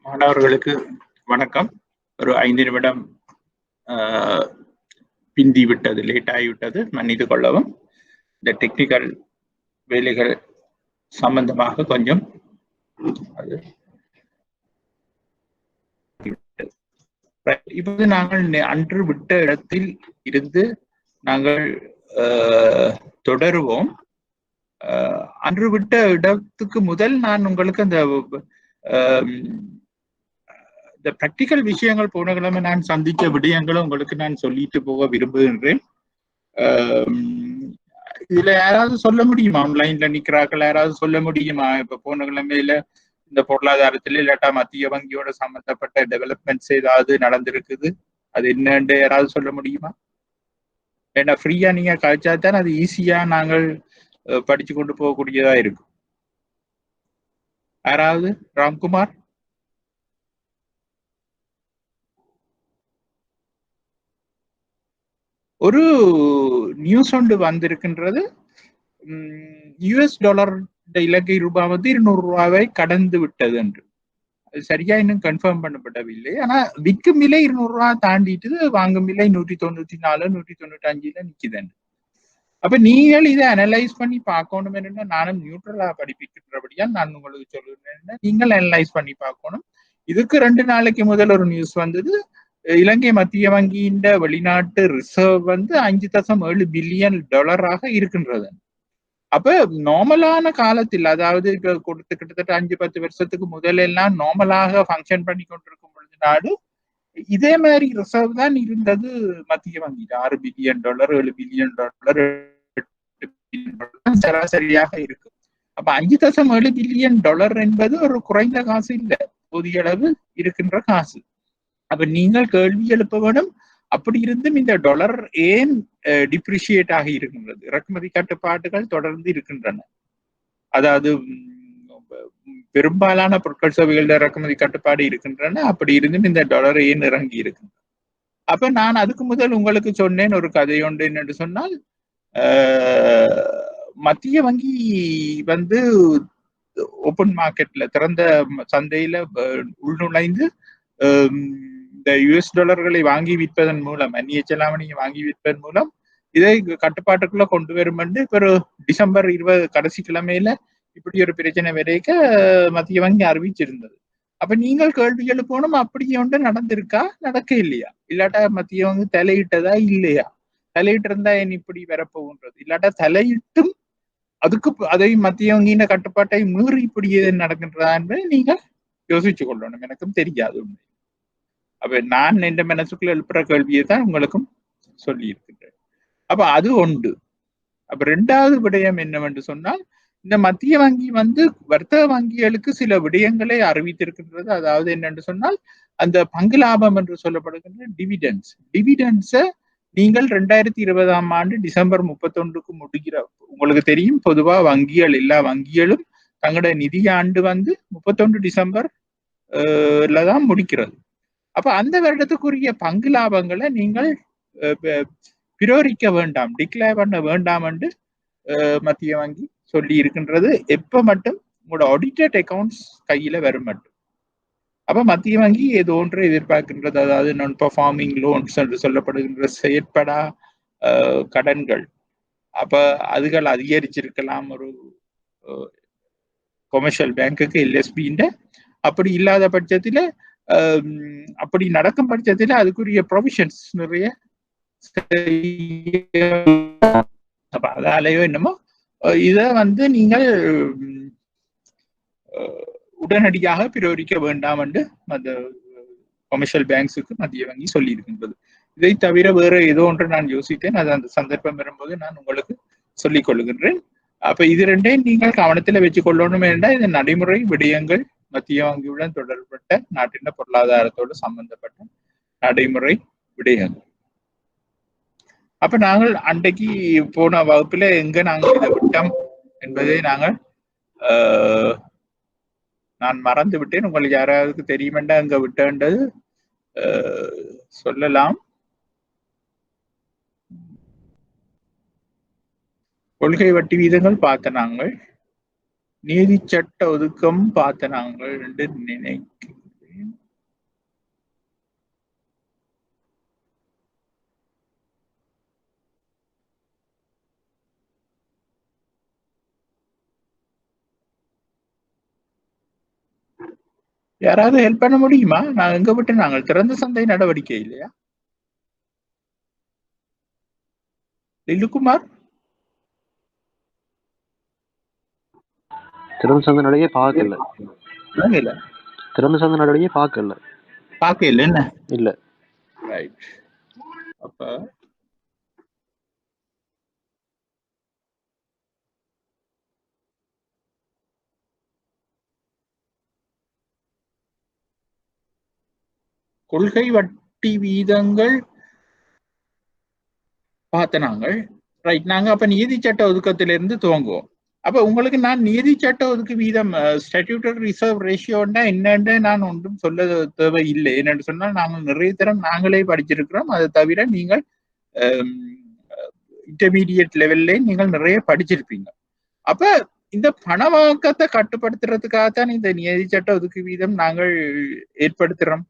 மாணவர்களுக்கு வணக்கம். ஒரு 5 நிமிடம் பிந்தி விட்டது, லேட் ஆகிவிட்டது, மன்னித்து கொள்ளவும். இந்த டெக்னிக்கல் வேலைகள் சம்பந்தமாக கொஞ்சம் அது இப்போது நாங்கள் அன்று விட்ட இடத்தில் இருந்து நாங்கள் தொடருவோம். அன்று விட்ட இடத்துக்கு முதல் நான் உங்களுக்கு அந்த பிராக்டிக்கல் விஷயங்கள் போன கிழமை நான் சந்தித்த விடயங்களும் உங்களுக்கு நான் சொல்லிட்டு போக விரும்புகின்றேன். இதுல யாராவது சொல்ல முடியுமா? ஆன்லைன்ல நிக்கிறார்கள், யாராவது சொல்ல முடியுமா? இப்ப போன கிழமையில இந்த பொருளாதாரத்துல இல்லாட்டா மத்திய வங்கியோட சம்பந்தப்பட்ட டெவலப்மெண்ட்ஸ் ஏதாவது நடந்திருக்குது, அது என்னன்னு யாராவது சொல்ல முடியுமா? ஏன்னா ஃப்ரீயா நீங்க கழிச்சா தான் அது ஈஸியா நாங்கள் படிச்சு கொண்டு போகக்கூடியதா இருக்கும். யாராவது? ராம்குமார்? ஒரு நியூஸ் ஒன்று வந்திருக்கின்றது. US டாலர் இலங்கை ரூபாய் வந்து 200 ரூபாவை கடந்து விட்டது என்று. அது சரியா இன்னும் கன்ஃபார்ம் பண்ணப்படவில்லை. ஆனா விற்கும் விலை 200 ரூபாய் தாண்டிட்டு வாங்கும் விலை 194 195 நிக்குது. அப்ப நீங்கள் இதை அனலைஸ் பண்ணி பார்க்கணும். என்னன்னா நானும் நியூட்ரலா படிப்பிக்கின்றபடியா நான் உங்களுக்கு சொல்லுறேன், நீங்கள் அனலைஸ் பண்ணி பார்க்கணும். இதுக்கு 2 நாளைக்கு முதல் ஒரு நியூஸ் வந்தது. இலங்கை மத்திய வங்கியின் வெளிநாட்டு ரிசர்வ் வந்து 5.7 பில்லியன் டாலராக இருக்கின்றது. அப்ப நார்மலான காலத்தில், அதாவது இப்ப கொடுத்து கிட்டத்தட்ட 5-10 வருஷத்துக்கு முதலெல்லாம் நார்மலாக ஃபங்க்ஷன் பண்ணி கொண்டிருக்கும் பொழுது நாடு இதே மாதிரி ரிசர்வ் தான் இருந்தது. மத்திய வங்கி 6 பில்லியன் டாலர் 7 பில்லியன் டாலர் சராசரியாக இருக்கு. அப்ப 5.7 பில்லியன் டாலர் என்பது ஒரு குறைந்த காசு இல்லை, போதிய அளவு இருக்கின்ற காசு. அப்ப நீங்கள் கேள்வி எழுப்ப வேணும், அப்படி இருந்தும் இந்த டாலர் ஏன் டிப்ரிஷியேட் ஆகி இருக்கின்றது? இறக்குமதி கட்டுப்பாடுகள் தொடர்ந்து இருக்கின்றன. அதாவது பெரும்பாலான பொருட்கள் சேவைகள் இறக்குமதி கட்டுப்பாடு இருக்கின்றன. அப்படி இருந்தும் இந்த டாலர் ஏன் இறங்கி இருக்கின்றன? அப்ப நான் அதுக்கு முதல் உங்களுக்கு சொன்னேன் ஒரு கதை ஒன்று. என்னென்று சொன்னால், மத்திய வங்கி வந்து ஓப்பன் மார்க்கெட்ல, திறந்த சந்தையில உள்நுழைந்து இந்த US டாலர்களை வாங்கி விற்பதன் மூலம், அந்நிய செலாவணியை வாங்கி விற்பதன் மூலம் இதை கட்டுப்பாட்டுக்குள்ள கொண்டு வரும் என்று ஒரு டிசம்பர் 20 கடைசி கிழமையில இப்படி ஒரு பிரச்சனை வரைக்க மத்திய வங்கி அறிவிச்சிருந்தது. அப்ப நீங்கள் கேள்வி எழுப்பணும், அப்படி ஒன்று நடந்திருக்கா, நடக்க இல்லையா? இல்லாட்டா மத்திய வங்கி தலையிட்டதா இல்லையா? தலையிட்டு இருந்தா என் இப்படி வரப்போகின்றது, இல்லாட்டா தலையிட்டும் அதுக்கு அதை மத்திய வங்கியின் கட்டுப்பாட்டை மீறி இப்படி நடக்கின்றதா என்பதை நீங்கள் யோசிச்சு கொள்ளணும். எனக்கும் தெரியாது. அப்ப நான் என் மனசுக்குள்ள எழுப்புற கேள்வியை தான் உங்களுக்கும் சொல்லி இருக்கின்றேன். அப்ப அது ஒன்று. அப்ப 2வது விடயம் என்னவென்று சொன்னால், இந்த மத்திய வங்கி வந்து வர்த்தக வங்கிகளுக்கு சில விடயங்களை அறிவித்திருக்கின்றது. அதாவது என்னென்று சொன்னால், அந்த பங்கு லாபம் என்று சொல்லப்படுகின்ற டிவிடெண்ட்ஸை நீங்கள் 2020ஆம் ஆண்டு டிசம்பர் 31க்கு முடிகிற, உங்களுக்கு தெரியும் பொதுவா வங்கிகள், எல்லா வங்கிகளும் தங்களுடைய நிதியாண்டு வந்து 31 டிசம்பர்ல தான் முடிக்கிறது. அப்ப அந்த வருடத்துக்குரிய பங்கு லாபங்களை நீங்கள் பிரயோரிக்க வேண்டாம், டிக்ளேர் பண்ண வேண்டாம் என்று மத்திய வங்கி சொல்லி இருக்கின்றது. எப்ப மட்டும் உங்களோட ஆடிட்டட் அக்கௌண்ட்ஸ் கையில வரும் மட்டும். அப்ப மத்திய வங்கி ஏதோ ஒன்று எதிர்பார்க்கின்றது. அதாவது நான் பெர்ஃபார்மிங் லோன்ஸ் என்று சொல்லப்படுகின்ற செயற்படா கடன்கள், அப்ப அதுகள் அதிகரிச்சிருக்கலாம் ஒரு கொமர்ஷியல் பேங்குக்கு, எல்எஸ்பின்ற. அப்படி இல்லாத பட்சத்துல, அப்படி நடக்கும் பட்சத்துல அதுக்குரிய ப்ரொவிஷன்ஸ் நிறைய, அப்ப அதாலேயோ என்னமோ இதை வந்து நீங்கள் உடனடியாக பிரயோரிக்க வேண்டாம் என்று அந்த கொமர்ஷியல் பேங்க்ஸுக்கு மத்திய வங்கி சொல்லி இருக்கின்றது. இதை தவிர வேற ஏதோ ஒன்று நான் யோசித்தேன், அது அந்த சந்தர்ப்பம் வரும்போது நான் உங்களுக்கு சொல்லிக் கொள்ளுகின்றேன். அப்ப இது ரெண்டையும் நீங்கள் கவனத்துல வச்சு கொள்ளணும் என்றால், இந்த நடைமுறை விடயங்கள் மத்திய வங்கியுடன் தொடர்பட்ட நாட்டின் பொருளாதாரத்தோடு சம்பந்தப்பட்ட நடைமுறை விடயங்கள். அப்ப நாங்கள் அன்றைக்கு போன வகுப்புல எங்க நாங்கள் இதை விட்டோம் என்பதை நான் மறந்து விட்டேன். உங்களுக்கு யாராவது தெரியுமெண்டா அங்க விட்டேன்றது சொல்லலாம். கொள்கை வட்டி வீதங்கள் பார்த்த நாங்கள், நீதி சட்ட ஒதுக்கம் பார்த்த நாங்கள் என்று யாராவது ஹெல்ப் பண்ண முடியுமா? நான் எங்க விட்டு நாங்கள் திறந்த சந்தை நடவடிக்கை இல்லையா? லில்லுகுமார் திறந்த சந்தை நடையே பார்க்கல. இல்ல திறந்த சந்தை நடையே பார்க்கல. பார்க்கல என்ன? இல்ல. ரைட். அப்ப கொள்கை வட்டி வீதங்கள் பார்த்த நாங்கள் ரைட். நாங்க அப்ப நீதி சட்ட ஒதுக்கத்திலிருந்து துவங்குவோம். அப்ப உங்களுக்கு நான் நீதி சட்ட ஒதுக்கு வீதம் ஸ்டாட்யூட்டரி ரிசர்வ் ரேஷியோன்னா என்னன்னு நான் ஒன்றும் சொல்ல தேவை இல்லை. என்னன்னு சொன்னால் நாங்கள் நிறைய தரம் நாங்களே படிச்சிருக்கிறோம். அதை தவிர நீங்கள் இன்டர்மீடியட் லெவல்ல நீங்கள் நிறைய படிச்சிருப்பீங்க. அப்ப இந்த பணவாக்கத்தை கட்டுப்படுத்துறதுக்காகத்தான் இந்த நியதி சட்ட ஒதுக்கு வீதம் நாங்கள் ஏற்படுத்துறோம்.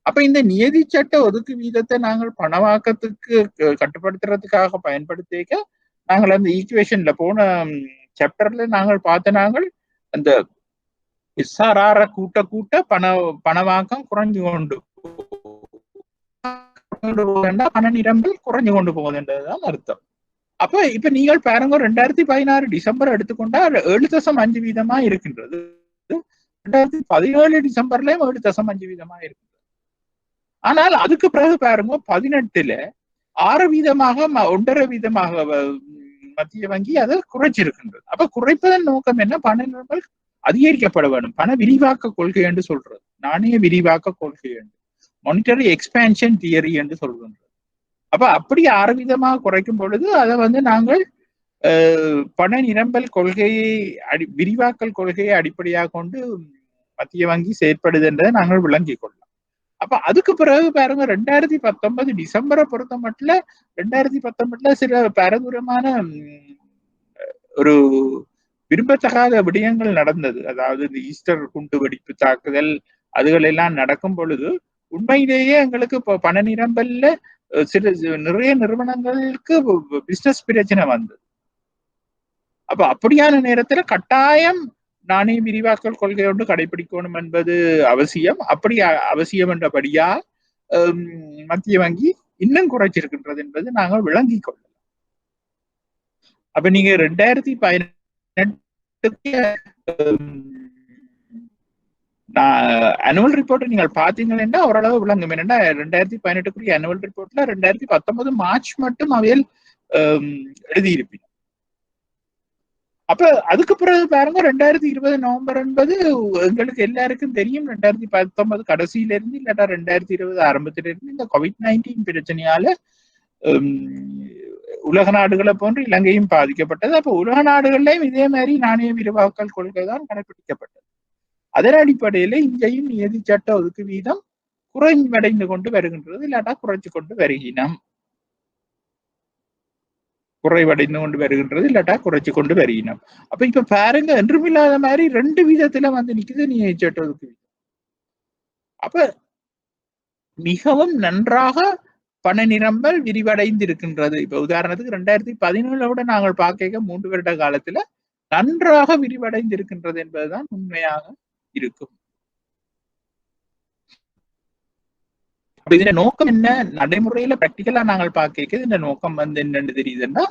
அப்ப இந்த நியதி சட்ட ஒதுக்கு வீதத்தை நாங்கள் பணவாக்கத்துக்கு கட்டுப்படுத்துறதுக்காக பயன்படுத்திக்க நாங்கள் அந்த ஈக்குவேஷன்ல போன சாப்டர்ல நாங்கள் பார்த்த நாங்கள் அந்த எஸ்ஆர்ஆர் கூட்ட பணவாக்கம் குறைஞ்சு கொண்டு பண நிரம்பல் குறைஞ்சு கொண்டு போகுதுன்றதுதான் அர்த்தம். அப்ப இப்ப நீங்கள் பாருங்க 2016 டிசம்பர் எடுத்துக்கொண்டா 7.5 வீதமா இருக்கின்றது. 2017 டிசம்பர்லயும் 7.5 வீதமா இருக்கு. ஆனால் அதுக்கு பிறகு பாருங்க 18ல 6 வீதமாக 1.5 வீதமாக மத்திய வங்கி அதை குறைச்சிருக்கின்றது. அப்ப குறைப்பதன் நோக்கம் என்ன? பண நிரம்பல் அதிகரிக்கப்பட வேண்டும். பண விரிவாக்க கொள்கை என்று சொல்றது, நாணய விரிவாக்க கொள்கை என்று, மானிட்டரி எக்ஸ்பேன்ஷன் தியரி என்று சொல்கின்றது. அப்ப அப்படி 6 வீதமாக குறைக்கும் பொழுது அதை நாங்கள் பண நிரம்பல் கொள்கையை விரிவாக்கல் கொள்கையை அடிப்படையாக கொண்டு மத்திய வங்கி செயற்படுது என்றதை நாங்கள் விளங்கிக் கொள்ளலாம். அப்ப அதுக்கு பிறகு பாருங்க 2019 டிசம்பரை பொறுத்த மட்டும் 2019 சில பாரதூரமான ஒரு விரும்பத்தகாத விடயங்கள் நடந்தது. அதாவது இந்த ஈஸ்டர் குண்டு வெடிப்பு தாக்குதல் அதுகள் எல்லாம் நடக்கும் பொழுது உண்மையிலேயே எங்களுக்கு இப்போ பண நிரம்பல்ல சில நிறைய நிறுவனங்களுக்கு பிசினஸ் பிரச்சனை வந்தது. அப்ப அப்படியான நேரத்துல கட்டாயம் நாணய விரிவாக்கல் கொள்கை ஒன்று கடைபிடிக்கணும் என்பது அவசியம். அப்படி அவசியம் என்றபடியா மத்திய வங்கி இன்னும் குறைச்சிருக்கின்றது என்பது நாங்கள் விளங்கிக் கொள்ளலாம். அப்ப நீங்க 2018 அனுவல் ரிப்போர்ட் நீங்கள் பாத்தீங்கன்னா ஓரளவு விளங்கும். என்னன்னா 2018 அனுவல் ரிப்போர்ட்ல 2019 மார்ச் மட்டும் அவையில் எழுதியிருப்பீங்க. அப்ப அதுக்கு பிறகு பாருங்க 2020 நவம்பர் என்பது எங்களுக்கு எல்லாருக்கும் தெரியும். 2019 கடைசியில இருந்து இல்லாட்டா 2020 ஆரம்பத்தில இருந்து இந்த COVID-19 பிரச்சனையால உலக நாடுகளை போன்று இலங்கையும் பாதிக்கப்பட்டது. அப்ப உலக நாடுகள்லயும் இதே மாதிரி நாணய விரிவாக்கல் கொள்கை தான் கடைபிடிக்கப்பட்டது. அதன் அடிப்படையில இங்கேயும் நியதி சட்ட ஒதுக்கு வீதம் குறைவடைந்து கொண்டு வருகின்றது, இல்லாட்டா குறைச்சு கொண்டு வருகினோம். குறைவடைந்து கொண்டு வருகின்றது, இல்லாட்டா குறைச்சு கொண்டு வருகினோம். அப்ப இப்ப பாருங்க, என்றும் இல்லாத மாதிரி 2 வீதத்துல நிக்குது நியதி சட்ட ஒதுக்கு வீதம். அப்ப மிகவும் நன்றாக பண நிரம்பல் விரிவடைந்து இருக்கின்றது. இப்ப உதாரணத்துக்கு 2017 நாங்கள் பார்க்க 3 வருட காலத்துல நன்றாக விரிவடைந்து இருக்கின்றது என்பதுதான் உண்மையாக இருக்கும். அப்ப இதன் நோக்கம் என்ன? நடைமுறையில பிராக்டிக்கலா நாங்கள் பார்க்க இந்த நோக்கம் என்னன்னு தெரியுதுன்னா,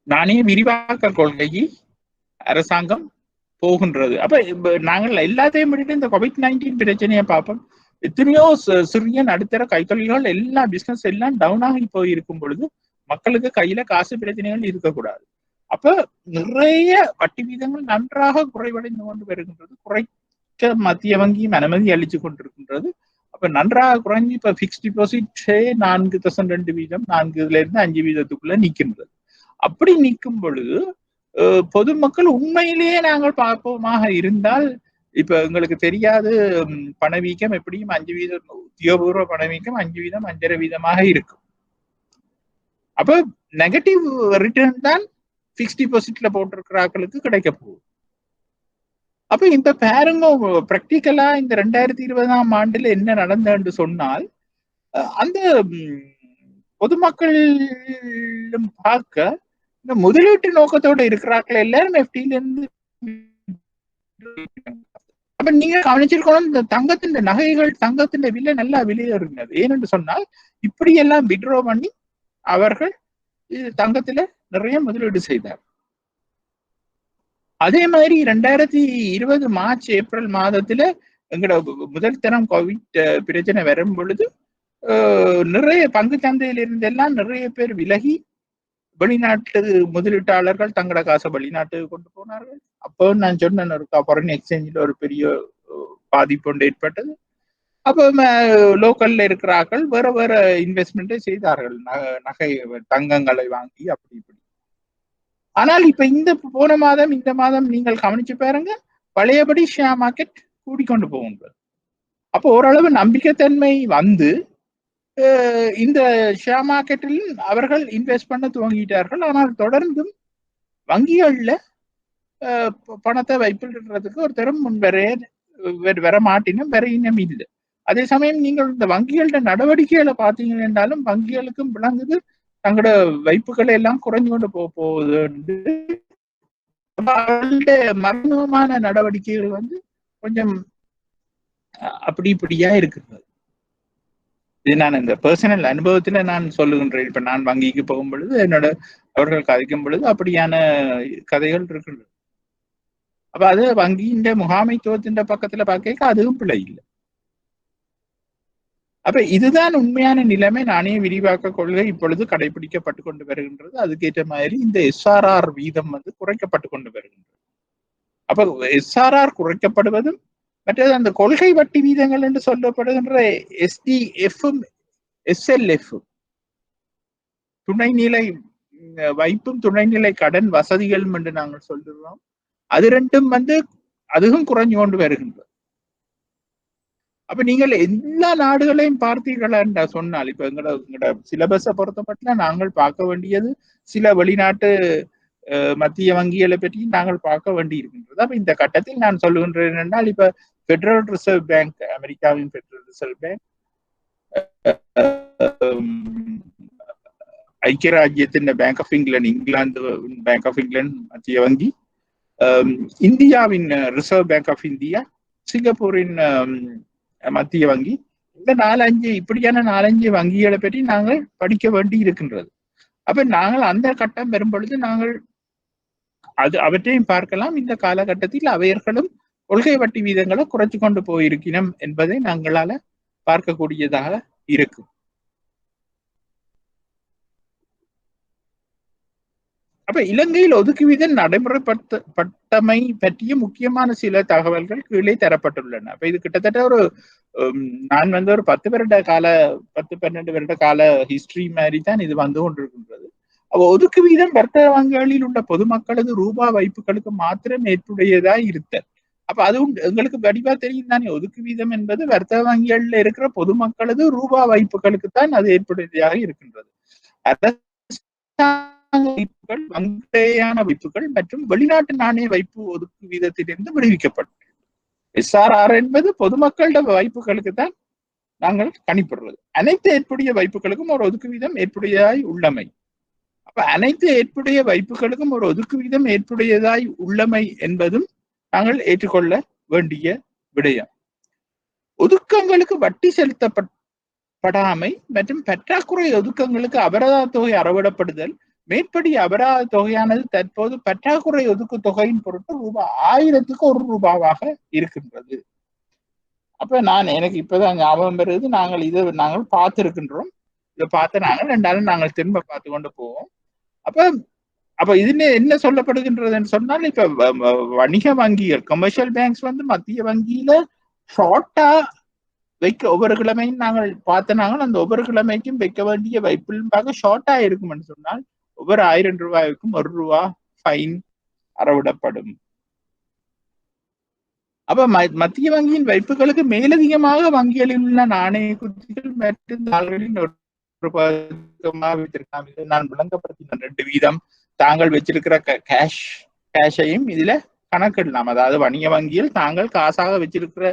நாணய விரிவாக்க கொள்கையை அரசாங்கம் போகின்றது. அப்ப நாங்கள் எல்லாத்தையும் விட்டுட்டு இந்த COVID-19 பிரச்சனையை பார்ப்போம். எத்தனையோ சிறிய நடுத்தர கைத்தொழில்கள் எல்லா பிசினஸ் எல்லாம் டவுன் ஆகி போயிருக்கும் பொழுது மக்களுக்கு கையில காசு பிரச்சனைகள் இருக்கக்கூடாது. அப்ப நிறைய வட்டி வீதங்கள் நன்றாக குறைவடைந்து கொண்டு வருகின்றது. குறைக்க மத்திய வங்கியும் அனுமதி அளிச்சு கொண்டிருக்கின்றது. அப்ப நன்றாக குறைஞ்சி இப்ப பிக்ஸ் டிபாசிட்டே 4.2 வீதம் 4-5 வீதத்துக்குள்ள நிற்கின்றது. அப்படி நிற்கும் பொழுது பொதுமக்கள் உண்மையிலேயே நாங்கள் பார்ப்போமாக இருந்தால், இப்ப எங்களுக்கு தெரியாது பணவீக்கம் எப்படியும் 5 வீதம், உத்தியோகபூர்வ பணவீக்கம் 5 வீதம் 5.5 வீதமாக இருக்கும். அப்ப நெகட்டிவ் ரிட்டர்ன் தான் பிக்ஸ் டிபாசிட்ல போட்டிருக்கிறார்களுக்கு கிடைக்க போகுது. அப்ப இந்த பாருங்க, பிராக்டிக்கலா இந்த 2020ஆம் ஆண்டுல என்ன நடந்ததுன்னு சொன்னால், அந்த பொதுமக்களும் பார்க்க இந்த முதலீட்டு நோக்கத்தோட இருக்கிறார்கள் எல்லாரும் எஃப்டில இருந்து அப்ப நீங்க கவனிச்சிருக்கணும், இந்த தங்கத்தின் நகைகள் தங்கத்தின் விலை நல்லா விலையேறினது. ஏனென்று சொன்னால் இப்படி எல்லாம் விட்ரோ பண்ணி அவர்கள் தங்கத்துல நிறைய முதலீடு செய்தார். அதே மாதிரி 2020 மார்ச் ஏப்ரல் மாதத்துல எங்களோட முதல் தரம் கோவிட் பிரச்சனை வரும் பொழுது நிறைய பங்கு சந்தையில் இருந்தெல்லாம் நிறைய பேர் விலகி வெளிநாட்டு முதலீட்டாளர்கள் தங்களோட காசை வெளிநாட்டுக்கு கொண்டு போனார்கள். அப்போ நான் சொன்னேன், ஃபாரின் எக்ஸ்சேஞ்சில் ஒரு பெரிய பாதிப்பு ஒன்று ஏற்பட்டது. அப்போ லோக்கல்ல இருக்கிறார்கள் வேற வேற இன்வெஸ்ட்மெண்ட்டை செய்தார்கள், நகை தங்கங்களை வாங்கி அப்படி இப்படி. ஆனால் இப்ப இந்த போன மாதம் இந்த மாதம் நீங்கள் கவனிச்சு பாருங்க, பழையபடி ஷேர் மார்க்கெட் கூடிக்கொண்டு போகின்றது. அப்போ ஓரளவு நம்பிக்கைத்தன்மை வந்து இந்த ஷேர் மார்க்கெட்டில் அவர்கள் இன்வெஸ்ட் பண்ண துவங்கிட்டார்கள். ஆனால் தொடர்ந்தும் வங்கிகள்ல பணத்தை வைப்பிடுறதுக்கு ஒரு தரம் முன் வர மாட்டினும் வேற இனம் இல்லை. அதே சமயம் நீங்கள் இந்த வங்கிகளோட நடவடிக்கைகளை பார்த்தீங்க என்றாலும் வங்கிகளுக்கும் விளங்குது தங்களோட வைப்புகளை எல்லாம் குறைஞ்சு கொண்டு போகுது. மர்மமான நடவடிக்கைகள் வந்து கொஞ்சம் அப்படி இப்படியா இருக்கிறது. இது நான் இந்த பர்சனல் அனுபவத்துல நான் சொல்லுகின்றேன். இப்ப நான் வங்கிக்கு போகும் பொழுது என்னோட அவர்கள் கதைக்கும் பொழுது அப்படியான கதைகள் இருக்கின்றது. அப்ப அது வங்கியின் முகாமைத்துவத்தின் பக்கத்துல பார்க்க அதுவும் பிழை இல்லை. அப்ப இதுதான் உண்மையான நிலைமை. நாணய விரிவாக்க கொள்கை இப்பொழுது கடைபிடிக்கப்பட்டு கொண்டு வருகின்றது. அதுக்கேற்ற மாதிரி இந்த எஸ்ஆர்ஆர் வீதம் வந்து குறைக்கப்பட்டு கொண்டு வருகின்றது. அப்ப எஸ்ஆர்ஆர் குறைக்கப்படுவதும் மற்றது அந்த கொள்கை வட்டி வீதங்கள் என்று சொல்லப்படுகின்ற எஸ்டிஎஃப்பும் எஸ்எல்எஃப்பும் துணைநிலை வைப்பும் துணைநிலை கடன் வசதிகளும் என்று நாங்கள் சொல்லுறோம். அது ரெண்டும் வந்து அதுவும் குறைஞ்சு கொண்டு வருகின்றது. அப்ப நீங்கள் எல்லா நாடுகளையும் பார்த்தீர்களா என்று சொன்னால், இப்ப எங்களோட சிலபஸை பொறுத்தப்பட்ட நாங்கள் பார்க்க வேண்டியது சில வெளிநாட்டு மத்திய வங்கிகளை பற்றி நாங்கள் பார்க்க வேண்டி இருக்கின்றது. அப்ப இந்த கட்டத்தில் நான் சொல்லுகின்றேன் என்றால், இப்ப பெடரல் ரிசர்வ் பேங்க், அமெரிக்காவின் பெடரல் ரிசர்வ் பேங்க், ஐக்கிய ராஜ்யத்தின் bank of England, England bank of England மத்திய வங்கி, இந்தியாவின் ரிசர்வ் பேங்க் ஆஃப் இந்தியா, சிங்கப்பூரின் மத்திய வங்கி, இந்த 4-5 இப்படியான 4-5 வங்கிகளை பற்றி நாங்கள் படிக்க வேண்டி இருக்கின்றது. அப்ப நாங்கள் அந்த கட்டம் வரும் பொழுது நாங்கள் அவற்றையும் பார்க்கலாம். இந்த காலகட்டத்தில் அவையர்களும் கொள்கை வட்டி வீதங்களை குறைச்சு கொண்டு போயிருக்கணும் என்பதை நாங்களால பார்க்கக்கூடியதாக இருக்கும். அப்ப இலங்கையில் ஒதுக்கு வீதம் நடைமுறைப்பட்டமை பற்றிய முக்கியமான சில தகவல்கள் கீழே தரப்பட்டுள்ளன. அப்ப இது கிட்டத்தட்ட ஒரு நான் வந்து ஒரு 10-12 வருட கால ஹிஸ்டரி மாதிரி தான் இது வந்து கொண்டிருக்கின்றது. அப்ப ஒதுக்கு வீதம் வர்த்தக வங்கிகளில் உள்ள பொதுமக்களது ரூபா வைப்புகளுக்கு மாத்திரம் ஏற்புடையதா இருத்தல். அப்ப அது எங்களுக்கு வடிவா தெரியும் தானே, ஒதுக்கு வீதம் என்பது வர்த்தக வங்கிகள்ல இருக்கிற பொதுமக்களது ரூபா வைப்புகளுக்கு தான் அது ஏற்புடையதாக இருக்கின்றது. வைப்புகள், வங்கியான வைப்புகள் மற்றும் வெளிநாட்டு நாணய வைப்பு ஒதுக்கு வீதத்திலிருந்து விடுவிக்கப்படும். எஸ்ஆர்ஆர் என்பது பொதுமக்களோட வைப்புகளுக்கு தான் நாங்கள் கணிப்படுறது. அனைத்து ஏற்புடைய வைப்புகளுக்கும் ஒரு ஒதுக்கு வீதம் ஏற்புடையதாய் உள்ளமை. அப்ப அனைத்து ஏற்புடைய வைப்புகளுக்கும் ஒரு ஒதுக்கு வீதம் ஏற்புடையதாய் உள்ளமை என்பதும் நாங்கள் ஏற்றுக்கொள்ள வேண்டிய விடயம். ஒதுக்கங்களுக்கு வட்டி செலுத்தப்படாமை மற்றும் பற்றாக்குறை ஒதுக்கங்களுக்கு அபராத தொகை அறவிடப்படுதல், மேற்படி அபராத தொகையானது தற்போது பற்றாக்குறை ஒதுக்கு தொகையின் பொருட்டு ₹1000க்கு ₹1 இருக்கின்றது. அப்ப எனக்கு இப்பதான் ஞாபகம் வருது, நாங்கள் பார்த்திருக்கின்றோம். இதை பார்த்து நாங்கள் திரும்ப பார்த்து கொண்டு போவோம். அப்ப இதுல என்ன சொல்லப்படுகின்றதுன்னு சொன்னால், இப்ப வணிக வங்கிகள், கமர்ஷியல் பேங்க்ஸ் வந்து மத்திய வங்கியில ஷார்ட்டா வைக்க ஒவ்வொரு கிழமையும் நாங்கள் பார்த்தனாங்க. அந்த ஒவ்வொரு கிழமைக்கும் வைக்க வேண்டிய வைப்புகளும் ஷார்ட்டா இருக்கும்னு சொன்னால் ஒவ்வொரு ₹1000க்கும் ₹1 ஃபைன் அறவிடப்படும். அப்ப மத்திய வங்கியின் வைப்புகளுக்கு மேலதிகமாக வங்கிகளில் உள்ள நாணய குத்திகள் மற்றும் தாள்களின் நான் விளங்கப்படுத்தின 2% தாங்கள் வச்சிருக்கிற கேஷையும் இதுல கணக்கிடலாம். அதாவது வணிக வங்கியில் தாங்கள் காசாக வச்சிருக்கிற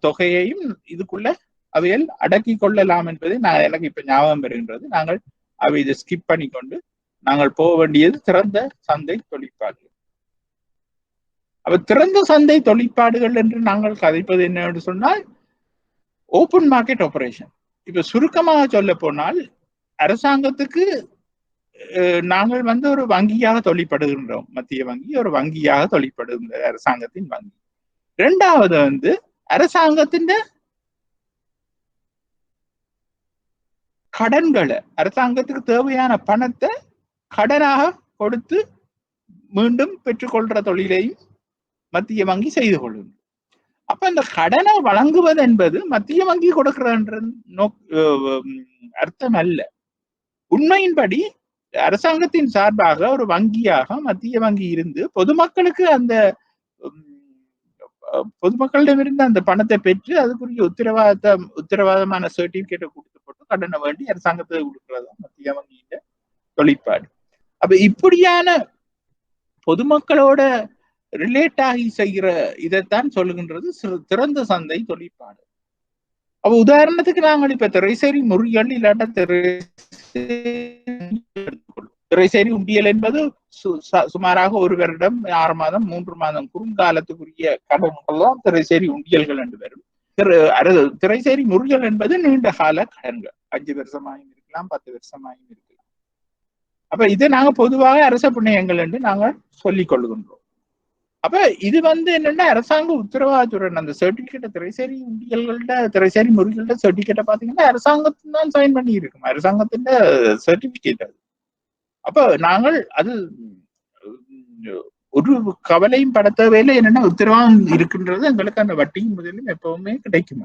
தொகையையும் இதுக்குள்ள அவைகள் அடக்கி கொள்ளலாம் என்பதை எனக்கு இப்ப ஞாபகம் வருகின்றது. நாங்கள் அவை இதை ஸ்கிப் பண்ணிக்கொண்டு நாங்கள் போக வேண்டியது திறந்த சந்தை தொழிற்பாடு. அப்ப திறந்த சந்தை தொழிற்பாடுகள் என்று நாங்கள் கதைப்பது என்ன என்று சொன்னால் ஓப்பன் மார்க்கெட் ஆபரேஷன். இப்ப சுருக்கமாக சொல்ல போனால் அரசாங்கத்துக்கு நாங்கள் ஒரு வங்கியாக தொழிற்படுகின்றோம். மத்திய வங்கி ஒரு வங்கியாக தொழிற்படுகின்ற அரசாங்கத்தின் வங்கி. இரண்டாவது அரசாங்கத்தின் கடன்களை, அரசாங்கத்துக்கு தேவையான பணத்தை கடனாக கொடுத்து மீண்டும் பெற்றுக்கொள்ற தொழிலையும் மத்திய வங்கி செய்து கொள்ளும். அப்ப இந்த கடனை வழங்குவது என்பது மத்திய வங்கி கொடுக்கிற அர்த்தம் அல்ல. உண்மையின்படி அரசாங்கத்தின் சார்பாக ஒரு வங்கியாக மத்திய வங்கி இருந்து பொதுமக்களுக்கு அந்த பொதுமக்களிடமிருந்து அந்த பணத்தை பெற்று அதுக்குரிய உத்தரவாதமான சர்டிபிகேட்டை கொடுத்து போட்டு கடனை வேண்டி அரசாங்கத்தை கொடுக்கிறது மத்திய வங்கியின் தொழிற்பாடு. அப்ப இப்படியான பொதுமக்களோட ரிலேட் ஆகி செய்கிற இதைத்தான் சொல்லுகின்றது திறந்த சந்தை தொழிற்பாடு. அப்ப உதாரணத்துக்கு நாங்கள் இப்ப திரைசேரி முறியல் இல்லாட்ட திரைசேரி உண்டியல் என்பது சுமாராக 1 வருடம் 6 மாதம் 3 மாதம் குறுங்காலத்துக்குரிய கடன்கள் தான் திரைசேரி உண்டியல்கள் என்று வரும். திரைசேரி முறியல் என்பது நீண்ட கால கடன்கள், 5 வருஷமாயும் இருக்கலாம் 10 வருஷமாயும் இருக்கலாம். அப்ப இதை நாங்க பொதுவாக அரச புண்ணியங்கள் என்று நாங்கள் சொல்லிக் கொள்கின்றோம். அப்ப இது என்னன்னா அரசாங்க உத்தரவாதத்துடன் அந்த சர்டிபிகேட்டை திரைசேரி உண்டியல்கள்ட திரைசேரி முறிகள்ட சர்டிபிகேட்டை பாத்தீங்கன்னா அரசாங்கத்தின் தான் சைன் பண்ணி இருக்கும், அரசாங்கத்தின் சர்டிபிகேட் அது. அப்ப நாங்கள் அது ஒரு கவலையும் பட தேவையில்லை. என்னன்னா உத்தரவாதம் இருக்கின்றது, எங்களுக்கு அந்த வட்டியும் முதலும் எப்பவுமே கிடைக்கும்.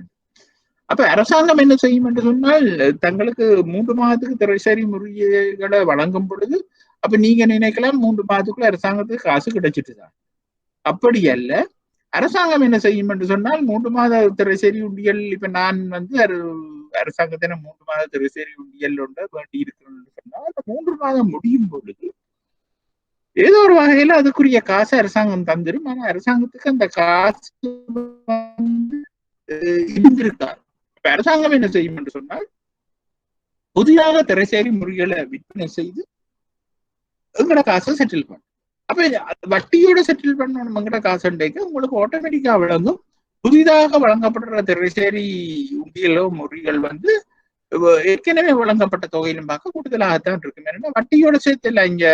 அப்ப அரசாங்கம் என்ன செய்யும் என்று சொன்னால் தங்களுக்கு 3 மாதத்துக்கு திரைசேரி முறிகளை வழங்கும் பொழுது அப்ப நீங்க நினைக்கலாம் 3 மாதத்துக்குள்ள அரசாங்கத்துக்கு காசு கிடைச்சிட்டுதான். அப்படி அல்ல. அரசாங்கம் என்ன செய்யும் என்று சொன்னால் 3 மாத திரைசேரி உண்டியல் இப்ப நான் அரசாங்கத்தின 3 மாத திரைசேரி உண்டியல் ஒன்று வேண்டி இருக்கிறேன்னு சொன்னால் அந்த 3 மாதம் முடியும் பொழுது ஏதோ ஒரு வகையில அதுக்குரிய காசு அரசாங்கம் தந்துடும். ஆனா அரசாங்கத்துக்கு அந்த காசு இருந்திருக்காரு. இப்ப அரசாங்கம் என்ன செய்யும் என்று சொன்னால் புதிதாக திரைசேரி முறிகளை விற்பனை செய்து எங்கட காசை செட்டில் பண்ணும். அப்ப வட்டியோட செட்டில் பண்ணணும் எங்கட காசுண்டைக்கு உங்களுக்கு ஆட்டோமேட்டிக்கா வழங்கும். புதிதாக வழங்கப்படுற திரைசேரி உண்டியலோ முறிகள் ஏற்கனவே வழங்கப்பட்ட தொகையிலும் பார்க்க கூடுதலாகத்தான் இருக்கும். ஏன்னா வட்டியோட சேர்த்து இல்ல இங்க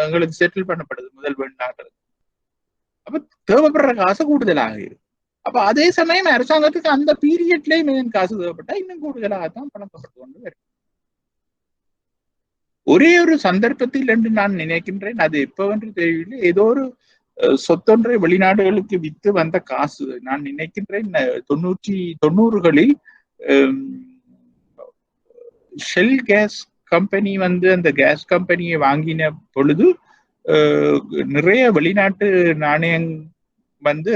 எங்களுக்கு செட்டில் பண்ணப்படுது முதல் வெளிநாட்டு. அப்ப தேவைப்படுற காசு கூடுதலாக இருக்கும். அப்ப அதே சமயம் அரசாங்கத்துக்கு அந்த பீரியட்லயும் காசு தேவைப்பட்டா இன்னும் கூடுதலாகத்தான் பணக்கப்பட்டு கொண்டு வரும். ஒரே ஒரு சந்தர்ப்பத்தில் என்று நான் நினைக்கின்றேன், அது எப்பவென்று தெரியவில்லை, ஏதோ ஒரு சொத்தொன்றை வெளிநாடுகளுக்கு வித்து வந்த காசு நான் நினைக்கின்றேன் 90களில் ஷெல் கேஸ் கம்பெனி அந்த கேஸ் கம்பெனியை வாங்கின பொழுது நிறைய வெளிநாட்டு நாணயம்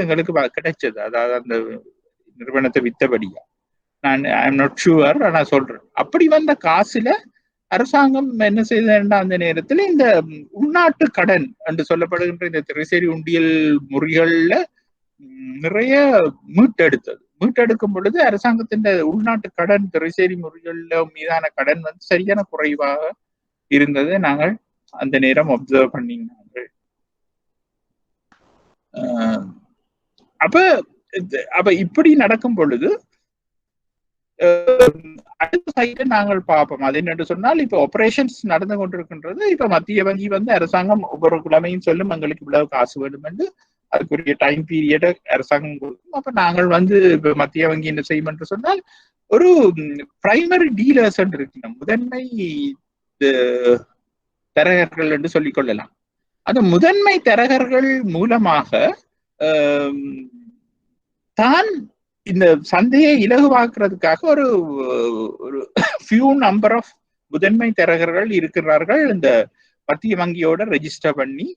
எங்களுக்கு கிடைச்சது. அதாவது அந்த நிறுவனத்தை வித்தபடியா நான் ஐம் நாட் ஷுவர், நான் சொல்றேன். அப்படி வந்த காசுல அரசாங்கம் என்ன செய்தா அந்த நேரத்தில் இந்த உள்நாட்டு கடன் என்று சொல்லப்படுகின்ற இந்த திரைசேரி உண்டியல் முறிகள்ல நிறைய மீட்டெடுக்கும் பொழுது அரசாங்கத்தின் உள்நாட்டு கடன் திரைசேரி முறிகள்ல மீதான கடன் சரியான குறைவாக இருந்தது நாங்கள் அந்த நேரம் அப்சர்வ் பண்ணினாங்க. அப்ப இப்படி நடக்கும் பொழுது அடுத்த சைட்டை நாங்கள் பார்ப்போம். அது என்னென்று சொன்னால் இப்ப ஆபரேஷன்ஸ் நடந்து கொண்டிருக்கின்றது. இப்ப மத்திய வங்கி அரசாங்கம் ஒவ்வொரு கிழமையும் சொல்லும் எங்களுக்கு இவ்வளவு காசு வேண்டும் என்று அதுக்குரிய டைம் பீரியட அரசாங்கம் கொடுக்கும். அப்ப நாங்கள் இப்ப மத்திய வங்கி என்ன செய்யும் என்று சொன்னால் ஒரு பிரைமரி டீலர்ஸ் என்று இருக்கணும், முதன்மை தரகர்கள் என்று சொல்லிக் கொள்ளலாம். அந்த முதன்மை தரகர்கள் மூலமாக தான் இந்த சந்தையை இலகுவாக்குறதுக்காக ஒரு ஃபியூ நம்பர் ஆஃப் முதன்மை தரகர்கள் இருக்கிறார்கள். இந்த மத்திய வங்கியோட ரெஜிஸ்டர் பண்ணி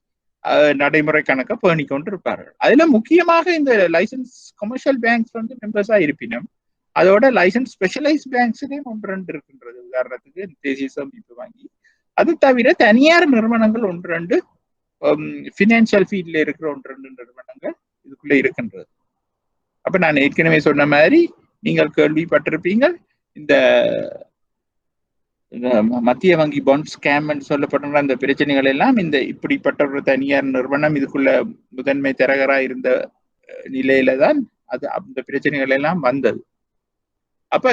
நடைமுறை கணக்கை பேணி கொண்டு இருப்பார்கள். அதுல முக்கியமாக இந்த லைசன்ஸ் கமர்ஷியல் பேங்க்ஸ் மெம்பர்ஸா இருப்பினும் அதோட லைசன்ஸ் ஸ்பெஷலைஸ் பேங்க்ஸ்லயும் 1-2 இருக்கின்றது. உதாரணத்துக்கு தேசிய சேமிப்பு வங்கி, அது தவிர தனியார் நிறுவனங்கள் 1-2 பினான்சியல் ஃபீல்ட்ல இருக்கிற 1-2 நிறுவனங்கள் இதுக்குள்ள இருக்கின்றது. அப்ப நான் ஏற்கனவே சொன்ன மாதிரி நீங்கள் கேள்விப்பட்டிருப்பீங்க, இந்த மத்திய வங்கி பாண்ட் ஸ்கேம் என்று சொல்லப்படுற அந்த பிரச்சனைகள் எல்லாம் இந்த இப்படிப்பட்ட ஒரு தனியார் நிறுவனம் இதுக்குள்ள முதன்மை தரகரா இருந்த நிலையில தான் அது அந்த பிரச்சனைகள் எல்லாம் வந்தது. அப்ப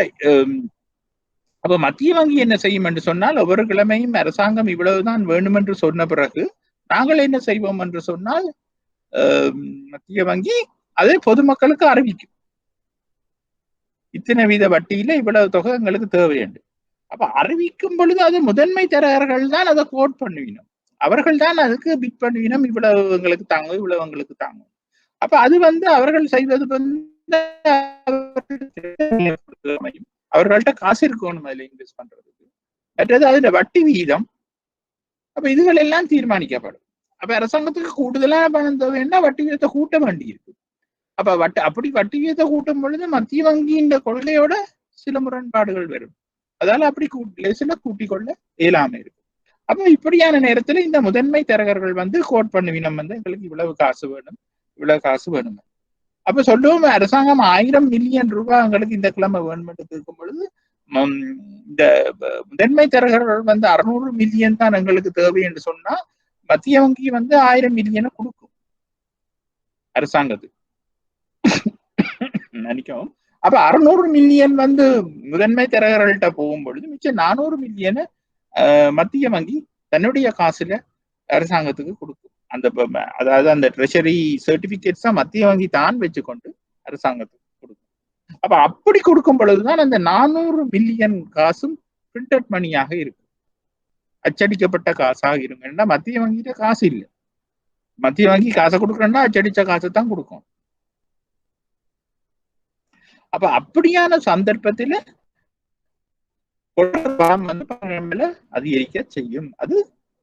அப்ப மத்திய வங்கி என்ன செய்யும் என்று சொன்னால், ஒவ்வொரு கிழமையும் அரசாங்கம் இவ்வளவுதான் வேணும் என்று சொன்ன பிறகு நாங்கள் என்ன செய்வோம் என்று சொன்னால், மத்திய வங்கி அதை பொதுமக்களுக்கு அறிவிக்கும். இத்தனை வீத வட்டியில இவ்வளவு தொகை எங்களுக்கு தேவை என்று. அப்ப அறிவிக்கும் பொழுது அது முதன்மை தரகர்கள் தான் அதை கோட் பண்ணுவினோம். அவர்கள் தான் அதுக்கு பிட் பண்ணுவினோம், இவ்வளவு எங்களுக்கு தாங்க, இவ்வளவு எங்களுக்கு தாங்க. அப்ப அது அவர்கள் செய்வது அவர்கள்ட்ட காசு இருக்கணும் அதுல இன்வெஸ்ட் பண்றதுக்கு. மற்றது அதுல வட்டி விகிதம். அப்ப இதுகள் எல்லாம் தீர்மானிக்கப்படும். அப்ப அரசாங்கத்துக்கு கூடுதலான பணம் தேவைன்னா வட்டி விகிதத்தை கூட்ட வேண்டி இருக்கு. அப்ப அப்படி வட்டி விகிதத்தை கூட்டும் பொழுது மத்திய வங்கியின் கொள்கையோட சில முரண்பாடுகள் வரும். அதால அப்படி சில கூட்டிக் கொள்ள இயலாம இருக்கும். அப்ப இப்படியான நேரத்துல இந்த முதன்மை தரகர்கள் கோட் பண்ணுவினம் எங்களுக்கு இவ்வளவு காசு வேணும், இவ்வளவு காசு வேணும். அப்ப சொல்லுவோம் அரசாங்கம் 1000 மில்லியன் ரூபாய் எங்களுக்கு இந்த கிழமை வேணும் என்று கேட்கும் பொழுது இந்த முதன்மை தரகர்கள் 600 மில்லியன் தான் எங்களுக்கு தேவை என்று சொன்னா மத்திய வங்கி 1000 மில்லியனை கொடுக்கும் அரசாங்கத்துக்கு. நினைக்கவும் அப்ப 600 மில்லியன் முதன்மை தரகர்கள்ட்ட போகும் பொழுது மிச்சம் 400 மில்லியனை மத்திய வங்கி தன்னுடைய காசுல அரசாங்கத்துக்கு கொடுக்கும். அதாவது அந்த ட்ரெஷரி சர்டிபிகேட்ஸ் தான் மத்திய வங்கி தான் வச்சுக்கொண்டு அரசாங்கத்துக்கு கொடுக்கும். அப்ப அப்படி கொடுக்கும் பொழுதுதான் அந்த 400 மில்லியன் காசும் பிரிண்டட் மணியாக இருக்கும், அச்சடிக்கப்பட்ட காசாக இருக்கும். மத்திய வங்கிட்ட காசு இல்லை. மத்திய வங்கி காசை கொடுக்கணும்னா அச்சடிச்ச காசை தான் கொடுக்கும். அப்ப அப்படியான சந்தர்ப்பத்துல அதிகரிக்க செய்யும், அது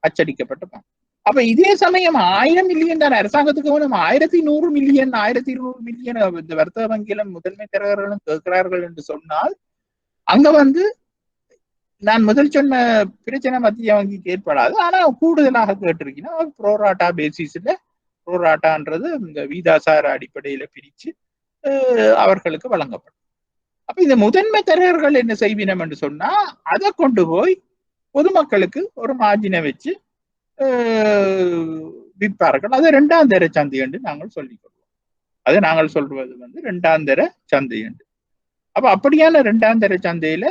அச்சடிக்கப்பட்ட பணம். அப்ப இதே சமயம் 1000 மில்லியன் தான் அரசாங்கத்துக்கு வேணும். 1100 மில்லியன் 1200 மில்லியன் இந்த வர்த்தக வங்கியிலும் முதன்மை தரகர்களும் கேட்கிறார்கள் என்று சொன்னால் அங்க நான் முதல் சொன்ன பிரச்சனை மத்திய வங்கிக்கு ஏற்படாது. ஆனா கூடுதலாக கேட்டிருக்கீங்கன்னா ப்ரோராட்டா பேசிஸ்ல, ப்ரோராட்டான்றது இந்த வீதாசார அடிப்படையில பிரிச்சு அவர்களுக்கு வழங்கப்படும். அப்ப இந்த முதன்மை தரகர்கள் என்ன செய்வினம் என்று சொன்னா அதை கொண்டு போய் பொதுமக்களுக்கு ஒரு மார்ஜினை வச்சு விற்பார்கள். அது 2ஆம் தர சந்தை என்று நாங்கள் சொல்லிக் கொள்வோம். அது நாங்கள் சொல்றது 2ஆம் தர சந்தை என்று. அப்ப அப்படியான 2ஆம் தர சந்தையில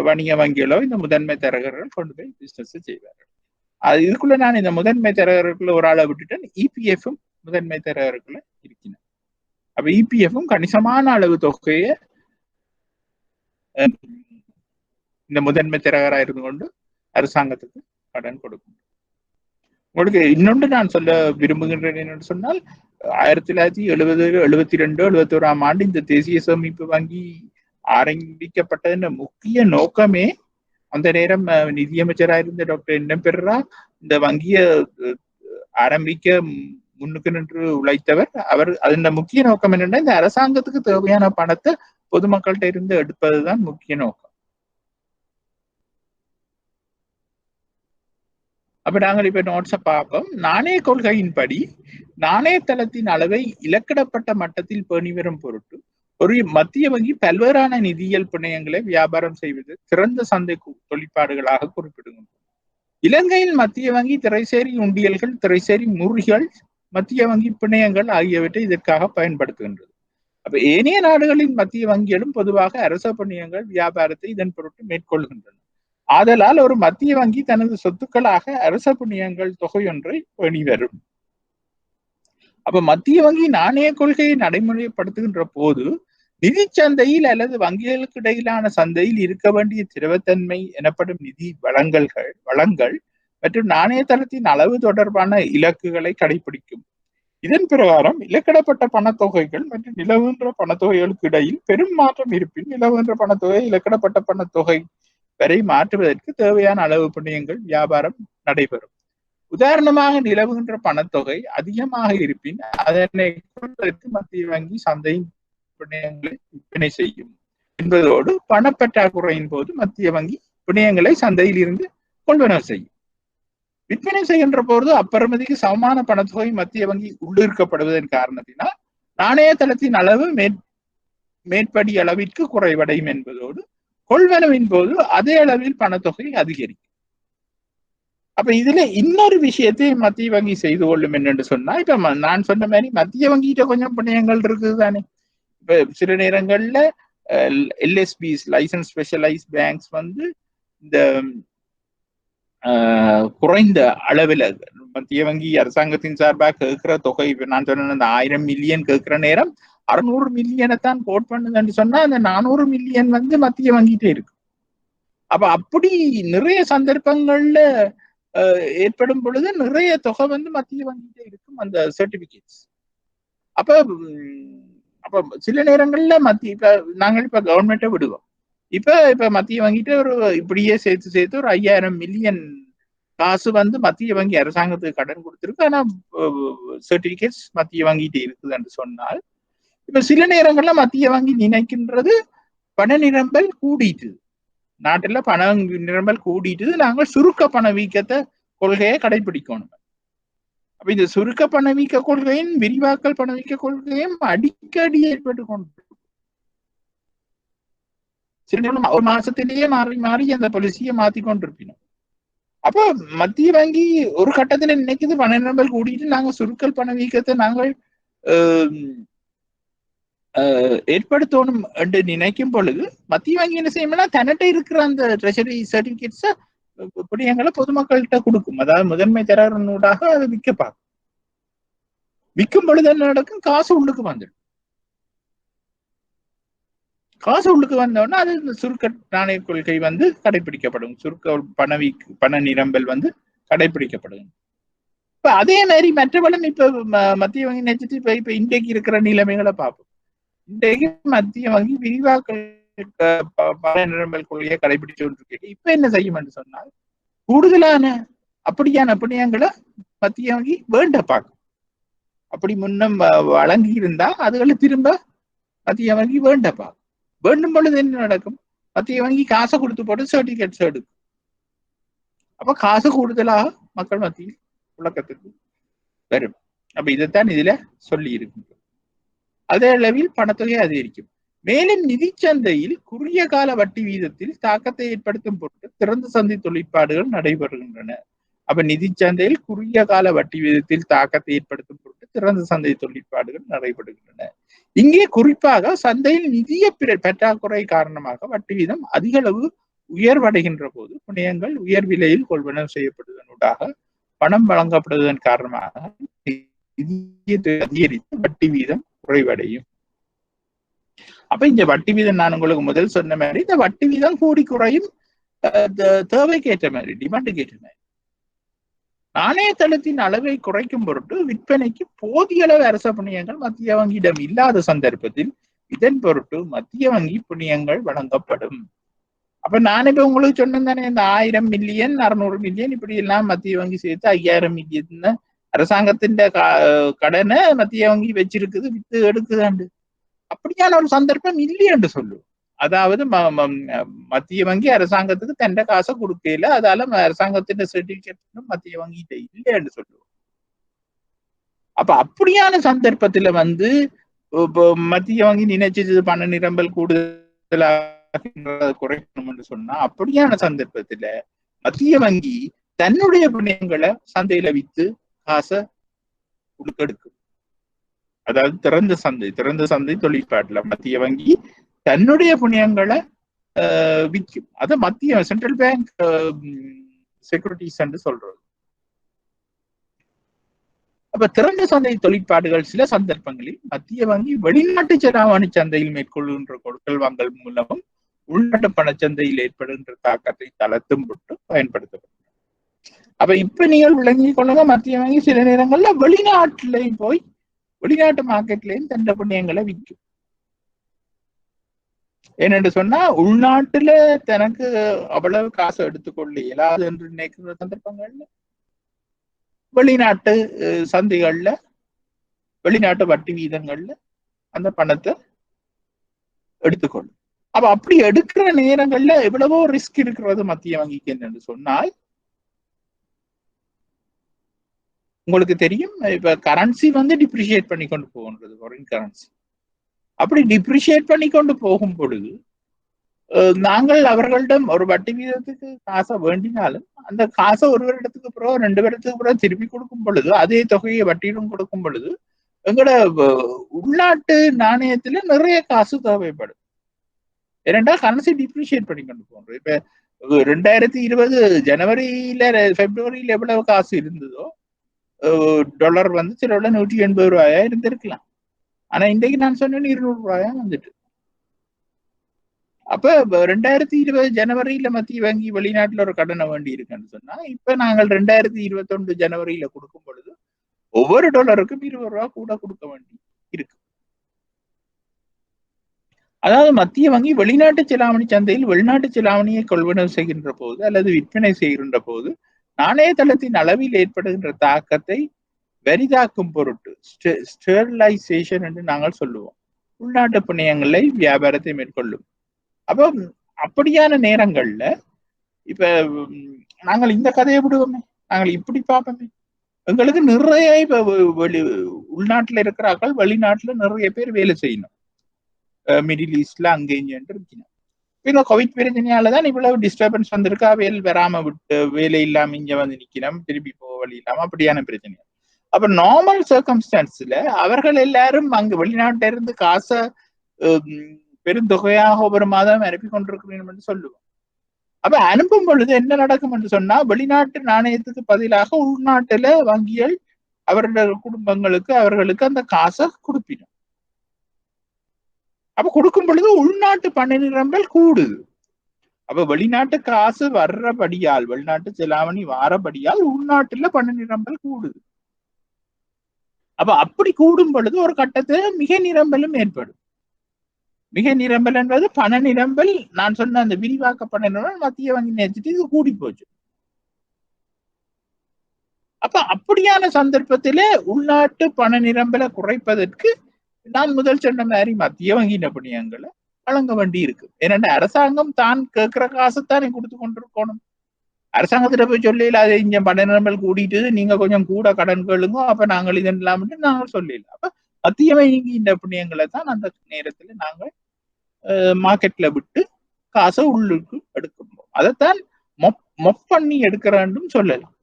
வணிக வங்கிகளோ இந்த முதன்மை தரகர்கள் கொண்டு போய் பிசினஸ் செய்வார்கள். இதுக்குள்ள நான் இந்த முதன்மை தரகர்களுக்குள்ள ஒரு ஆளை விட்டுட்டேன். இபிஎஃப்பும் முதன்மை தரகருக்குள்ள இருக்கிறேன். அப்ப இபிஎஃப்பும் கணிசமான அளவு தொகையை இந்த முதன்மை தரகராக இருந்து கொண்டு அரசாங்கத்துக்கு கடன் கொடுக்கும். உங்களுக்கு இன்னொன்று நான் சொல்ல விரும்புகின்றேன் என்று சொன்னால் 1970, 72, 71ஆம் ஆண்டு இந்த தேசிய சேமிப்பு வங்கி ஆரம்பிக்கப்பட்டதன் முக்கிய நோக்கமே அந்த நேரம் நிதியமைச்சராக இருந்த டாக்டர் என் பெர்ரா இந்த வங்கியை ஆரம்பிக்க முன்னுக்கு நின்று உழைத்தவர். அவர் அதன் முக்கிய நோக்கம் என்னன்னா இந்த அரசாங்கத்துக்கு தேவையான பணத்தை பொதுமக்கள்கிட்ட இருந்து எடுப்பதுதான் முக்கிய நோக்கம். அப்ப நாங்கள் இப்ப நோட்ஸை பார்ப்போம். நாணய கொள்கையின்படி நாணயத்தளத்தின் அளவை இலக்கிடப்பட்ட மட்டத்தில் பேணி வரும் பொருட்டு ஒரு மத்திய வங்கி பல்வேறான நிதியியல் பிணையங்களை வியாபாரம் செய்வது சிறந்த சந்தை தொழிற்பாடுகளாக குறிப்பிடுகின்றன. இலங்கையில் மத்திய வங்கி திரைசேரி உண்டியல்கள், திரைசேரி முறிகள், மத்திய வங்கி பிணையங்கள் ஆகியவற்றை இதற்காக பயன்படுத்துகின்றது. அப்ப ஏனைய நாடுகளின் மத்திய வங்கிகளும் பொதுவாக அரச பிணையங்கள் வியாபாரத்தை இதன் பொருட்டு மேற்கொள்கின்றன. ஆதலால் ஒரு மத்திய வங்கி தனது சொத்துக்களாக அரச பிணையங்கள் தொகையொன்றை பேணி வரும். அப்ப மத்திய வங்கி நாணய கொள்கையை நடைமுறைப்படுத்துகின்ற போது நிதி சந்தையில் அல்லது வங்கிகளுக்கு இடையிலான சந்தையில் இருக்க வேண்டிய திரவத்தன்மை எனப்படும் நிதி வளங்கள் மற்றும் நாணய தளத்தின் அளவு தொடர்பான இலக்குகளை கடைபிடிக்கும். இதன் பிரகாரம் இலக்கிடப்பட்ட பணத்தொகைகள் மற்றும் நிலவுகின்ற பணத்தொகைகளுக்கு இடையில் பெரும் மாற்றம் இருப்பின் நிலவுகின்ற பணத்தொகை இலக்கிடப்பட்ட பணத்தொகை வரை மாற்றுவதற்கு தேவையான அளவு பிணையங்கள் வியாபாரம் நடைபெறும். உதாரணமாக நிலவுகின்ற பணத்தொகை அதிகமாக இருப்பின் அதனை மத்திய வங்கி சந்தையின் பிணையங்களை விற்பனை செய்யும் என்பதோடு பணப்பற்றாக்குறையின் போது மத்திய வங்கி பிணையங்களை சந்தையில் இருந்து கொள்வனவு செய்யும். விற்பனை செய்கின்ற போது அப்பெறுமதிக்கு சமமான பணத்தொகை மத்திய வங்கி உள்ளிருக்கப்படுவதன் காரணத்தினால் நாணய தளத்தின் அளவு மேற்படி அளவிற்கு குறைவடையும் என்பதோடு கொள்வனவின் போது அதே அளவில் பணத்தொகை அதிகரிக்கும். அப்ப இதுல இன்னொரு விஷயத்தை மத்திய வங்கி செய்து கொள்ளும் என்னென்று சொன்னா, இப்ப நான் சொன்ன மாதிரி மத்திய வங்கிட்ட கொஞ்சம் பிணையங்கள் இருக்குது தானே. இப்ப சில நேரங்கள்ல எல்எஸ்பிஸ் லைசன்ஸ் ஸ்பெஷலைஸ் பேங்க்ஸ் வந்து இந்த குறைந்த அளவில் மத்திய வங்கி அரசாங்கத்தின் சார்பாக கேட்கிற தொகை, இப்ப நான் சொன்ன அந்த 1000 மில்லியன் கேட்கிற நேரம் 600 மில்லியனை தான் கோட் பண்ணுதுன்னு சொன்னா அந்த 400 மில்லியன் வந்து மத்திய வங்கிட்டே இருக்கு. அப்ப அப்படி நிறைய சந்தர்ப்பங்கள்ல ஏற்படும் பொழுது நிறைய தொகை வந்து மத்திய வங்கிட்டே இருக்கும் அந்த சர்டிபிகேட்ஸ். அப்ப அப்ப சில நேரங்கள்ல இப்ப நாங்கள் இப்ப கவர்மெண்ட்டை விடுவோம். இப்ப மத்திய வங்கிட்ட ஒரு இப்படியே சேர்த்து ஒரு 5000 மில்லியன் காசு வந்து மத்திய வங்கி அரசாங்கத்துக்கு கடன் கொடுத்திருக்கு. ஆனா சர்டிபிகேட்ஸ் மத்திய வங்கிட்டு இருக்குதுன்னு சொன்னால், இப்ப சில நேரங்கள்ல மத்திய வங்கி நினைக்கின்றது பண நிரம்பல் கூடிட்டு, நாட்டுல பண நிரம்பல் கூடிட்டு நாங்கள் சுருக்க பணவீக்கத்தை கொள்கையை கடைபிடிக்கணும். அப்ப இந்த சுருக்க பணவீக்க கொள்கையும் விரிவாக்கல் பணவீக்க கொள்கையும் அடிக்கடி ஏற்பட்டு கொண்டு சில நேரம் ஒரு மாசத்திலேயே மாறி மாறி அந்த பாலிசியை மாத்தி கொண்டிருப்பினோம். அப்ப மத்திய வங்கி ஒரு கட்டத்துல நினைக்குது பண நிரம்பல் கூடிட்டு நாங்க சுருக்கல் பணவீக்கத்தை நாங்கள் ஏற்படுத்தணும் என்று நினைக்கும் பொழுது மத்திய வங்கி என்ன செய்யணும்னா தன்னிட்ட இருக்கிற அந்த ட்ரெஷரி சர்டிபிகேட்ஸ பிணையங்களை பொதுமக்கள்கிட்ட கொடுக்கும். அதாவது முதன்மை தரகனூடாக அதை விற்க பார்க்கும். விற்கும் பொழுது என்ன நடக்கும்? காசு உள்ளுக்கு வந்துடும். காசு உள்ளுக்கு வந்தோன்னா அது இந்த சுருக்க நாணய கொள்கை வந்து கடைபிடிக்கப்படும். சுருக்க பண நிரம்பல் வந்து கடைபிடிக்கப்படும். இப்ப அதே மாதிரி மற்றவளும் இப்ப மத்திய வங்கி நினைச்சிட்டு இப்ப இன்றைக்கு இருக்கிற நிலைமைகளை பார்ப்போம். இன்றைக்கு மத்திய வங்கி விரிவாக்க பண நிரம்பல் கொள்கையை கடைபிடிச்சு கொண்டிருக்கு. இப்ப என்ன செய்யும் என்று சொன்னால் கூடுதலான அப்படியான பிணையங்களை மத்திய வங்கி வேண்ட பார்க்கும். அப்படி முன்னம் வழங்கி இருந்தா அதுகளை திரும்ப மத்திய வங்கி வேண்ட பார்க்கும். வேண்டும் பொழுது என்ன நடக்கும்? மத்திய வங்கி காசை கொடுத்து போட்டு சர்டிபிகேட்ஸ் எடுக்கும். அப்ப காசு கூடுதலாக மக்கள் மத்தியில் புழக்கத்துக்கு வரும். அப்ப இதைத்தான் இதுல சொல்லி இருக்கு. அதே அளவில் பணத்தொகை அதிகரிக்கும். மேலும் நிதி சந்தையில் குறுகிய கால வட்டி வீதத்தில் தாக்கத்தை ஏற்படுத்தும் பொருட்டு திறந்த சந்தை தொழிற்பாடுகள் நடைபெறுகின்றன. அப்ப நிதி சந்தையில் குறுகிய கால வட்டி வீதத்தில் தாக்கத்தை ஏற்படுத்தும் பொருட்டு திறந்த சந்தை தொழிற்பாடுகள் நடைபெறுகின்றன. இங்கே குறிப்பாக சந்தையில் நிதிய பற்றாக்குறை காரணமாக வட்டி வீதம் அதிக அளவு உயர்வடைகின்ற போது பிணையங்கள் உயர் விலையில் கொள்வனவு செய்யப்படுவதனூடாக பணம் வழங்கப்படுவதன் காரணமாக அதிகரித்து வட்டி வீதம் குறைவடையும். அப்ப இந்த வட்டி வீதம் நான் உங்களுக்கு முதல் சொன்ன மாதிரி இந்த வட்டி வீதம் கூடி குறையும் தேவைக்கு ஏற்ற மாதிரி, டிமாண்டுக்கு ஏற்ற மாதிரி. நாணய தளத்தின் அளவை குறைக்கும் பொருட்டு விற்பனைக்கு போதிய அளவு அரச பிணையங்கள் மத்திய வங்கியிடம் இல்லாத சந்தர்ப்பத்தில் இதன் பொருட்டு மத்திய வங்கி பிணையங்கள் வழங்கப்படும். அப்ப நான் இப்ப உங்களுக்கு சொன்னேன் தானே, இந்த 1000 மில்லியன் 600 மில்லியன் இப்படி எல்லாம் மத்திய வங்கி சேர்த்து 5000 மில்லியன் அரசாங்கத்தின் கடனை மத்திய வங்கி வச்சிருக்குது, வித்து எடுக்குதாண்டு. அப்படியான ஒரு சந்தர்ப்பம் இல்லையென்று சொல்லுவோம். அதாவது மத்திய வங்கி அரசாங்கத்துக்கு தண்ட காசை கொடுக்கல, அதால அரசாங்கத்தின் சர்டிபிகேட் மத்திய வங்கிட்ட இல்லை என்று சொல்லுவோம். அப்ப அப்படியான சந்தர்ப்பத்துல வந்து மத்திய வங்கி நினைச்சது பண நிரம்பல் கூடுதலாக குறைக்கணும் என்று சொன்னா, அப்படியான சந்தர்ப்பத்துல மத்திய வங்கி தன்னுடைய பிணையங்களை சந்தையில வித்து காசை எடுக்கும். அதாவது திறந்த சந்தை தொழிற்பாட்டுல மத்திய வங்கி தன்னுடைய பிணையங்களை விற்கும். அதை மத்திய சென்ட்ரல் பேங்க் செக்யூரிட்டிஸ் என்று சொல்றது. அப்ப திறந்த சந்தை தொழிற்பாடுகள் சில சந்தர்ப்பங்களில் மத்திய வங்கி வெளிநாட்டு செலாவணி சந்தையில் மேற்கொள்கின்ற கொடுக்கல் வாங்கல் மூலமும் உள்நாட்டு பணச்சந்தையில் ஏற்படுகின்ற தாக்கத்தை தளர்த்தும் பொருட்டு பயன்படுத்தப்படும். அப்ப இப்ப நீங்கள் விளங்கி கொள்ளுங்க, மத்திய வங்கி சில நேரங்கள்ல வெளிநாட்டிலையும் போய் வெளிநாட்டு மார்க்கெட்லயும் தண்ட பிணையங்களை விற்கும். ஏனென்று சொன்னா உள்நாட்டுல தனக்கு அவ்வளவு காசு எடுத்துக்கொள்ள இயலாது என்று நினைக்கிற சந்தர்ப்பங்கள்ல வெளிநாட்டு சந்தைகள்ல வெளிநாட்டு வட்டி வீதங்கள்ல அந்த பணத்தை எடுத்துக்கொள்ளும். அப்ப அப்படி எடுக்கிற நேரங்கள்ல எவ்வளவோ ரிஸ்க் இருக்கிறது மத்திய வங்கிக்கு என்னன்னு சொன்னால், உங்களுக்கு தெரியும் இப்ப கரன்சி வந்து டிப்ரிஷியேட் பண்ணி கொண்டு போகின்றது, ஃபாரின் கரன்சி. அப்படி டிப்ரிஷியேட் பண்ணி கொண்டு போகும் பொழுது நாங்கள் அவர்களிடம் ஒரு வட்டி வீதத்துக்கு காசை வேண்டினாலும் அந்த காசை ஒரு வருடத்துக்கு பிறகு 2 வருடத்துக்கு பிறகு திருப்பி கொடுக்கும் பொழுது அதே தொகையை வட்டியிலும் கொடுக்கும் பொழுது எங்களோட உள்நாட்டு நாணயத்துல நிறைய காசு தேவைப்படும். ஏனென்றா கரன்சி டிப்ரிஷியேட் பண்ணி கொண்டு போகிறோம். இப்ப 2020 ஜனவரியில பிப்ரவரியில எவ்வளவு காசு இருந்ததோ டாலர் வந்து சில 180 ரூபாயா இருந்திருக்கலாம். ஆனா இன்றைக்கு நான் சொன்னேன் 200 ரூபாயா வந்துட்டு. அப்ப 2020 ஜனவரியில மத்திய வங்கி வெளிநாட்டுல ஒரு கடனை வேண்டி இருக்குன்னு சொன்னா இப்ப நாங்கள் 2021 ஜனவரியில கொடுக்கும் பொழுது ஒவ்வொரு டாலருக்கும் 20 ரூபாய் கூட கொடுக்க வேண்டி இருக்கு. அதாவது மத்திய வங்கி வெளிநாட்டு செலாவணி சந்தையில் வெளிநாட்டு செலாவணியை கொள்வனவு செய்கின்ற போது அல்லது விற்பனை செய்கின்ற போது நாணய தளத்தின் அளவில் ஏற்படுகின்ற தாக்கத்தை வரிதாக்கும் பொருட்டு ஸ்டெர்லைசேஷன் என்று நாங்கள் சொல்லுவோம். உள்நாட்டு பிணையங்களை வியாபாரத்தை மேற்கொள்ளும். அப்போ அப்படியான நேரங்கள்ல இப்ப நாங்கள் இந்த கதையை விடுவோமே, நாங்கள் இப்படி பார்ப்போமே, எங்களுக்கு நிறைய இப்ப உள்நாட்டுல இருக்கிறார்கள், வெளிநாட்டுல நிறைய பேர் வேலை செய்யணும், மிடில் ஈஸ்ட்ல அங்கே இங்கே இருக்கணும். இந்த கோவிட் பிரச்சனையாலதான் இவ்வளவு டிஸ்டர்பன்ஸ் வந்திருக்கு. வேல் வராம விட்டு வேலை இல்லாம இங்க வந்து நிக்கணும், திருப்பி போக வழி இல்லாம அப்படியான பிரச்சனை. அப்ப நார்மல் சர்க்கம்ஸ்டான்ஸ்ல அவர்கள் எல்லாரும் அங்கு வெளிநாட்டில இருந்து காசை பெருந்தொகையாக ஒவ்வொரு மாதம் அனுப்பி கொண்டிருக்கிறேன் என்று சொல்லுவோம். அப்ப அனுப்பும் பொழுது என்ன நடக்கும் என்று சொன்னா வெளிநாட்டு நாணயத்துக்கு பதிலாக உள்நாட்டுல வங்கிகள் அவருடைய குடும்பங்களுக்கு அவர்களுக்கு அந்த காசை கொடுப்பிடும். அப்ப கொடுக்கும் பொழுது உள்நாட்டு பண நிரம்பல் கூடுது. அப்ப வெளிநாட்டு காசு வர்றபடியால் வெளிநாட்டு செலாவணி வாரபடியால் உள்நாட்டுல பண நிரம்பல் கூடுது. அப்ப அப்படி கூடும் பொழுது ஒரு கட்டத்துல மிக நிரம்பலும் ஏற்படும். மிக நிரம்பல் என்பது பண நிரம்பல். நான் சொன்ன அந்த விரிவாக்க பண நிரம்பல் மத்திய வங்கி நேர்ச்சிட்டு இது கூடி போச்சு. அப்ப அப்படியான சந்தர்ப்பத்தில உள்நாட்டு பண நிரம்பலை குறைப்பதற்கு நான் முதல் சொன்ன மாதிரி மத்திய வங்கி பணியங்களை வழங்க வேண்டி இருக்கு. ஏன்னா அரசாங்கம் தான் கேட்கிற காசுத்தானே கொடுத்து கொண்டிருக்கணும். அரசாங்கத்திட்ட போய் சொல்லல அதை இங்க பண நிரம்பல் கூடிட்டு நீங்க கொஞ்சம் கூட கடன் கேளுங்க, அப்ப நாங்கள் இது இல்லாமட்டு நாங்கள் சொல்லல. அப்ப மத்திய வங்கி பணியங்களை தான் அந்த நேரத்துல நாங்கள் மார்க்கெட்ல விட்டு காசை உள்ளுக்கு எடுக்கணும். அதைத்தான் மொப் பண்ணி எடுக்கிறான்னு சொல்லலாம்.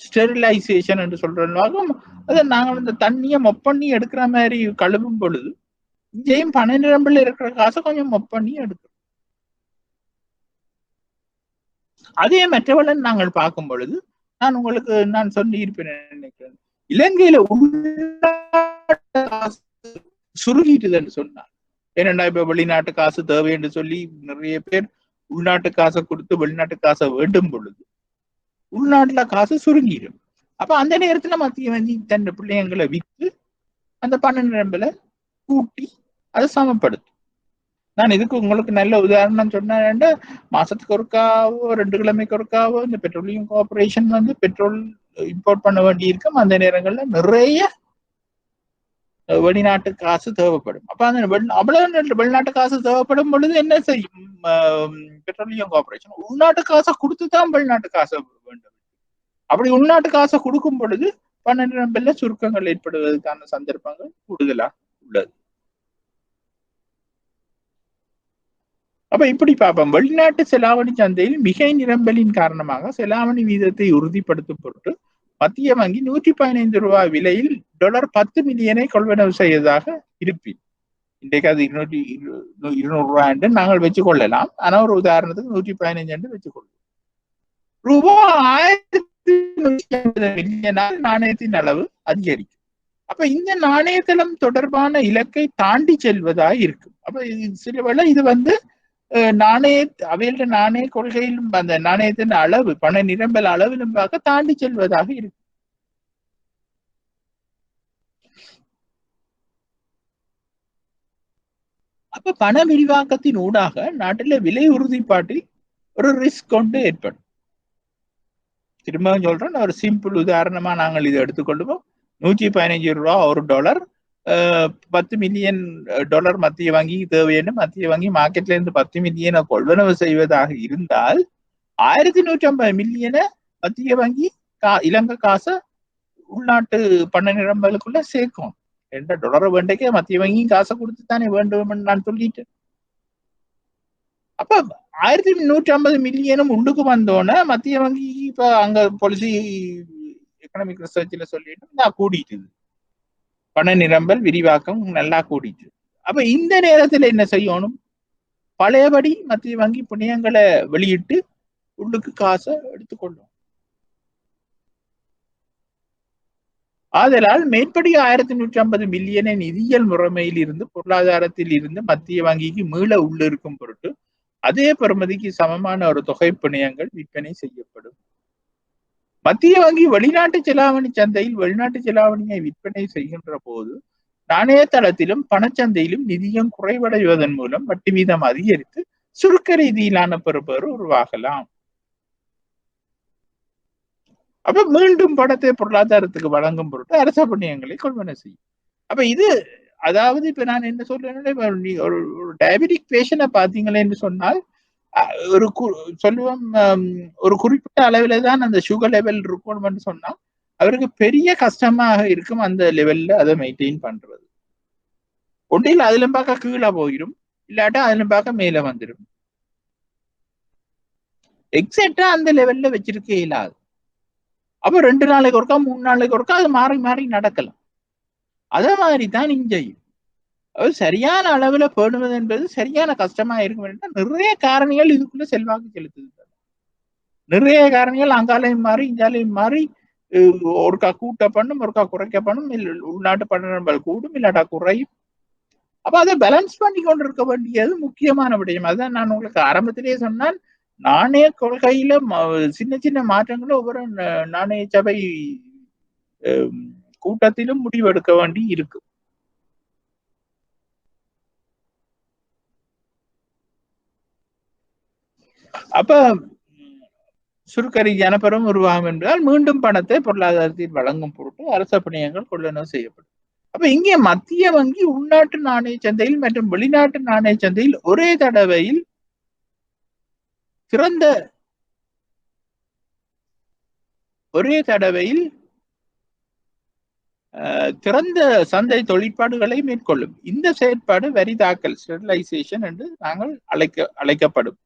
ஸ்டெரிலைசேஷன் என்று சொல்றாங்க. அதை நாங்கள் இந்த தண்ணியை மொப் பண்ணி எடுக்கிற மாதிரி கழுவும் பொழுது இங்கேயும் பண நிரம்பல இருக்கிற காசை கொஞ்சம் மொப் பண்ணி எடுக்கிறோம். அதே மற்றவளன் நாங்கள் பார்க்கும் பொழுது நான் சொல்லி இருப்பேன் நினைக்கிறேன், இலங்கையில சுருகிட்டுதுன்னு சொன்னார். ஏன்னா இப்ப வெளிநாட்டு காசு தேவை என்று சொல்லி நிறைய பேர் உள்நாட்டு காசை கொடுத்து வெளிநாட்டு காசை வேண்டும் பொழுது உள்நாட்டுல காசு சுருங்கிடும். அப்ப அந்த நேரத்துல மத்திய வங்கி தன் பிள்ளைங்களை விற்று அந்த பண நிரம்பலை கூட்டி அதை சமப்படுத்தும். நான் இதுக்கு உங்களுக்கு நல்ல உதாரணம் சொன்னேன். மாசத்துக்கு ஒருக்காவோ 2 கிழமைக்கு ஒருக்காவோ இந்த பெட்ரோலியம் கார்பரேஷன் வந்து பெட்ரோல் இம்போர்ட் பண்ண வேண்டி இருக்கும். அந்த நேரங்கள்ல நிறைய வெளிநாட்டு காசு தேவைப்படும். அப்ப அந்த அவ்வளவு வெளிநாட்டு காசு தேவைப்படும் பொழுது என்ன செய்யும் பெட்ரோலியம் கார்பரேஷன்? உள்நாட்டு காசை கொடுத்துதான் வெளிநாட்டு காசை வேண்டும். அப்படி உள்நாட்டு காசை கொடுக்கும் பொழுது பண நிரம்பல்ல சுருக்கங்கள் ஏற்படுவதற்கான சந்தர்ப்பங்கள் கூடுதலா உள்ளது. அப்ப இப்படி பார்ப்போம், வெளிநாட்டு செலாவணி சந்தையில் மிகை நிரம்பலின் காரணமாக செலாவணி வீதத்தை உறுதிப்படுத்தும் பொருட்டு மத்திய வங்கி 115 ரூபாய் விலையில் $10 மில்லியனை கொள்வனவு செய்வதாக இருப்பின் இன்றைக்கு அது 200 ரூபாய் என்று நாங்கள் வச்சு கொள்ளலாம். ஆனா ஒரு உதாரணத்துக்கு 115 என்று வச்சுக்கொள்ளும். ரூபாய் 1150 மில்லியனால் நாணயத்தின் அளவு அதிகரிக்கும். அப்ப இந்த நாணயத்தளம் தொடர்பான இலக்கை தாண்டி செல்வதாக இருக்கும். அப்ப சில வேளை இது வந்து அவையோட நாணய கொள்கையிலும் அந்த நாணயத்தின் அளவு பண நிரம்பல் அளவிலும் பார்க்க தாண்டி செல்வதாக இருக்கு. அப்ப பண விரிவாக்கத்தின் ஊடாக நாட்டில விலை உறுதிப்பாட்டில் ஒரு ரிஸ்க் கொண்டு ஏற்படும். திரும்ப சொல்றேன், ஒரு சிம்பிள் உதாரணமா நாங்கள் இதை எடுத்துக்கொள்வோம். 115 ரூபாய் ஒரு டாலர், $10 மில்லியன் மத்திய வங்கிக்கு தேவையான மத்திய வங்கி மார்க்கெட்ல இருந்து 10 மில்லியனை கொள்வனவு செய்வதாக இருந்தால் 1150 மில்லியனை மத்திய வங்கி இலங்கை காசை உள்நாட்டு பண நிரம்பலுக்குள்ள சேர்க்கும். $2 வேண்டைக்கே மத்திய வங்கி காசை கொடுத்துத்தானே வேண்டும் நான் சொல்லிட்டேன். அப்ப 1150 மில்லியனும் உள்ளுக்கு வந்தோன்னே மத்திய வங்கி இப்ப அங்க பாலிசி எக்கனாமிக் ரிசர்ச்ல சொல்லிட்டு நான் கூடிட்டு பண நிரம்பல் விரிவாக்கம் நல்லா கூடிட்டு. அப்ப இந்த நேரத்துல என்ன செய்யணும்? பழையபடி மத்திய வங்கி புண்ணியங்களை வெளியிட்டு உள்ளுக்கு காசை எடுத்துக்கொள்ளும். ஆதலால் மேற்படி 1150 மில்லியனை நிதியியல் முறைமையில் இருந்து பொருளாதாரத்தில் இருந்து மத்திய வங்கிக்கு மீள உள்ளிருக்கும் பொருட்டு அதே பெறுமதிக்கு சமமான ஒரு தொகை பிணையங்கள் விற்பனை செய்யப்படும். மத்திய வங்கி வெளிநாட்டு செலாவணி சந்தையில் வெளிநாட்டு செலாவணியை விற்பனை செய்கின்ற போது நாணய தளத்திலும் பணச்சந்தையிலும் நிதியம் குறைவடைவதன் மூலம் வட்டி வீதம் அதிகரித்து சுருக்க ரீதியிலான பெறுபேறு உருவாகலாம். அப்ப மீண்டும் பணத்தை பொருளாதாரத்துக்கு வழங்கும் பொருட்டு அரச பணியங்களை கொள்வன செய்யும். அப்ப இது அதாவது இப்ப நான் என்ன சொல்றேன், ஒரு டயபெட்டிக் பேஷண்ட பாத்தீங்களேன்னு சொன்னால் ஒரு சொல்லுவோம் ஒரு குறிப்பிட்ட அளவுல தான் அந்த சுகர் லெவல் இருக்கணும்னு சொன்னா அவருக்கு பெரிய கஷ்டமாக இருக்கும் அந்த லெவல்ல அதை மெயின்டைன் பண்றது. ஒன்றில் அதுல பார்க்க கீழே போயிடும், இல்லாட்டா அதுல பார்க்க மேல வந்துடும். எக்ஸாக்டா அந்த லெவல்ல வச்சிருக்க இயலாது. அப்ப 2 நாளைக்கு ஒருக்கா 3 நாளைக்கு ஒருக்கா அது மாறி மாறி நடக்கலாம். அதே மாதிரி தான் இங்கேயும் அது சரியான அளவுல பேணுவது என்பது சரியான கஷ்டமா இருக்கும். நிறைய காரணிகள் இதுக்குள்ள செல்வாக்கு செலுத்துது. நிறைய காரணிகள் அங்காலையும் மாறி இங்காலையும் மாறி ஒருக்கா கூட்ட பண்ணும், ஒருக்கா குறைக்க பண்ணும், உள்நாட்டு பணம் கூடும் இல்லாட்டா குறையும். அப்ப அதை பேலன்ஸ் பண்ணி கொண்டு இருக்க வேண்டியது முக்கியமான விடயம். அதான் நான் உங்களுக்கு ஆரம்பத்திலேயே சொன்னால் நாணய கொள்கையில சின்ன சின்ன மாற்றங்களும் ஒவ்வொரு நாணய சபை கூட்டத்திலும் முடிவெடுக்க வேண்டி இருக்கு. அப்ப சுருக்க ரீதியான பருவம் உருவாகும் என்பதால் மீண்டும் பணத்தை பொருளாதாரத்தில் வழங்கும் பொருட்டு அரச பணியங்கள் கொள்ளளவு செய்யப்படும். அப்ப இங்கே மத்திய வங்கி உள்நாட்டு நாணய சந்தையில் மற்றும் வெளிநாட்டு நாணய சந்தையில் ஒரே தடவையில் திறந்த சந்தை தொழிற்பாடுகளை மேற்கொள்ளும். இந்த செயற்பாடு வரி தாக்கல் ஸ்டெரிலைசேஷன் என்று நாங்கள் அழைக்கப்படும்.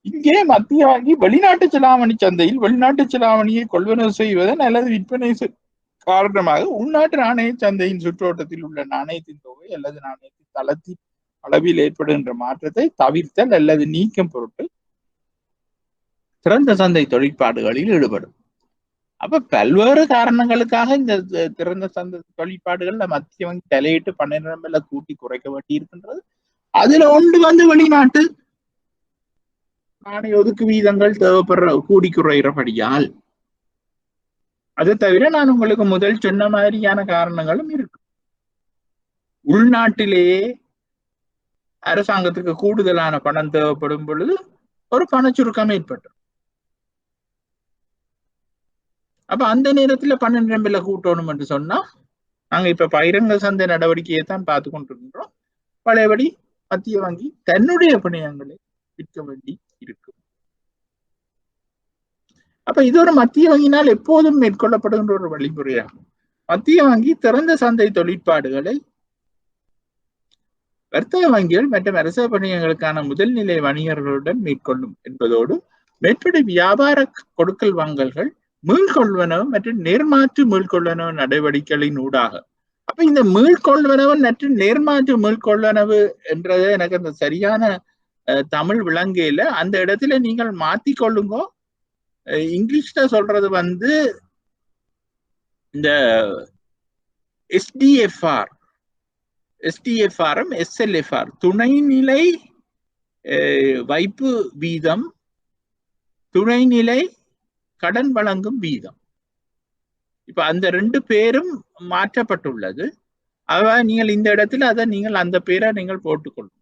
இங்கே மத்திய வங்கி வெளிநாட்டு செலாவணி சந்தையில் வெளிநாட்டு செலாவணியை கொள்வனவு செய்வதன் அல்லது விற்பனை காரணமாக உள்நாட்டு நாணய சந்தையின் சுற்றோட்டத்தில் உள்ள நாணயத்தின் தொகை அல்லது நாணயத்தின் தளத்தின் அளவில் ஏற்படுகின்ற மாற்றத்தை தவிர்த்தல் அல்லது நீக்கும் பொருட்டு திறந்த சந்தை தொழிற்பாடுகளில் ஈடுபடும். அப்ப பல்வேறு காரணங்களுக்காக இந்த திறந்த சந்தை தொழிற்பாடுகள்ல மத்திய வங்கி தலையிட்டு 12 கூட்டி குறைக்க வேண்டி இருக்கின்றது. அதுல ஒன்று வெளிநாட்டு நாணய ஒதுக்கு வீதங்கள் தேவைப்படுற கூடி குறைகிறபடியால். அது தவிர நான் உங்களுக்கு முதல் சொன்ன மாதிரியான காரணங்களும் இருக்கு. உள்நாட்டிலேயே அரசாங்கத்துக்கு கூடுதலான பணம் தேவைப்படும் பொழுது ஒரு பணச்சுருக்கம் ஏற்பட்டு அப்ப அந்த நேரத்துல 12 கூட்டணும் என்று சொன்னா நாங்க இப்ப பகிரங்க சந்தை நடவடிக்கையை தான் பார்த்து கொண்டிருக்கின்றோம். பழையபடி மத்திய வங்கி தன்னுடைய பிணையங்களை விற்க வேண்டி இருக்கும். அப்ப இது ஒரு மத்திய வங்கியினால் எப்போதும் மேற்கொள்ளப்படுகின்ற ஒரு வழிமுறையாகும். மத்திய வங்கி திறந்த சந்தை தொழிற்பாடுகளை வர்த்தக வங்கிகள் மற்றும் அரச பணியங்களுக்கான முதல்நிலை வணிகர்களுடன் மேற்கொள்ளும் என்பதோடு மேற்படி வியாபார கொடுக்கல் வாங்கல்கள் மீள்கொள்வனவு மற்றும் நேர்மாற்று மீள்கொள்வனவு நடவடிக்கைகளின் ஊடாக. அப்ப இந்த மீள்கொள்வனவு மற்றும் நேர்மாற்று மீள்கொள்வனவு என்றது எனக்கு அந்த சரியான தமிழ் விளங்கையில அந்த இடத்துல நீங்கள் மாத்திக்கொள்ளுங்க. இங்கிலீஷ்ல சொல்றது இந்த எஸ்டிஎஃப்ஆரும் எஸ்எல்எஃப்ஆர் துணைநிலை வைப்பு வீதம், துணைநிலை கடன் வழங்கும் வீதம். இப்ப அந்த 2 பேரும் மாற்றப்பட்டுள்ளது. நீங்கள் இந்த இடத்துல அதை நீங்கள் அந்த பேரை நீங்கள் போட்டுக்கொள்ளும்.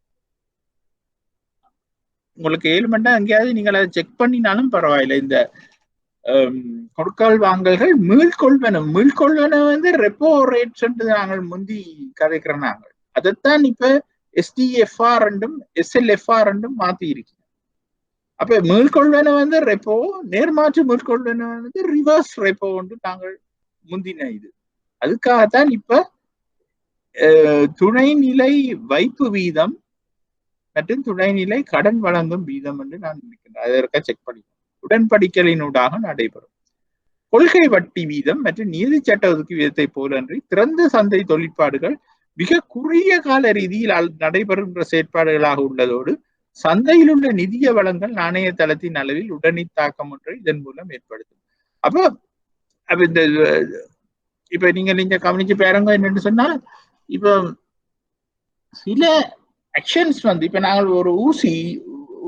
உங்களுக்கு ஏழுமண்டா எங்கேயாவது நீங்கள் அதை செக் பண்ணினாலும் பரவாயில்லை. இந்த கொடுக்கல் வாங்கல்கள் மீள்கொள்வனவு ரெப்போ ரேட் நாங்கள் முந்தி கதைக்கிறோம். நாங்கள் அதைத்தான் இப்ப எஸ்டிஎஃப்ஆர் ரெண்டும் எஸ்எல்எஃப்ஆர் ரெண்டும் மாத்தி இருக்கோம். அப்ப மீள்கொள்வனவு ரெப்போ, நேர்மாற்று மீள்கொள்வனவு ரிவர்ஸ் ரெப்போ என்று நாங்கள் முந்தின இது. அதுக்காகத்தான் இப்ப துணைநிலை வைப்பு வீதம் மற்றும் துணைநிலை கடன் வழங்கும் வீதம் என்று நான் நினைக்கின்றேன். அதற்காக செக் பண்ணி உடன்படிக்கையினூடாக நடைபெறும். கொள்கை வட்டி வீதம் மற்றும் நீதி சட்ட ஒதுக்கீடு வீதத்தை போலன்றி திறந்த சந்தை தொழிற்பாடுகள் மிக குறுகிய கால ரீதியில் நடைபெறுகின்ற செயற்பாடுகளாக உள்ளதோடு சந்தையில் உள்ள நிதிய வளங்கள் நாணய தளத்தின் அளவில் உடனடி தாக்கம் ஒன்றை இதன் மூலம் ஏற்படுத்தும். அப்ப இந்த இப்ப நீங்க கவனிச்சு பாருங்க என்னன்னு சொன்னா, இப்ப சில ஆக்ஷன்ஸ் வந்து இப்ப நாங்கள் ஒரு ஊசி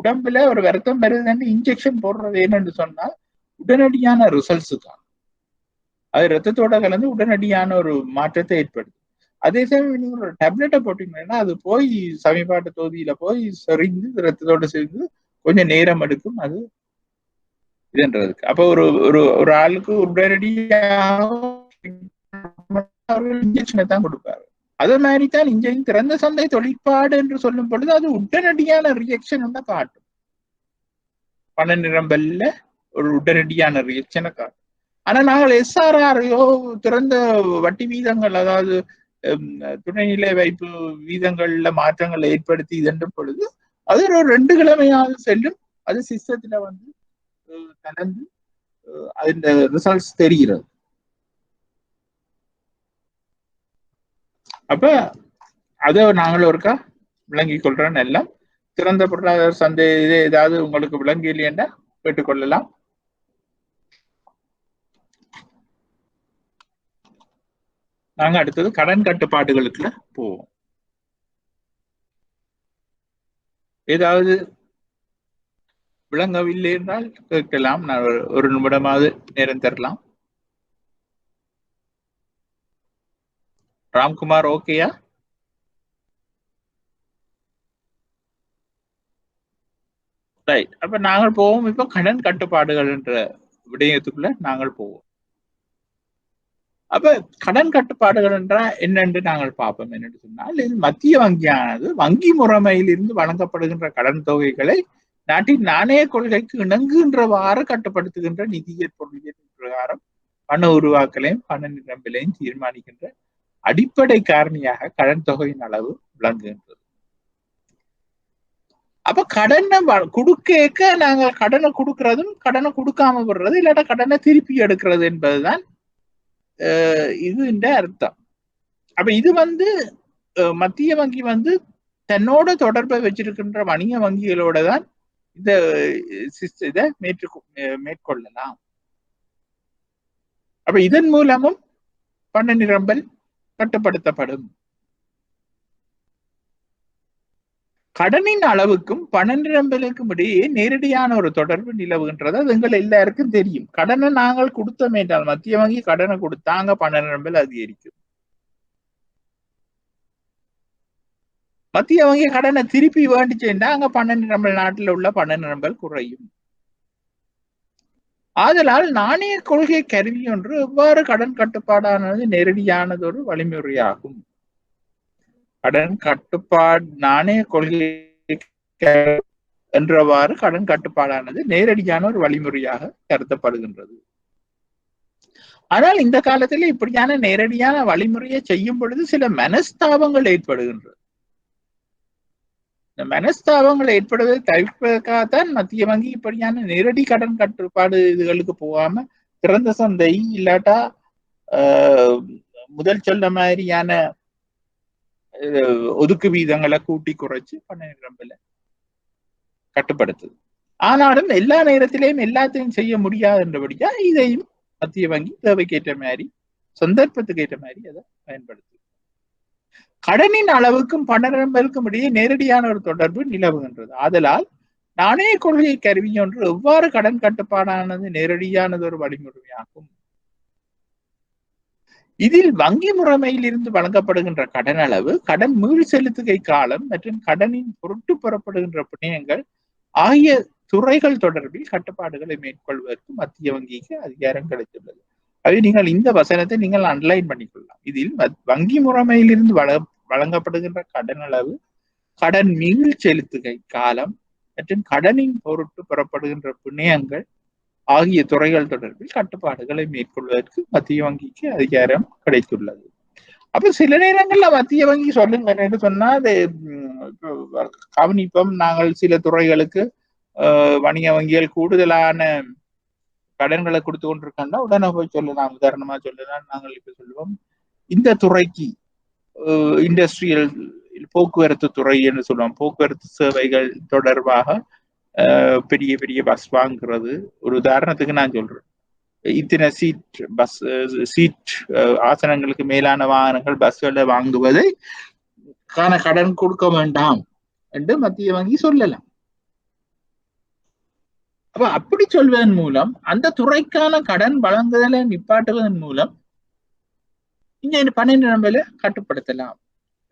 உடம்புல ஒரு வருத்தம் வருதுன்னு இன்ஜெக்ஷன் போடுறது என்னன்னு சொன்னா உடனடியான ரிசல்ட்ஸுக்கான அது ரத்தத்தோட கலந்து உடனடியான ஒரு மாற்றத்தை ஏற்படுத்தும். அதே சமயம் நீங்க ஒரு டேப்லெட்டை போட்டீங்கன்னா அது போய் சமீபாட்டு தொகுதியில போய் செறிந்து ரத்தத்தோட சேர்ந்து கொஞ்சம் நேரம் எடுக்கும் அது இதுன்றதுக்கு. அப்ப ஒரு ஒரு ஒரு ஆளுக்கு உடனடியாக இன்ஜெக்ஷனை தான் கொடுப்பாரு. அதே மாதிரி தான் இன்ஜெக்ஷன் திறந்த சந்தை தொழிற்பாடு என்று சொல்லும் பொழுது அது உடனடியான ரியாக்ஷன் ஒன்றை காட்டும். பண நிரம்பல்ல ஒரு உடனடியான ரியாக்ஷனை காட்டும். ஆனா நாங்கள் SRRயோ திறந்த வட்டி வீதங்கள் அதாவது துணைநிலை வைப்பு வீதங்கள்ல மாற்றங்களை ஏற்படுத்தி இதென்ற பொழுது அது ஒரு 2 கிழமையாக செல்லும். அது சிஸ்டத்துல வந்து கலந்து அந்த ரிசல்ட்ஸ் தெரிகிறது. அப்ப அதை நாங்கள் ஒருக்கா விளங்கிக் கொள்றோம். எல்லாம் திறந்த பொருளாதார சந்தை ஏதாவது உங்களுக்கு விளங்கி இல்லையா கேட்டுக்கொள்ளலாம். நாங்க அடுத்தது கடன் கட்டுப்பாடுகளுக்குள்ள போவோம். ஏதாவது விளங்கவில்லை என்றால் கேட்கலாம். நான் ஒரு நிமிடமாவது நேரம் தரலாம். ராம்குமார் ஓகேயா? ரைட். அப்ப நாங்கள் போவோம். இப்ப கடன் கட்டுப்பாடுகள் என்ற விடயத்துக்குள்ள நாங்கள் போவோம். அப்ப கடன் கட்டுப்பாடுகள் என்றால் என்னென்று நாங்கள் பார்ப்போம். என்னென்று சொன்னால் இது மத்திய வங்கியானது வங்கி முறைமையில் இருந்து வழங்கப்படுகின்ற கடன் தொகைகளை நாட்டின் நாணய கொள்கைக்கு இணங்குகின்றவாறு கட்டுப்படுத்துகின்ற நிதியியல் பொருளியல் பிரகாரம் பண உருவாக்கலையும் பண நிரம்பலையும் தீர்மானிக்கின்ற அடிப்படை காரணியாக கடன் தொகையின் அளவு விளங்குகின்றது. அப்ப கடனை கொடுக்க நாங்கள் கடனை கொடுக்கறதும் கடனை கொடுக்காம விடுறது இல்லாட்ட கடனை திருப்பி எடுக்கிறது என்பதுதான் இது இந்த அர்த்தம். அப்ப இது வந்து மத்திய வங்கி வந்து தன்னோட தொடர்பை வச்சிருக்கின்ற வணிக வங்கிகளோட தான் இந்த இதை மேற்கொள்ளலாம். அப்ப இதன் மூலமும் பண நிரம்பல் கட்டுப்படுத்தப்படும். கடனின் அளவுக்கும் பண நிரம்பலுக்கும் இடையே நேரடியான ஒரு தொடர்பு நிலவுகின்றது. அது எங்கள் எல்லாருக்கும் தெரியும். கடனை நாங்கள் கொடுத்தோம் என்றால் மத்திய வங்கி கடனை கொடுத்தாங்க பண நிரம்பல் அதிகரிக்கும். மத்திய வங்கி கடனை திருப்பி வேண்டிச்சேன்னா அங்க பண நிரம்பல் நாட்டில் உள்ள பண நிரம்பல் குறையும். ஆதலால் நாணய கொள்கை கருவி ஒன்று எவ்வாறு கடன் கட்டுப்பாடானது நேரடியானது ஒரு வழிமுறையாகும். கடன் கட்டுப்பாடு நாணய கொள்கை என்றவாறு கடன் கட்டுப்பாடானது நேரடியான ஒரு வழிமுறையாக கருதப்படுகின்றது. ஆனால் இந்த காலத்தில் இப்படியான நேரடியான வழிமுறையை செய்யும் பொழுது சில மனஸ்தாபங்கள் ஏற்படுகின்றது. இந்த மனஸ்தாபங்கள் ஏற்படுவதை தவிர்ப்பதற்காகத்தான் மத்திய வங்கி இப்படியான நேரடி கடன் கட்டுப்பாடு இதுகளுக்கு போகாம திறந்த சந்தை இல்லாட்டா முதல் சொல்ல மாதிரியான ஒதுக்கு வீதங்களை கூட்டி குறைச்சு பண நிரம்பல கட்டுப்படுத்துது. ஆனாலும் எல்லா நேரத்திலையும் எல்லாத்தையும் செய்ய முடியாது என்றபடியா இதையும் மத்திய வங்கி தேவைக்கேற்ற மாதிரி சந்தர்ப்பத்துக்கு ஏற்ற மாதிரி அதை பயன்படுத்துது. கடனின் அளவுக்கும் பண நிரம்பலுக்கும் இடையே நேரடியான ஒரு தொடர்பு நிலவுகின்றது. ஆதலால் நாணய கொள்கை கருவி ஒன்று எவ்வாறு கடன் கட்டுப்பாடானது நேரடியானது ஒரு வழிமுறையாகும். இதில் வங்கி முறைமையில் இருந்து வழங்கப்படுகின்ற கடன் அளவு, கடன் மீள் செலுத்துகை காலம் மற்றும் கடனின் பொருட்டு பெறப்படுகின்ற பிணையங்கள் ஆகிய துறைகள் தொடர்பில் கட்டுப்பாடுகளை மேற்கொள்வதற்கு மத்திய வங்கிக்கு அதிகாரம் கிடைத்துள்ளது. அதை நீங்கள் இந்த வசனத்தை நீங்கள் அண்டர்லைன் பண்ணிக்கொள்ளலாம். இதில் வங்கி முறைமையில் இருந்து வழங்கப்படுகின்ற கடன் அளவு, கடன் மீள் செலுத்துகை காலம் மற்றும் கடனின் பொருட்டு பெறப்படுகின்ற பிணையங்கள் ஆகிய துறைகள் தொடர்பில் கட்டுப்பாடுகளை மேற்கொள்வதற்கு மத்திய வங்கிக்கு அதிகாரம் கிடைத்துள்ளது. அப்ப சில நேரங்கள்ல மத்திய வங்கி சொல்லுங்க சொன்னா அது கவனிப்போம். நாங்கள் சில துறைகளுக்கு வணிக வங்கிகள் கூடுதலான கடன்களை கொடுத்து கொண்டிருக்காங்க. உடனே போய் சொல்லலாம். உதாரணமா சொல்லலாம், நாங்கள் இப்ப சொல்லுவோம் இந்த துறைக்கு இண்டஸ்ட்ரியல் போக்குவரத்து துறை என்று சொல்லுவோம். போக்குவரத்து சேவைகள் தொடர்பாக பெரிய பெரிய பஸ் வாங்குறது. ஒரு உதாரணத்துக்கு நான் சொல்றேன், இத்தனை சீட் ஆசனங்களுக்கு மேலான வாகனங்கள் பஸ்களை வாங்குவதை கடன் கொடுக்க வேண்டாம் என்று மத்திய வங்கி சொல்லலாம். அப்ப அப்படி சொல்வதன் மூலம் அந்த துறைக்கான கடன் வழங்குதலை நிப்பாட்டுவதன் மூலம் இங்க பண நிரம்பல கட்டுப்படுத்தலாம்.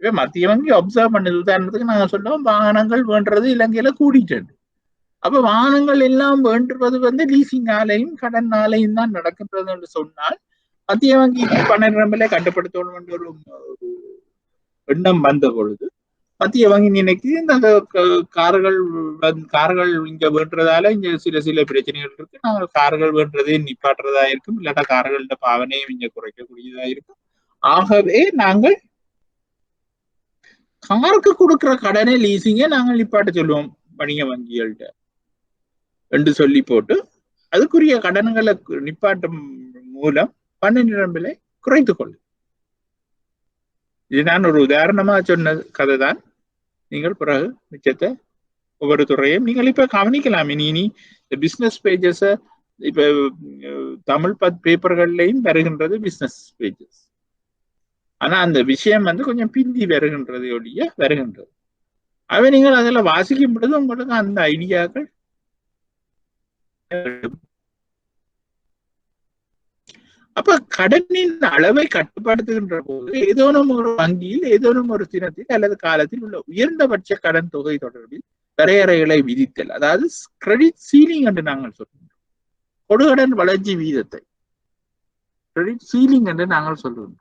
இப்ப மத்திய வங்கி அப்சர்வ் பண்ணது உதாரணத்துக்கு நாங்க சொல்லுவோம், வாகனங்கள் வேண்டது இலங்கையில கூடிட்டு. அப்ப வாகனங்கள் எல்லாம் வேண்டுவது லீசிங் ஆலையும் கடன் ஆலையும் தான் நடக்கின்றது என்று சொன்னால் மத்திய வங்கி பண நிரம்பலை கட்டுப்படுத்தணும் என்ற ஒரு எண்ணம் வந்த பொழுது மத்திய வங்கி நினைக்கு இந்த கார்கள் இங்க வேண்டதால இங்க சில பிரச்சனைகள் இருக்கு, நாங்கள் கார்கள் வேண்டதே நிப்பாட்டுறதா இருக்கும், இல்லாட்டா கார்களோட பாவனையும் இங்க குறைக்கக்கூடியதா இருக்கும். ஆகவே நாங்கள் காருக்கு கொடுக்கிற கடனை லீசிங்க நாங்கள் நிப்பாட்ட சொல்லுவோம் வணிக வங்கிகள்கிட்ட என்று சொல்லி போட்டு அதுக்குரிய கடன்களை நிப்பாட்டும் மூலம் பண நிரம்பலை குறைத்து கொள்ளும். இது நான் ஒரு உதாரணமா சொன்ன கதை தான். நீங்கள் பிறகு மிச்சத்தை ஒவ்வொரு துறையும் நீங்கள் இப்ப கவனிக்கலாம். இனி பிசினஸ் பேஜஸ் இப்ப தமிழ் பேப்பர்கள்லையும் வருகின்றது பிசினஸ் பேஜஸ். ஆனா அந்த விஷயம் கொஞ்சம் பிந்தி வருகின்றது ஒழிய வருகின்றது. அவை நீங்கள் அதுல வாசிக்கும் பொழுது உங்களுக்கு அந்த ஐடியாக்கள் அப்ப கடனின் அளவை கட்டுப்படுத்துகின்ற போது ஏதோனும் ஒரு வங்கியில் ஏதோனும் ஒரு தினத்தில் அல்லது காலத்தில் உள்ள உயர்ந்தபட்ச கடன் தொகை தொடர்பில் வரையறைகளை விதித்தல், அதாவது கிரெடிட் சீலிங் என்று நாங்கள் சொல்லுவோம். கொடுகடன் வளர்ச்சி வீதத்தை கிரெடிட் சீலிங் என்று நாங்கள் சொல்லுவோம்.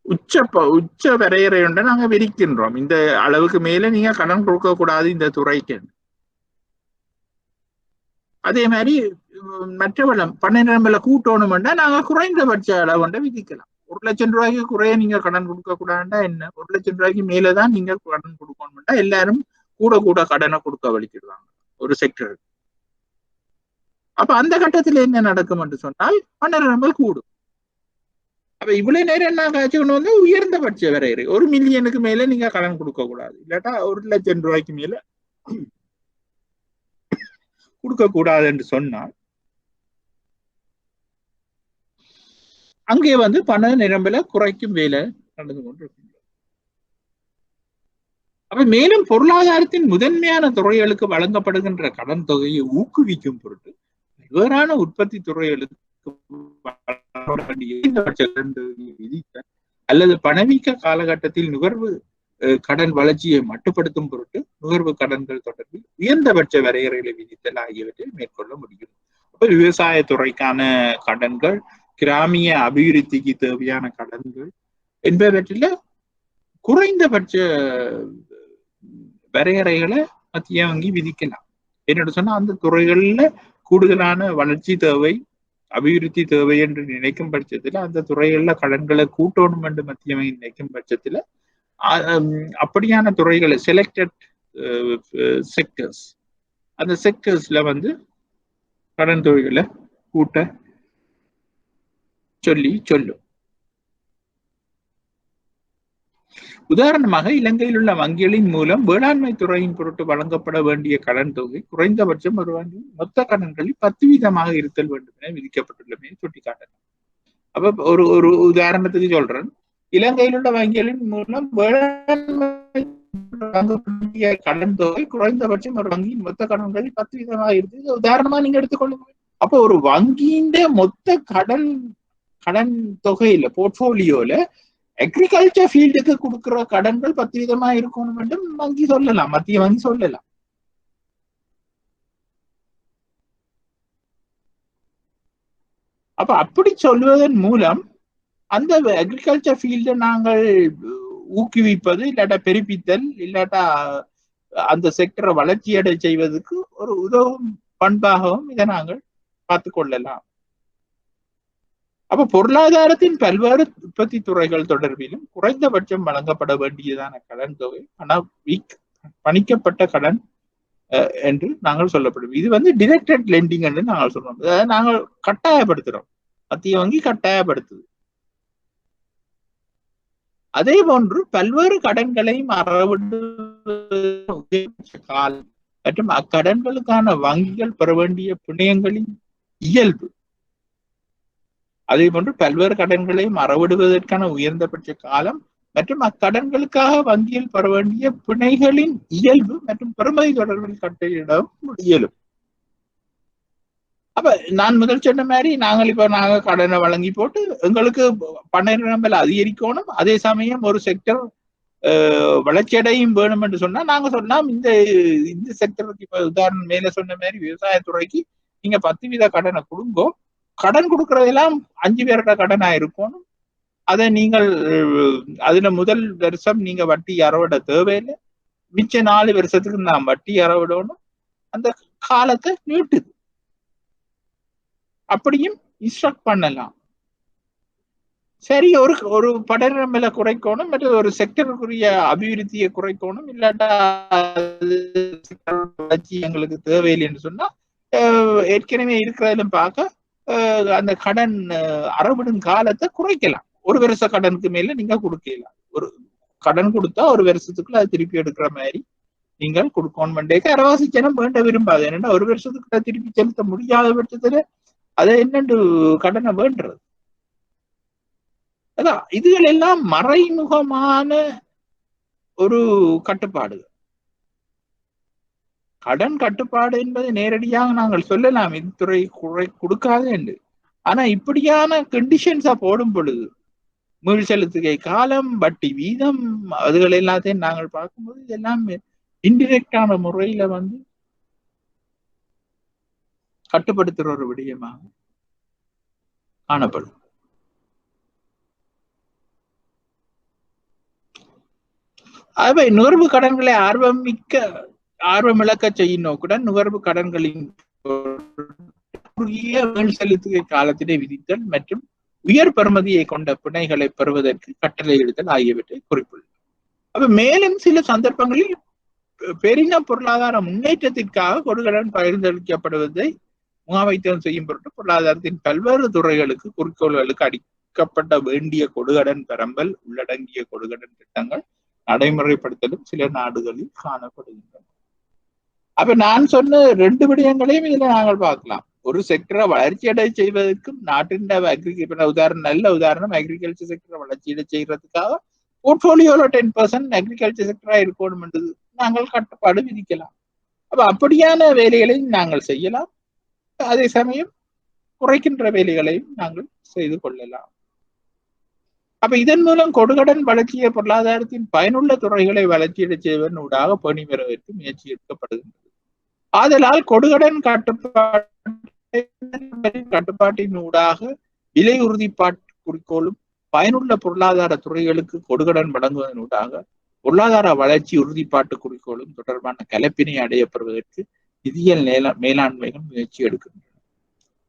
உச்ச வரையறை ஒன்றை நாங்கள் விதிக்கின்றோம். இந்த அளவுக்கு மேல நீங்க கடன் கொடுக்க கூடாது இந்த துறைக்கு. அதே மாதிரி மற்ற பண நிரம்பல கூட்டணும்னா நாங்க குறைந்தபட்ச அளவு ஒன்றை விதிக்கலாம். 1 லட்சம் ரூபாய்க்கு குறைய நீங்க கடன் கொடுக்க கூடாதுன்னா என்ன, 1 லட்சம் ரூபாய்க்கு மேலதான் நீங்க கடன் கொடுக்கணும்னா எல்லாரும் கூட கடனை கொடுக்க வலிக்கிடுவாங்க ஒரு செக்டருக்கு. அப்ப அந்த கட்டத்துல என்ன நடக்கும் என்று சொன்னால் பண நிரம்பல் கூடும். அப்ப இவ்வளவு நேரம் என்ன காய்ச்சல் உயர்ந்தபட்ச வரையறை 1 மில்லியனுக்கு மேல நீங்க கடன் கொடுக்க கூடாது, இல்லாட்டா 1 லட்சம் ரூபாய்க்கு மேல கொடுக்க கூடாது என்று சொன்னால் அங்கே பண நிரம்பல குறைக்கும் வேலை நடந்து கொண்டிருக்கின்றது. அப்ப மேலும் பொருளாதாரத்தின் முதன்மையான துறைகளுக்கு வழங்கப்படுகின்ற கடன் தொகையை ஊக்குவிக்கும் பொருட்டு வேறான உற்பத்தி துறைகளுக்கு விதித்த அல்லது பணவீக்க காலகட்டத்தில் நுகர்வு கடன் வளர்ச்சியை மட்டுப்படுத்தும் பொருட்டு நுகர்வு கடன்கள் தொடர்பில் உயர்ந்தபட்ச வரையறைகளை விதித்தல் ஆகியவற்றை மேற்கொள்ள முடியும். அப்ப விவசாயத்துறைக்கான கடன்கள், கிராமிய அபிவிருத்திக்கு தேவையான கடன்கள் என்பவற்றில குறைந்தபட்ச வரையறைகளை மத்திய வங்கி விதிக்கலாம். என்னென்னு சொன்னா அந்த துறைகள்ல கூடுதலான வளர்ச்சி தேவை, அபிவிருத்தி தேவை என்று நினைக்கும் பட்சத்துல அந்த துறைகள்ல கடன்களை கூட்டணும் என்று மத்திய வங்கி நினைக்கும் பட்சத்துல அப்படியான துறைகளை செலக்டட் செக்டர்ஸ், அந்த செக்டர்ஸ்ல கடன் தொகைகளை கூட்ட சொல்லும். உதாரணமாக இலங்கையில் உள்ள வங்கிகளின் மூலம் வேளாண்மை துறையின் பொருட்டு வழங்கப்பட வேண்டிய கடன் தொகை குறைந்தபட்சம் ஒரு வங்கியின் மொத்த கடன்களில் 10% இருத்தல் வேண்டும் என விதிக்கப்பட்டுள்ளமே சுட்டிக்காட்டலாம். அப்ப ஒரு உதாரணத்துக்கு சொல்றேன், இலங்கையில் உள்ள வங்கிகளின் மூலம் வேளாண்மை வழங்கக்கூடிய கடன் தொகை குறைந்தபட்சம் ஒரு வங்கியின் மொத்த கடன்களில் 10% இருக்கு. உதாரணமா நீங்க எடுத்துக்கொள்ளுங்க. அப்போ ஒரு வங்கியின் மொத்த கடன் தொகையில போர்ட்போலியோல அக்ரிகல்ச்சர் ஃபீல்டுக்கு கொடுக்கிற கடன்கள் 10% இருக்கணும் என்றும் வங்கி சொல்லலாம், மத்திய வங்கி சொல்லலாம். அப்ப அப்படி சொல்வதன் மூலம் அந்த அக்ரிகல்ச்சர் ஃபீல்டை நாங்கள் ஊக்குவிப்பது, இல்லாட்டா பெருப்பித்தல், இல்லாட்டா அந்த செக்டரை வளர்ச்சியடை செய்வதற்கு ஒரு உதவும் பண்பாகவும் இதை நாங்கள் பார்த்து கொள்ளலாம். அப்ப பொருளாதாரத்தின் பல்வேறு உற்பத்தி துறைகள் தொடர்பிலும் குறைந்தபட்சம் வழங்கப்பட வேண்டியதான கடன் தொகை பணிக்கப்பட்ட கடன் என்று நாங்கள் சொல்லப்படும். இது வந்து டிரெக்டட் லெண்டிங் என்று நாங்கள் சொல்றோம். அதாவது நாங்கள் கட்டாயப்படுத்துறோம், மத்திய வங்கி கட்டாயப்படுத்துது. அதே போன்று பல்வேறு கடன்களையும் காலம் மற்றும் அக்கடன்களுக்கான வங்கிகள் பெற வேண்டிய பிணையங்களின் இயல்பு, அதே போன்று பல்வேறு கடன்களையும் அறவிடுவதற்கான உயர்ந்தபட்ச காலம் மற்றும் அக்கடன்களுக்காக வங்கியில் பெற வேண்டிய பிணைகளின் இயல்பு மற்றும் பெறுமதி தொடர்பில் கட்டளையிட இயலும். அப்ப நான் முதல் சொன்ன மாதிரி நாங்க கடனை வழங்கி போட்டு எங்களுக்கு பண நிரம்பல் அதிகரிக்கணும், அதே சமயம் ஒரு செக்டர் வளர்ச்சியடையும் வேணும் என்று சொன்னா நாங்க சொன்னா இந்த செக்டருக்கு இப்ப உதாரணம் மேல சொன்ன மாதிரி விவசாயத்துறைக்கு நீங்க 10% கடனை கொடுங்கோ, கடன் கொடுக்கறதெல்லாம் 5 வருட கடனா இருக்கணும். அதை நீங்கள் அதுல முதல் வருஷம் நீங்க வட்டி அறவிட தேவையில்லை, மிச்ச 4 வருஷத்துக்கு நான் வட்டி அறவிடணும், அந்த காலத்தை நீட்டுது. அப்படியும் இன்ஸ்ட்ரக்ட் பண்ணலாம். சரி, ஒரு படரம்பல குறைக்கணும், மற்ற ஒரு செக்டருக்குரிய அபிவிருத்தியை குறைக்கணும், இல்லாட்டா எங்களுக்கு தேவையில்லை என்று சொன்னா ஏற்கனவே இருக்கிறதிலும் பார்க்க அந்த கடன் அறவிடும் காலத்தை குறைக்கலாம். ஒரு வருஷ கடனுக்கு மேல நீங்க கொடுக்கலாம். ஒரு கடன் கொடுத்தா ஒரு வருஷத்துக்குள்ள அதை திருப்பி எடுக்கிற மாதிரி நீங்கள் கொடுக்கணும். அரவாசி ஜனம் வேண்ட விரும்பாது. என்னன்னா ஒரு வருஷத்துக்குள்ள திருப்பி செலுத்த முடியாத பட்சத்துல அதை என்னண்டு கடனை வேண்டது. அதான் இதுகள் எல்லாம் மறைமுகமான ஒரு கட்டுப்பாடு. கடன் கட்டுப்பாடு என்பதை நேரடியாக நாங்கள் சொல்லலாம், இது துறை கொடுக்காது என்று. ஆனா இப்படியான கண்டிஷன்ஸா போடும் பொழுது மீள் செலுத்துகை காலம், வட்டி வீதம், அதுகள் எல்லாத்தையும் நாங்கள் பார்க்கும்போது இதெல்லாம் இன்டிரெக்டான முறையில வந்து கட்டுப்படுத்துற ஒரு விடயமாக காணப்படும். அவை நுகர்வு கடன்களை ஆர்வமிழக்க செய்யும் நோக்குடன் நுகர்வு கடன்களின் மேல் செலுத்துகை காலத்தினை விதித்தல் மற்றும் உயர் பெறுமதியை கொண்ட பிணைகளை பெறுவதற்கு கட்டளையிடுதல் ஆகியவற்றை குறிப்பிடும். அப்ப மேலும் சில சந்தர்ப்பங்களில் பெரிய பொருளாதார முன்னேற்றத்திற்காக கொடுகடன் பகிர்ந்தளிக்கப்படுவதை முகாமைத்துவம் செய்யும் பொருட்டு பொருளாதாரத்தின் பல்வேறு துறைகளுக்கு குறிக்கோள்களுக்கு அடிக்கப்பட்ட வேண்டிய கொடுகடன் பெறம்பல் உள்ளடங்கிய கொடுகடன் திட்டங்கள் நடைமுறைப்படுத்தலும் சில நாடுகளில் காணப்படுகின்றன. அப்ப நான் சொன்ன 2 விடயங்களையும் இதுல நாங்கள் பார்க்கலாம். ஒரு செக்டரை வளர்ச்சி அடை செய்வதற்கும் நாட்டின் நல்ல உதாரணம் அக்ரிகல்ச்சர் செக்டரை வளர்ச்சி அடை செய்யறதுக்காக போர்ட்போலியோல 10% அக்ரிகல்ச்சர் செக்டரா இருக்கணும் என்றது நாங்கள் கட்டுப்பாடு விதிக்கலாம். அப்ப அப்படியான வேலைகளை நாங்கள் செய்யலாம், அதே சமயம் குறைக்கின்ற வேலைகளையும் நாங்கள் செய்து கொள்ளலாம். அப்ப இதன் மூலம் கொடுகடன் வளர்ச்சியை பொருளாதாரத்தின் பயனுள்ள துறைகளை வளர்ச்சியடை செய்வதன் ஊடாக பேணி பெறுவதற்கு முயற்சி எடுக்கப்படுகின்றது. ஆதலால் கொடுகடன் கட்டுப்பாட்டின் ஊடாக விலை உறுதிப்பாட்டு குறிக்கோளும் பயனுள்ள பொருளாதார துறைகளுக்கு கொடுகடன் வழங்குவதன் ஊடாக பொருளாதார வளர்ச்சி உறுதிப்பாட்டு குறிக்கோளும் தொடர்பான கலப்பினை அடையப்படுவதற்கு நிதியியல் மேலாண்மைகள் முயற்சி எடுக்கின்றன.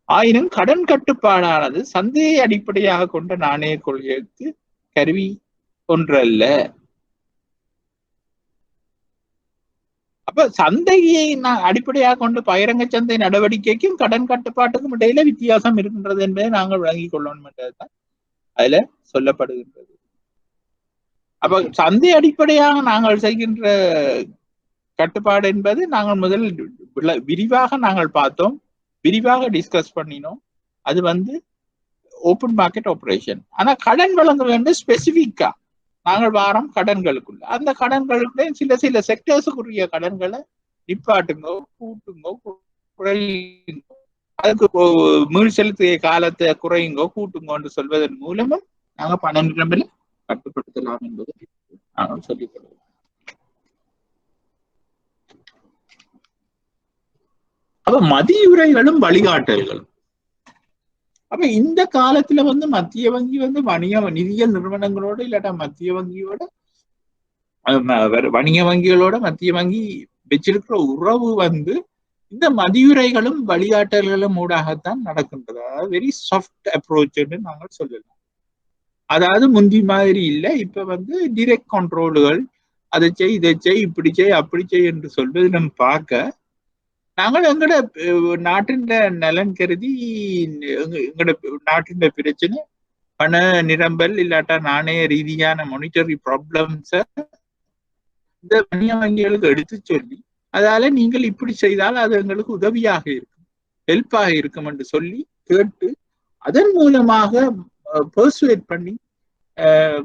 ஆயினும் கடன் கட்டுப்பாடானது சந்தையை அடிப்படையாக கொண்ட நாணய கொள்கைக்கு கருவி ஒன்றல்ல. அப்ப சந்தையை அடிப்படையாக கொண்டு பகிரங்க சந்தை நடவடிக்கைக்கும் கடன் கட்டுப்பாட்டுக்கும் இடையில வித்தியாசம் இருக்கின்றது என்பதை நாங்கள் விளங்கிக் கொள்ளணும் என்றதுதான் அதுல சொல்லப்படுகின்றது. அப்ப சந்தை அடிப்படையாக நாங்கள் செய்கின்ற கட்டுப்பாடு என்பது நாங்கள் முதல் விரிவாக நாங்கள் பார்த்தோம், விரிவாக டிஸ்கஸ் பண்ணினோம். அது வந்து ஓப்பன் மார்க்கெட் ஆபரேஷன். ஆனா கடன் வழங்க வேண்டும் ஸ்பெசிபிக்கா நாங்கள் வாரம் கடன்களுக்குள்ள அந்த கடன்களுக்குள்ள சில செக்டர்ஸுக்குரிய கடன்களை நிப்பாட்டுங்கோ, கூட்டுங்கோ, குறையுங்கோ, அதுக்கு மீள் செலுத்திய காலத்தை குறையுங்கோ, கூட்டுங்கோன்னு சொல்வதன் மூலமும் நாங்கள் பண நிரம்பலை கட்டுப்படுத்தலாம் என்பதை நாங்கள் சொல்லிக் கொள்வோம். அப்ப மதியுரைகளும் வழிகாட்டல்களும். அப்ப இந்த காலத்துல வந்து மத்திய வங்கி வந்து நிதியியல் நிறுவனங்களோட இல்லாட்டா மத்திய வங்கியோட வணிக வங்கிகளோட மத்திய வங்கி வச்சிருக்கிற உறவு வந்து இந்த மதியுரைகளும் வழிகாட்டல்களும் ஊடாகத்தான் நடக்கின்றது. அதாவது வெரி சாஃப்ட் அப்ரோச் என்று நாங்கள் சொல்லலாம். அதாவது முந்தி மாதிரி இல்லை. இப்ப டிரெக்ட் கண்ட்ரோல்கள், அதை செய், இதை செய், இப்படி செய், அப்படி செய் என்று சொல்வது நம்ம பார்க்க, நாங்கள் எங்கட நாட்டின் நலன் கருதி எங்கட நாட்டின் பிரச்சனை பண நிரம்பல் இல்லாட்டா நாணய ரீதியான மானிட்டரி ப்ராப்ளம்ஸ இந்த வணிக வங்கிகளுக்கு எடுத்து சொல்லி, அதால நீங்கள் இப்படி செய்தால் அது எங்களுக்கு உதவியாக இருக்கும், ஹெல்ப்பாக இருக்கும் என்று சொல்லி கேட்டு அதன் மூலமாக பெர்சுவேட் பண்ணி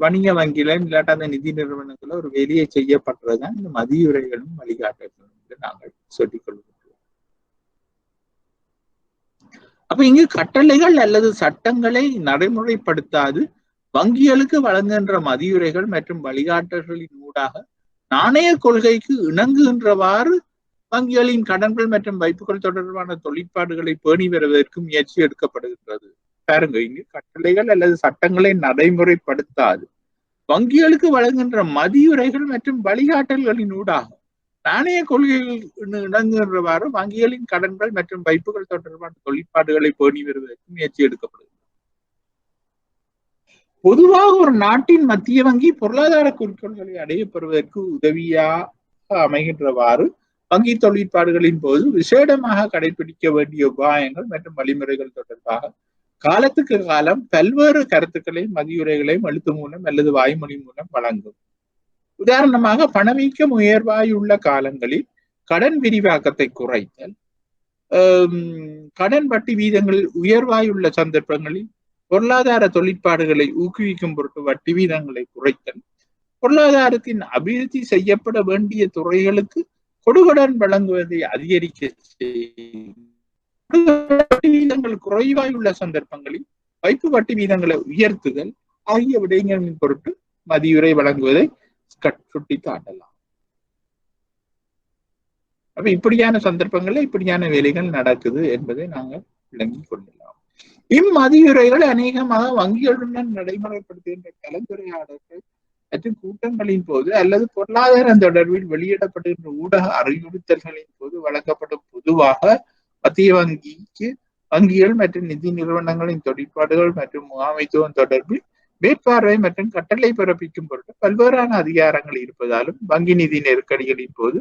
வணிக வங்கியில இல்லாட்டா அந்த நிதி நிறுவனத்துல ஒரு வேலையை செய்யப்படுறதுதான் இந்த மதியுரைகளும் வழிகாட்டல்களும் என்று நாங்கள் சொல்லிக் கொள்கிறோம். அப்ப இங்கு கட்டளைகள் அல்லது சட்டங்களை நடைமுறைப்படுத்தாது வங்கிகளுக்கு வழங்குகின்ற மதியுரைகள் மற்றும் வழிகாட்டல்களின் ஊடாக நாணய கொள்கைக்கு இணங்குகின்றவாறு வங்கிகளின் கடன்கள் மற்றும் வைப்புகள் தொடர்பான தொழிற்பாடுகளை பேணி வருவதற்கு முயற்சி எடுக்கப்படுகின்றது. பாருங்க, இங்கு கட்டளைகள் அல்லது சட்டங்களை நடைமுறைப்படுத்தாது வங்கிகளுக்கு வழங்குகின்ற மதியுரைகள் மற்றும் வழிகாட்டல்களின் ஊடாக நாணய கொள்கைகள் இணங்குகின்றவாறு வங்கிகளின் கடன்கள் மற்றும் வைப்புகள் தொடர்பான தொழிற்பாடுகளை பேணி வருவதற்கு முயற்சி எடுக்கப்படுகிறது. பொதுவாக ஒரு நாட்டின் மத்திய வங்கி பொருளாதார குறிக்கோள்களை அடையப்படுவதற்கு உதவியாக அமைகின்றவாறு வங்கி தொழிற்பாடுகளின் போது விசேடமாக கடைபிடிக்க வேண்டிய உபாயங்கள் மற்றும் வழிமுறைகள் தொடர்பாக காலத்துக்கு காலம் பல்வேறு கருத்துக்களையும் மதியுரைகளையும் எழுத்து மூலம் அல்லது வாய்மொழி மூலம் வழங்கும். உதாரணமாக, பணவீக்கம் உயர்வாயுள்ள காலங்களில் கடன் விரிவாக்கத்தை குறைத்தல், கடன் வட்டி வீதங்கள் உயர்வாயுள்ள சந்தர்ப்பங்களில் பொருளாதார தொழிற்பாடுகளை ஊக்குவிக்கும் பொருட்டு வட்டி வீதங்களை குறைத்தல், பொருளாதாரத்தின் அபிவிருத்தி செய்யப்பட வேண்டிய துறைகளுக்கு கொடுகடன் வழங்குவதை அதிகரிக்க வட்டி வீதங்கள் குறைவாயுள்ள சந்தர்ப்பங்களில் வைப்பு வட்டி வீதங்களை உயர்த்துதல் ஆகிய விடயங்களின் பொருட்டு மதியுரை வழங்குவதை சுட்டி காட்டலாம். அப்ப இப்படியான சந்தர்ப்பங்கள்ல இப்படியான வேலைகள் நடக்குது என்பதை நாங்கள் விளங்கிக் கொள்ளலாம். இம்மதியுரைகள் அநேகமாக வங்கிகளுடன் நடைமுறைப்படுத்துகின்ற கலந்துரையாடல்கள் மற்றும் கூட்டங்களின் போது அல்லது பொருளாதாரம் தொடர்பில் வெளியிடப்படுகின்ற ஊடக அறிவுறுத்தல்களின் போது வழங்கப்படும். பொதுவாக மத்திய வங்கிகள் மற்றும் நிதி நிறுவனங்களின் தொழிற்பாடுகள் மற்றும் முகாமைத்துவம் தொடர்பில் மேற்பார்வை மற்றும் கட்டளை பிறப்பிக்கும் பொருட்டு பல்வேறான அதிகாரங்கள் இருப்பதாலும் வங்கி நிதி நெருக்கடிகளின் போது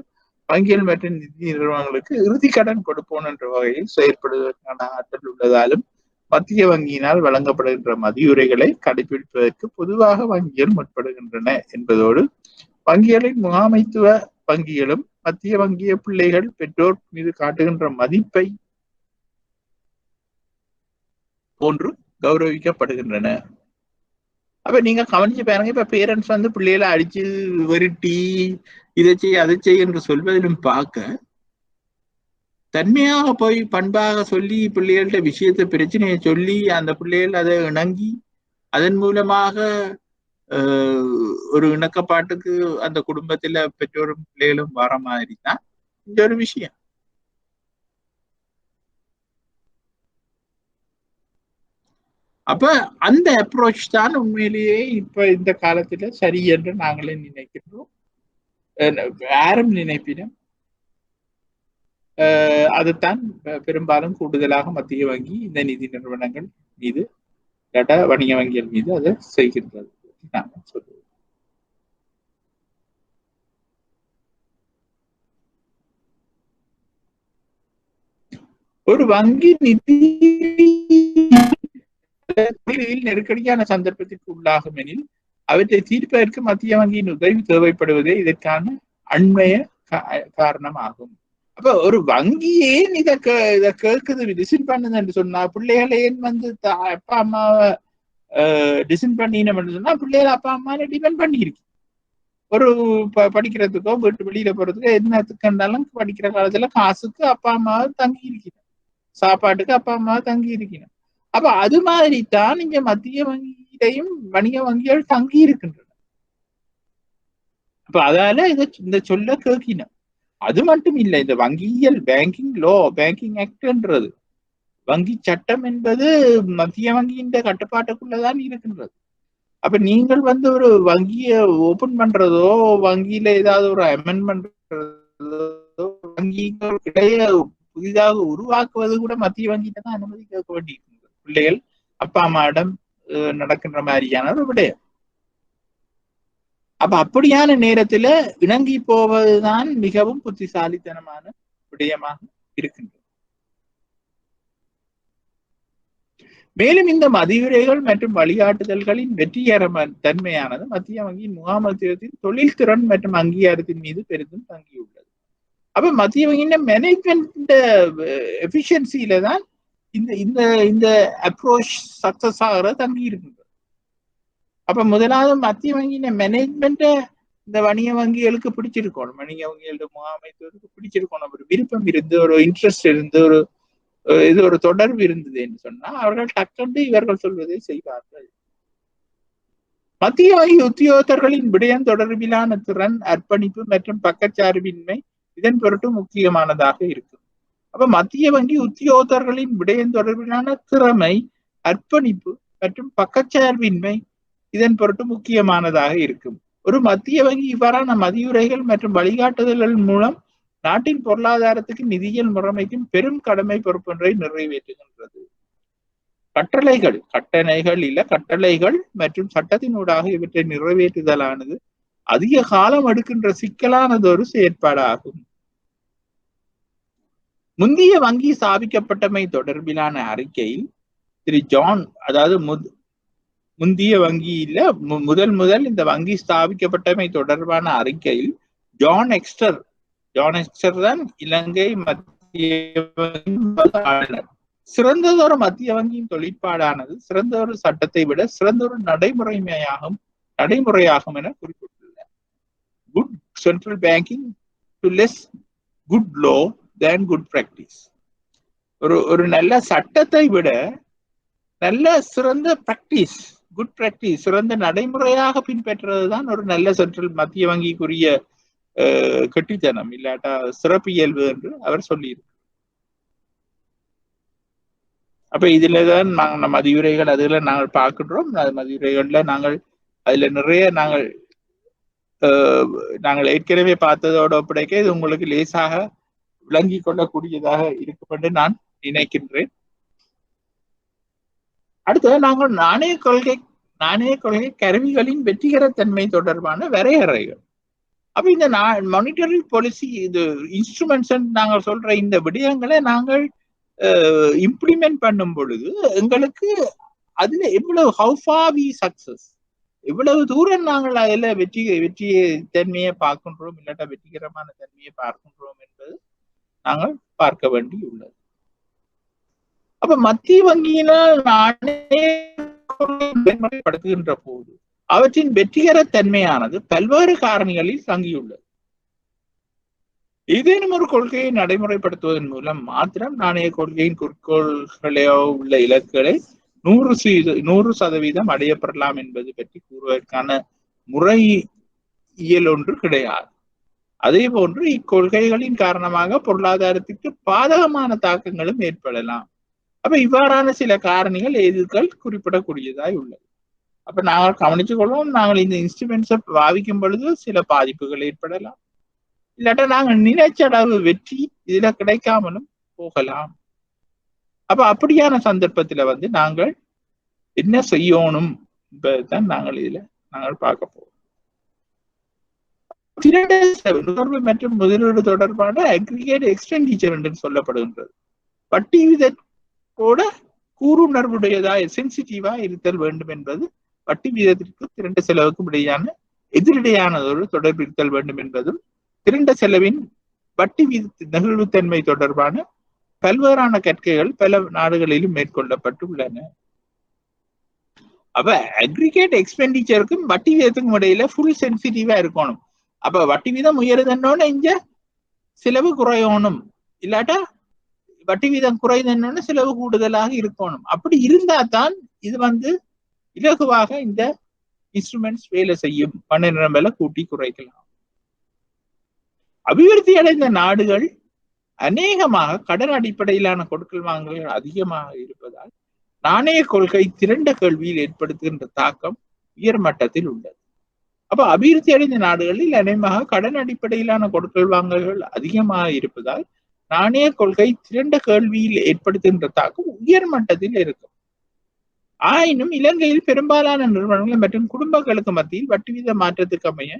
வங்கிகள் மற்றும் நிதி நிறுவனங்களுக்கு இறுதி கடன் கொடுப்போம் என்ற வகையில் செயற்படுவதற்கான ஆற்றல் உள்ளதாலும் மத்திய வங்கியினால் வழங்கப்படுகின்ற மதியுரைகளை கடைபிடிப்பதற்கு பொதுவாக வங்கிகள் முற்படுகின்றன என்பதோடு வங்கிகளின் முகாமைத்துவ வங்கிகளும் மத்திய வங்கிய பிள்ளைகள் பெற்றோர் மீது காட்டுகின்ற மதிப்பை போன்று கௌரவிக்கப்படுகின்றன. அப்ப நீங்க கவனிச்சு பாருங்க, இப்ப பேரண்ட்ஸ் பிள்ளைகளை அடிச்சு வெறுட்டி இதை செய் அதை செய் என்று சொல்வதிலும் பார்க்க தன்மையாக போய் பண்பாக சொல்லி பிள்ளைகள்கிட்ட விஷயத்தை பிரச்சனையை சொல்லி அந்த பிள்ளைகள் அதை இணங்கி அதன் மூலமாக ஒரு இணக்கப்பாட்டுக்கு அந்த குடும்பத்துல பெற்றோரும் பிள்ளைகளும் வர மாதிரி தான் இந்த ஒரு விஷயம். அப்ப அந்த அப்ரோச் தான் உண்மையிலேயே இப்ப இந்த காலத்துல சரி என்று நாங்களே நினைக்கின்றோம். யாரும் நினைப்பினும் அதுதான் பெரும்பாலும் கூடுதலாக மத்திய வங்கி இந்த நிதி நிறுவனங்கள் மீது வணிக வங்கிகள் மீது அதை செய்கின்றது நாங்கள் சொல்லுவோம். ஒரு வங்கி நிதி நெருக்கடியான சந்தர்ப்பத்திற்கு உள்ளாகும் எனில் அவற்றை தீர்ப்பதற்கு மத்திய வங்கியின் உதவி தேவைப்படுவதே இதற்கான அண்மைய காரணமாகும். அப்ப ஒரு வங்கி ஏன் இதை கேட்குது டிசைன் பண்ணுது என்று சொன்னா, பிள்ளைகளை ஏன் அப்பா அம்மாவை டிசைன் பண்ணினோம்னு சொன்னா பிள்ளைகளை அப்பா அம்மாவை டிபெண்ட் பண்ணிருக்கு. ஒரு படிக்கிறதுக்கோ வீட்டு வெளியில போறதுக்கோ என்னத்துக்கு இருந்தாலும் படிக்கிற காலத்துல காசுக்கு அப்பா அம்மாவை தங்கி இருக்கணும், சாப்பாட்டுக்கு அப்பா அம்மாவை தங்கி இருக்கணும். அப்ப அது மாதிரி தான் இங்க மத்திய வங்கியிலையும் வணிக வங்கிகள் தங்கி இருக்கின்றன. அப்ப அதால இந்த சொல்ல கேட்கணும். அது மட்டும் இல்லை, இந்த வங்கியல் பேங்கிங் லோ, பேங்கிங் ஆக்ட்ன்றது வங்கி சட்டம் என்பது மத்திய வங்கியின் கட்டுப்பாட்டுக்குள்ளதான் இருக்கின்றது. அப்ப நீங்கள் ஒரு வங்கியை ஓபன் பண்றதோ வங்கியில ஏதாவது ஒரு அமெண்ட்மெண்ட் பண்றதோ வங்கிக்கு இடையே புதிதாக உருவாக்குவது கூட மத்திய வங்கியிட்ட தான் அனுமதி கேட்க வேண்டியிருக்கிறது. பிள்ளைகள் அப்பா அம்மாவிடம் நடக்கின்ற மாதிரியான ஒரு விடயம். அப்ப அப்படியான நேரத்துல இணங்கி போவதுதான் மிகவும் புத்திசாலித்தனமான விடயமாக இருக்கின்றது. மேலும் இந்த மதியுரைகள் மற்றும் வழிகாட்டுதல்களின் வெற்றிகரமான தன்மையானது மத்திய வங்கியின் முகாமைத்துவத்தின் தொழில்திறன் மற்றும் அங்கீகாரத்தின் மீது பெரிதும் தங்கியுள்ளது. அப்ப மத்திய வங்கியின் மேனேஜ்மெண்ட் எஃபிஷியன்சியில தான் இந்த இந்த இந்த அப்ரோச் சக்சஸ் ஆகிற தங்கி இருக்கின்றது. அப்ப முதலாவது மத்திய வங்கியின் மேனேஜ்மெண்ட இந்த வணிக வங்கிகளுக்கு பிடிச்சிருக்கணும். வணிக வங்கிகளோட முகாமைத்துவத்துக்கு பிடிச்சிருக்கணும். ஒரு விருப்பம் இருந்து, ஒரு இன்ட்ரெஸ்ட் இருந்து, ஒரு தொடர்பு இருந்தது என்று சொன்னா அவர்கள் டக்குண்டு இவர்கள் சொல்வதை செய்வார்கள். மத்திய வங்கி உத்தியோகத்தர்களின் விடயம் தொடர்பிலான திறன், அர்ப்பணிப்பு மற்றும் பக்கச்சார்பின்மை இதன் பொருட்டு முக்கியமானதாக இருக்கும். அப்ப மத்திய வங்கி உத்தியோகத்தர்களின் விடயம் தொடர்பிலான திறமை, அர்ப்பணிப்பு மற்றும் பக்கச்சார்பின்மை இதன் பொருட்டு முக்கியமானதாக இருக்கும். ஒரு மத்திய வங்கி இவ்வாறான மதியுரைகள் மற்றும் வழிகாட்டுதல்கள் மூலம் நாட்டின் பொருளாதாரத்துக்கு நிதியியல் முறைமைக்கும் பெரும் கடமை பொறுப்பொன்றை நிறைவேற்றுகின்றது. கட்டளைகள் மற்றும் சட்டத்தினூடாக இவற்றை நிறைவேற்றுதலானது அதிக காலம் எடுக்கின்ற சிக்கலானதொரு செயற்பாடாகும். முந்தைய வங்கி ஸ்தாபிக்கப்பட்டமை தொடர்பிலான அறிக்கையில் திரு ஜான், அதாவது முந்தைய வங்கியில முதல் இந்த வங்கி ஸ்தாபிக்கப்பட்டமை தொடர்பான அறிக்கையில் ஜான் எக்ஸ்டர் தான் இலங்கை மத்திய ஆளுநர். சிறந்ததொரு மத்திய வங்கியின் தொழிற்பாடானது சிறந்தொரு சட்டத்தை விட சிறந்தொரு நடைமுறையாகும் என குறிப்பிட்டுள்ளார். Good central banking to less good low than good practice. ஒரு நல்ல சட்டத்தை விட நல்ல சிறந்த பிராக்டிஸ், குட் பிராக்டிஸ், சிறந்த நடைமுறையாக பின்பற்றுவதுதான் ஒரு நல்ல சென்ட்ரல் மத்திய வங்கிக்குரிய கெட்டித்தனம், இல்லாட்டா சிறப்பியல்பு என்று அவர் சொல்லியிருக்கிறார். அப்ப இதுலதான் நாங்கள் மதியுரைகள் அதுல நாங்கள் பார்க்கின்றோம். மதியுரைகள்ல அதுல நிறைய நாங்கள் ஏற்கனவே பார்த்ததோட ஒப்படைக்க இது உங்களுக்கு லேசாக விளங்கி கொள்ளக்கூடியதாக இருக்கும் என்று நான் நினைக்கின்றேன். அடுத்து நாங்கள் நாணய கொள்கை கருவிகளின் வெற்றிகரத்தன்மை தொடர்பான வரையறைகள். அப்ப இந்த மானிட்டரி பாலிசி இது இன்ஸ்ட்ருமெண்ட்ஸ் நாங்கள் சொல்ற இந்த விடயங்களை நாங்கள் இம்ப்ளிமெண்ட் பண்ணும் பொழுது எங்களுக்கு அதுல எவ்வளவு how far we success, எவ்வளவு தூரம் நாங்கள் அதுல வெற்றி தன்மையை பார்க்கின்றோம், இல்லாட்டா வெற்றிகரமான தன்மையை பார்க்கின்றோம் என்பது நாங்கள் பார்க்க வேண்டி உள்ளது. அப்ப மத்திய வங்கியினால் நாணயப்படுத்துகின்ற போது அவற்றின் வெற்றிகர தன்மையானது பல்வேறு காரணிகளில் தங்கியுள்ளது. ஏதேனும் ஒரு கொள்கையை நடைமுறைப்படுத்துவதன் மூலம் மாத்திரம் நாணய கொள்கையின் குறிக்கோள்களோ உள்ள இலக்குகளை 100% அடையப்படலாம் என்பது பற்றி கூறுவதற்கான முறையியல் ஒன்று கிடையாது. அதே போன்று இக்கொள்கைகளின் காரணமாக பொருளாதாரத்திற்கு பாதகமான தாக்கங்களும் ஏற்படலாம். அப்ப இவ்வாறான சில காரணிகள் எதிர்கள் குறிப்பிடக்கூடியதாய் உள்ளது. அப்ப நாங்கள் கவனித்துக் கொள்வோம், நாங்கள் இந்த இன்ஸ்ட்ருமெண்ட்ஸை பாவிக்கும் பொழுது சில பாதிப்புகள் ஏற்படலாம், இல்லாட்டா நாங்கள் நினைச்ச அளவு வெற்றி இதுல கிடைக்காமலும் போகலாம். அப்ப அப்படியான சந்தர்ப்பத்துல நாங்கள் என்ன செய்யணும் என்பதுதான் நாங்கள் பார்க்க போவோம். நுகர்வு மற்றும் முதலீடு தொடர்பான அக்ரிகேட் எக்ஸ்பெண்டிச்சர் என்று சொல்லப்படுகின்றது. வட்டி விதத்தோட கூறுணர்வுடையதா சென்சிட்டிவா இருத்தல் வேண்டும் என்பது வட்டி வீதத்திற்கு திரண்ட செலவுக்கும் இடையான எதிரிடையான ஒரு தொடர்பு இருத்தல் வேண்டும் என்பதும் திரண்ட செலவின் வட்டி வீத நெகிழ்வுத்தன்மை தொடர்பான பல்வேறான கற்கைகள் பல நாடுகளிலும் மேற்கொள்ளப்பட்டுள்ளன. அப்ப அக்ரிகேட் எக்ஸ்பெண்டிச்சருக்கும் வட்டி வீதத்துக்கும் இடையில ஃபுல் சென்சிட்டிவா இருக்கணும். அப்ப வட்டி வீதம் உயருதுன்னொன்னு இங்க செலவு குறையணும், இல்லாட்டா வட்டி வீதம் குறையுதுன்னு செலவு கூடுதலாக இருக்கணும். அப்படி இருந்தா தான் இது இலகுவாக இந்த இன்ஸ்ட்ருமெண்ட்ஸ் வேலை செய்யும். பண கூட்டி குறைக்கலாம். அபிவிருத்தி அடைந்த நாடுகள் அநேகமாக கடன் அடிப்படையிலான கொடுக்கல் வாங்கல்கள் அதிகமாக இருப்பதால் நாணய கொள்கை திரண்ட கேள்வியில் ஏற்படுத்துகின்ற தாக்கம் உயர்மட்டத்தில் உள்ளது. அப்ப அபிவிருத்தி அடைந்த நாடுகளில் அநேகமாக கடன் அடிப்படையிலான கொடுக்கல் வாங்கல்கள் அதிகமாக இருப்பதால் நாணய கொள்கை திரண்ட கேள்வியில் ஏற்படுத்துகின்ற தாக்கம் உயர் மட்டத்தில் இருக்கும். ஆயினும் இலங்கையில் பெரும்பாலான நிறுவனங்கள் மற்றும் குடும்பங்களுக்கு மத்தியில் வட்டி வீத மாற்றத்துக்கு அமைய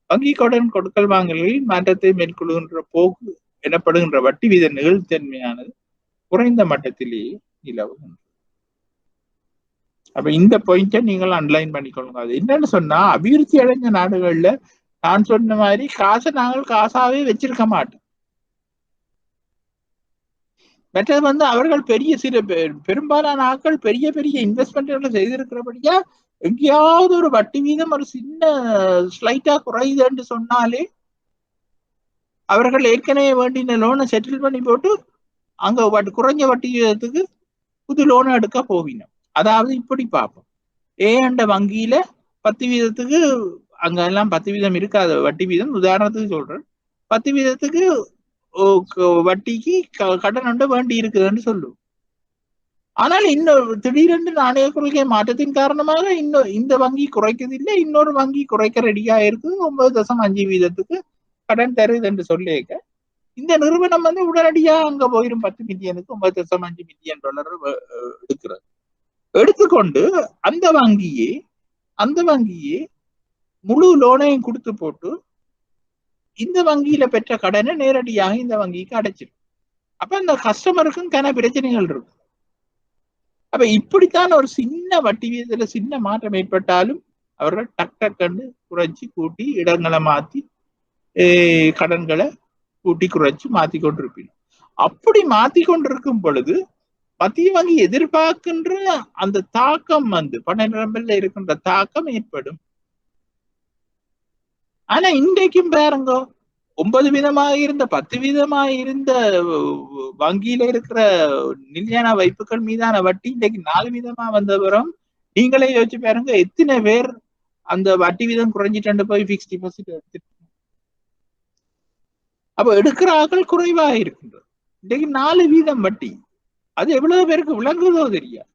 வங்கி கடன் கொடுக்கல் வாங்கல்களில் மாற்றத்தை மேற்கொள்கின்ற போக்கு எனப்படுகின்ற வட்டி வீத நிகழ்த்தன்மையானது குறைந்த மட்டத்திலேயே நிலவுகின்றது. அப்ப இந்த பாயிண்ட நீங்கள் அண்டர்லைன் பண்ணிக்கொள்ளுங்க. அது என்னன்னு சொன்னா, அபிவிருத்தி அடைஞ்ச நாடுகள்ல நான் சொன்ன மாதிரி காசை நாங்கள் காசாவே வச்சிருக்க மாட்டோம். மற்றது அவர்கள் பெரிய சில பெரும்பாலான ஆட்கள் பெரிய பெரிய இன்வெஸ்ட்மெண்ட்களை செய்திருக்கிறபடியா எங்கேயாவது ஒரு வட்டி வீதம் ஒரு சின்ன ஸ்லைட்டா குறையுதுன்னு சொன்னாலே அவர்கள் ஏற்கனவே வேண்டின லோனை செட்டில் பண்ணி போட்டு அங்க குறைஞ்ச வட்டி வீதத்துக்கு புது லோனை எடுக்க போவினோம். அதாவது இப்படி பார்ப்போம், ஏண்ட வங்கியில 10 வீதத்துக்கு அங்க எல்லாம் 10 வீதம் இருக்காது வட்டி வீதம். உதாரணத்துக்கு சொல்றேன், 10 வீதத்துக்கு வட்டிக்கு கடன் ஒன்று வேண்டி இருக்குதுன்னு சொல்லுவோம். ஆனால் இன்னொரு திடீரென்று நாணய கொள்கை மாற்றத்தின் காரணமாக இந்த வங்கி குறைக்கிறது இல்லை, இன்னொரு வங்கி குறைக்க ரெடியா இருக்கு, 9.5 வீதத்துக்கு கடன் தருது என்று சொல்லியிருக்க, இந்த நிறுவனம் உடனடியா அங்க போயிடும் 10 மில்லியனுக்கு $9.5 மில்லியன் எடுக்கிறது. எடுத்துக்கொண்டு அந்த வங்கியே முழு லோனையும் கொடுத்து போட்டு இந்த வங்கியில பெற்ற கடனை நேரடியாக இந்த வங்கிக்கு அடைச்சிடும். அப்ப அந்த கஸ்டமருக்கும் பிரச்சனைகள் இருக்கும். அப்ப இப்படித்தான் ஒரு சின்ன வட்டி வீதத்துல சின்ன மாற்றம் ஏற்பட்டாலும் அவர்கள் டக்கு குறைச்சி கூட்டி இடங்களை மாத்தி கடன்களை கூட்டி குறைச்சி மாத்தி கொண்டிருப்பீங்க. அப்படி மாத்தி கொண்டிருக்கும் பொழுது மத்திய வங்கி எதிர்பார்க்கின்ற அந்த தாக்கம் பண நிரம்பல்ல இருக்கின்ற தாக்கம் ஏற்படும். ஆனா இன்றைக்கும் பாருங்க, 9 வீதமாக இருந்த 10 வீதமாக இருந்த வங்கியில இருக்கிற நிலையான வைப்புகள் மீதான வட்டி இன்றைக்கு 4 வீதமா வந்தவரும் நீங்களே யோசிச்சு பாருங்க, எத்தனை பேர் அந்த வட்டி வீதம் குறைஞ்சிட்டு போய் பிக்ஸ் டிபாசிட் எடுத்துட்டு. அப்ப எடுக்கிற ஆக்கள் குறைவாக இருக்கின்றது. இன்றைக்கு 4 வீதம் வட்டி, அது எவ்வளவு பேருக்கு விளங்குதோ தெரியாது.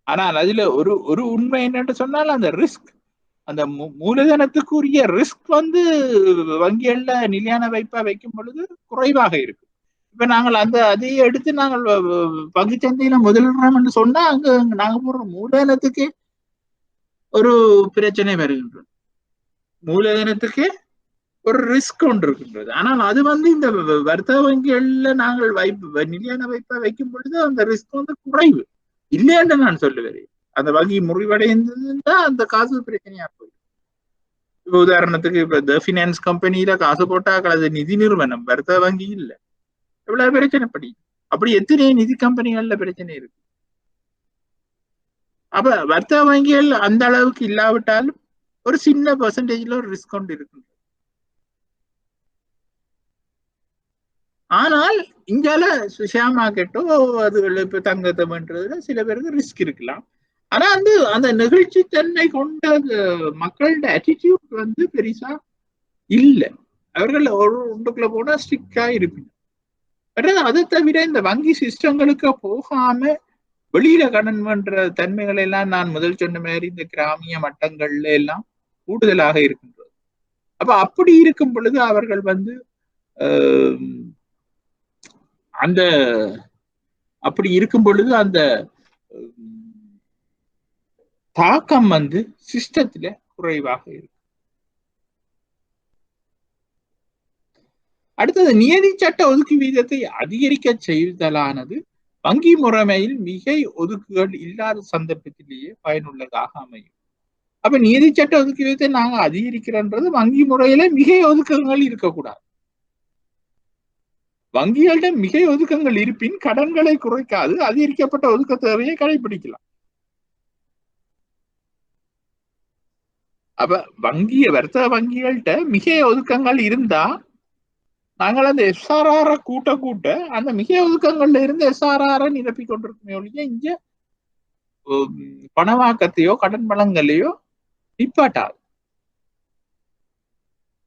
ஆனால் அதுல ஒரு உண்மை என்னன்னு சொன்னால், அந்த ரிஸ்க், அந்த மூலதனத்துக்குரிய ரிஸ்க் வங்கிகள்ல நிலையான வைப்பா வைக்கும் பொழுது குறைவாக இருக்கு. இப்ப நாங்கள் அதையே எடுத்து நாங்கள் பங்கு சந்தையில முதலிடுறோம் என்று சொன்னா அங்க நாங்க போடுற மூலதனத்துக்கே ஒரு பிரச்சனை வருகின்றது, மூலதனத்துக்கே ஒரு ரிஸ்க் ஒன்று இருக்கின்றது. ஆனால் அது இந்த வர்த்தக வங்கிகள்ல நாங்கள் நிலையான வைப்பா வைக்கும் பொழுது அந்த ரிஸ்க் குறைவு இல்லை என்று நான் சொல்லுவேன். அந்த வங்கி முறிவடைந்ததுன்னா அந்த காசு பிரச்சனையா போயிடும். இப்ப உதாரணத்துக்கு இப்ப ஃபினான்ஸ் கம்பெனியில காசு போட்டா அது நிதி நிறுவனம், வர்த்தக வங்கி இல்லை, எவ்வளவு பிரச்சனை அப்படி எத்தனை நிதி கம்பெனிகள்ல பிரச்சனை இருக்கு. அப்ப வர்த்தக வங்கிகள் அந்த அளவுக்கு இல்லாவிட்டாலும் ஒரு சின்ன பெர்சன்டேஜ்ல ஒரு ரிஸ்க் கொண்டு இருக்கு. ஆனால் இங்கால ஷேர் மார்க்கெட்டோ அதுகள் இப்ப தங்கத்தை பண்றதுல சில பேருக்கு ரிஸ்க் இருக்கலாம். ஆனா அந்த நிகழ்ச்சி தன்மை கொண்ட மக்களோட அட்டிடியூட் பெருசா இல்லை. அவர்கள் ஒன்றுக்குள்ள போனா ஸ்ட்ரிக்டா இருப்பீங்க. அதை தவிர இந்த வங்கி சிஸ்டங்களுக்கு போகாம வெளியில கடன் பண்ற தன்மைகள் எல்லாம் நான் முதல் சொன்ன மாதிரி இந்த கிராமிய மட்டங்கள்ல எல்லாம் கூடுதலாக இருக்கின்றது. அப்ப அப்படி இருக்கும் பொழுது அவர்கள் அந்த அப்படி இருக்கும் பொழுது அந்த தாக்கம் சிஸ்டத்துல குறைவாக இருக்கு. அடுத்தது, நியதி சட்ட ஒதுக்கு வீதத்தை அதிகரிக்க செய்தலானது வங்கி முறைமையில் மிகை ஒதுக்குகள் இல்லாத சந்தர்ப்பத்திலேயே பயனுள்ளதாக அமையும். அப்ப நியதி சட்ட ஒதுக்கு வீதத்தை நாங்க அதிகரிக்கிறோன்றது வங்கி முறையில மிகை ஒதுக்கங்கள் இருக்கக்கூடாது. வங்கிகளிட மிகை ஒதுக்கங்கள் இருப்பின் கடன்களை குறைக்காது அதிகரிக்கப்பட்ட ஒதுக்க தேவையை கடைபிடிக்கலாம். அப்ப வர்த்தக வங்கிகள்கிட்ட மிகை ஒதுக்கங்கள் இருந்தா நாங்கள் அந்த எஸ்ஆர்ஆரை கூட்ட அந்த மிகை ஒதுக்கங்கள்ல இருந்து எஸ்ஆர்ஆரை நிரப்பி கொண்டிருக்குமே ஒழிய இங்க பணவாக்கத்தையோ கடன் வழங்கலையோ நிப்பாட்டாது.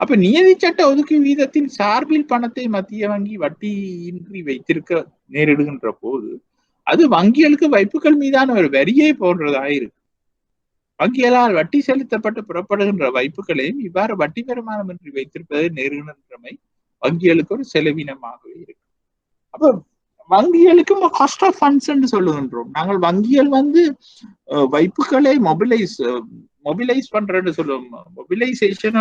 அப்ப நியதி சட்ட ஒதுக்கு வீதத்தின் சார்பில் பணத்தை மத்திய வங்கி வட்டியின்றி வைத்திருக்க நேரிடுகின்ற போது அது வங்கிகளுக்கு வைப்புகள் மீதான ஒரு வரியை போன்றதாயிருக்கு. வங்கிகளால் வட்டி செலுத்தப்பட்டு புறப்படுகின்ற வைப்புகளையும் இவ்வாறு வட்டி வருமானமின்றி வைத்திருப்பதை நேருகின்றமை வங்கிகளுக்கு ஒரு செலவினமாகவே இருக்கு. அப்ப வங்கிகளுக்கு காஸ்ட் ஆஃப் ஃபண்ட்ஸ் என்று சொல்லுகின்றோம். நாங்கள் வங்கிகள் வைப்புகளை மொபிலைஸ் பண்றேன்னு சொல்லுவோம். மொபிலைசேஷன்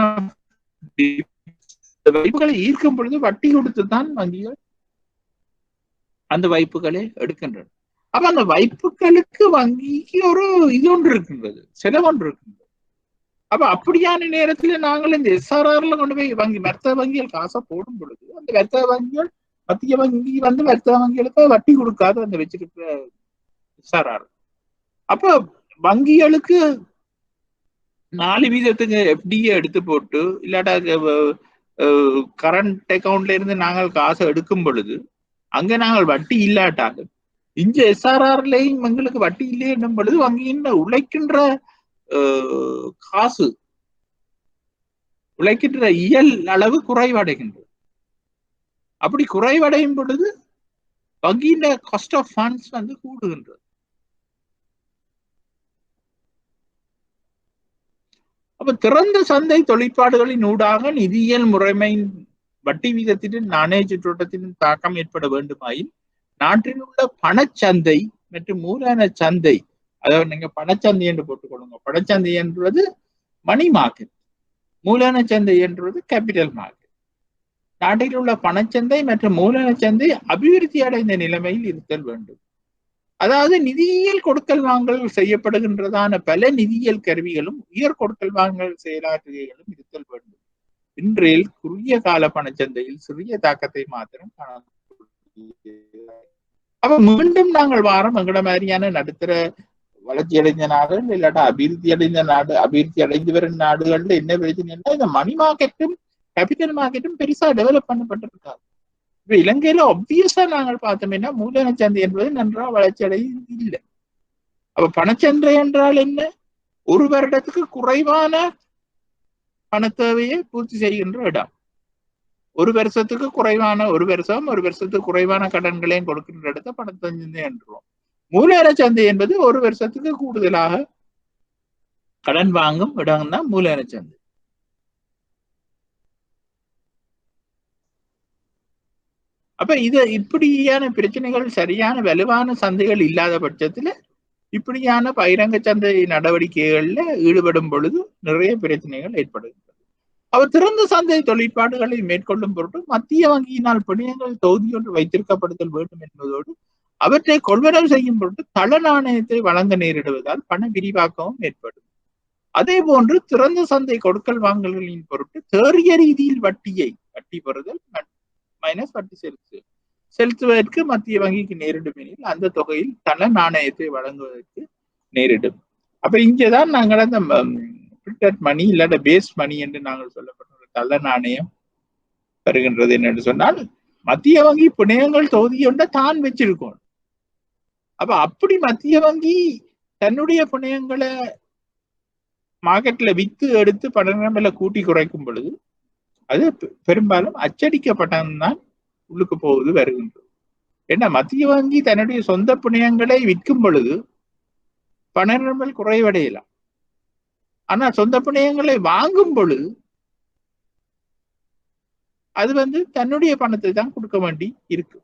வைப்புகளை ஈர்க்கும் பொழுது வட்டி கொடுத்து தான் வங்கிகள் அந்த வைப்புகளை எடுக்கின்றன. அப்ப அந்த வைப்புகளுக்கு வங்கிக்கு ஒரு இது ஒன்று இருக்கின்றது, செலவு ஒன்று இருக்கின்றது. அப்ப அப்படியான நேரத்துல நாங்கள் இந்த SRRல கொண்டு போய் வர்த்தக வங்கிகள் காசை போடும் பொழுது அந்த வர்த்தக வங்கிகள் மத்திய வங்கி வர்த்தக வங்கிகளுக்கு வட்டி கொடுக்காது அந்த வச்சிருக்கிற SRR. அப்ப வங்கிகளுக்கு 4% FDயை எடுத்து போட்டு இல்லாட்டா கரண்ட் அக்கௌண்ட்ல இருந்து நாங்கள் காசை எடுக்கும் பொழுது அங்க நாங்கள் வட்டி இல்லாட்டாலும் இங்க SRRலையும் எங்களுக்கு வட்டி இல்லை என்னும் பொழுது வங்கியின் உழைக்கின்ற காசு உழைக்கின்ற இயல் அளவு குறைவடைகின்றது. அப்படி குறைவடையும் பொழுது வங்கியின் காஸ்ட் ஆஃப் ஃபண்ட்ஸ் கூடுகின்றது. அப்ப திறந்த சந்தை தொழிற்பாடுகளின் ஊடாக நிதியியல் முறைமையின் வட்டி வீதத்தின் நாணய சுற்றோட்டத்தின் தாக்கம் ஏற்பட வேண்டுமாயின் நாட்டில் உள்ள பணச்சந்தை மற்றும் மூலதன சந்தை, அதாவது நீங்க பணச்சந்தை என்று போட்டுக்கொள்ளுங்க. பணச்சந்தை என்றது மணி மார்க்கெட், மூலதன சந்தை என்றது கேபிட்டல் மார்க்கெட். நாட்டில் உள்ள பணச்சந்தை மற்றும் மூலதன சந்தை அபிவிருத்தி அடைந்த நிலைமையில் இருத்தல் வேண்டும். அதாவது நிதியியல் கொடுக்கல் வாங்கல் செய்யப்படுகின்றதான பல நிதியியல் கருவிகளும் உயர் கொடுக்கல் வாங்கல் செயலாற்றுகைகளும் இருத்தல் வேண்டும். இன்றையில் குறுகிய கால பணச்சந்தையில் சிறிய தாக்கத்தை மாத்திரம் காண. அப்ப மீண்டும் நாங்கள் வாரம் எங்கட மாதிரியான நடுத்தர வளர்ச்சி அடைந்த நாடுகள் இல்லாட்டா அபிவிருத்தி அடைந்த நாடு, அபிவிருத்தி அடைந்து வரும் நாடுகள்ல என்ன பிரச்சனைன்னா இந்த மணி மார்க்கெட்டும் கேபிட்டல் மார்க்கெட்டும் பெருசா டெவலப் பண்ணப்பட்டிருக்காது. இப்ப இலங்கையில ஆப்வியஸா நாங்கள் பார்த்தோம்னா மூலதன சந்தை என்பது நன்றா வளர்ச்சி அடைந்து இல்லை. அப்ப பணச்சந்தை என்றால் என்ன? ஒரு வருடத்துக்கு குறைவான பண தேவையை பூர்த்தி செய்கின்ற இடம். ஒரு வருஷத்துக்கு குறைவான கடன்களையும் கொடுக்கின்ற இடத்த பணச்சந்தை என்றும். மூலதன சந்தை என்பது ஒரு வருஷத்துக்கு கூடுதலாக கடன் வாங்கும் இடம் தான் மூலதன சந்தை. அப்ப இப்படியான பிரச்சனைகள் சரியான வலுவான சந்தைகள் இல்லாத பட்சத்துல இப்படியான பகிரங்க சந்தை நடவடிக்கைகள்ல ஈடுபடும் பொழுது நிறைய பிரச்சனைகள் ஏற்படுகின்றன. அவர் திறந்த சந்தை தொழிற்பாடுகளை மேற்கொள்ளும் பொருட்டு மத்திய வங்கியினால் பிணையங்கள் தொகுதியொன்று வைத்திருக்கப்படுதல் வேண்டும் என்பதோடு அவற்றை கொள்வனவு செய்யும் பொருட்டு தள நாணயத்தை வழங்க நேரிடுவதால் பண விரிவாக்கமும் ஏற்படும். அதே போன்று திறந்த சந்தை கொடுக்கல் வாங்கல்களின் பொருட்டு தேறிய ரீதியில் வட்டி பெறுதல் மைனஸ் வட்டி செலுத்துவதற்கு மத்திய வங்கிக்கு நேரிடும் எனில் அந்த தொகையில் தள நாணயத்தை வழங்குவதற்கு நேரிடும். அப்ப இங்கேதான் நாங்கள் அந்த பிரிண்டட் மணி இல்லாத பேஸ் மணி என்று நாங்கள் சொல்லப்பட்ட தள நாணயம் வருகின்றது என்று சொன்னால் மத்திய வங்கி பிணையங்கள் தொகுதியொன்றை தான் வச்சிருக்கோம். அப்ப அப்படி மத்திய வங்கி தன்னுடைய பிணையங்களை மார்க்கெட்ல வித்து எடுத்து பணங்களை கூட்டி குறைக்கும் பொழுது அது பெரும்பாலும் அச்சடிக்கப்பட்டதான் உள்ளுக்கு போகுது வருகின்றது. ஏன்னா மத்திய வங்கி தன்னுடைய சொந்த பிணையங்களை விற்கும் பொழுது பணங்கள் குறைவடையலாம். ஆனா சொந்த பிணையங்களை வாங்கும் பொழுது அது தன்னுடைய பணத்தை தான் கொடுக்க வேண்டி இருக்கு.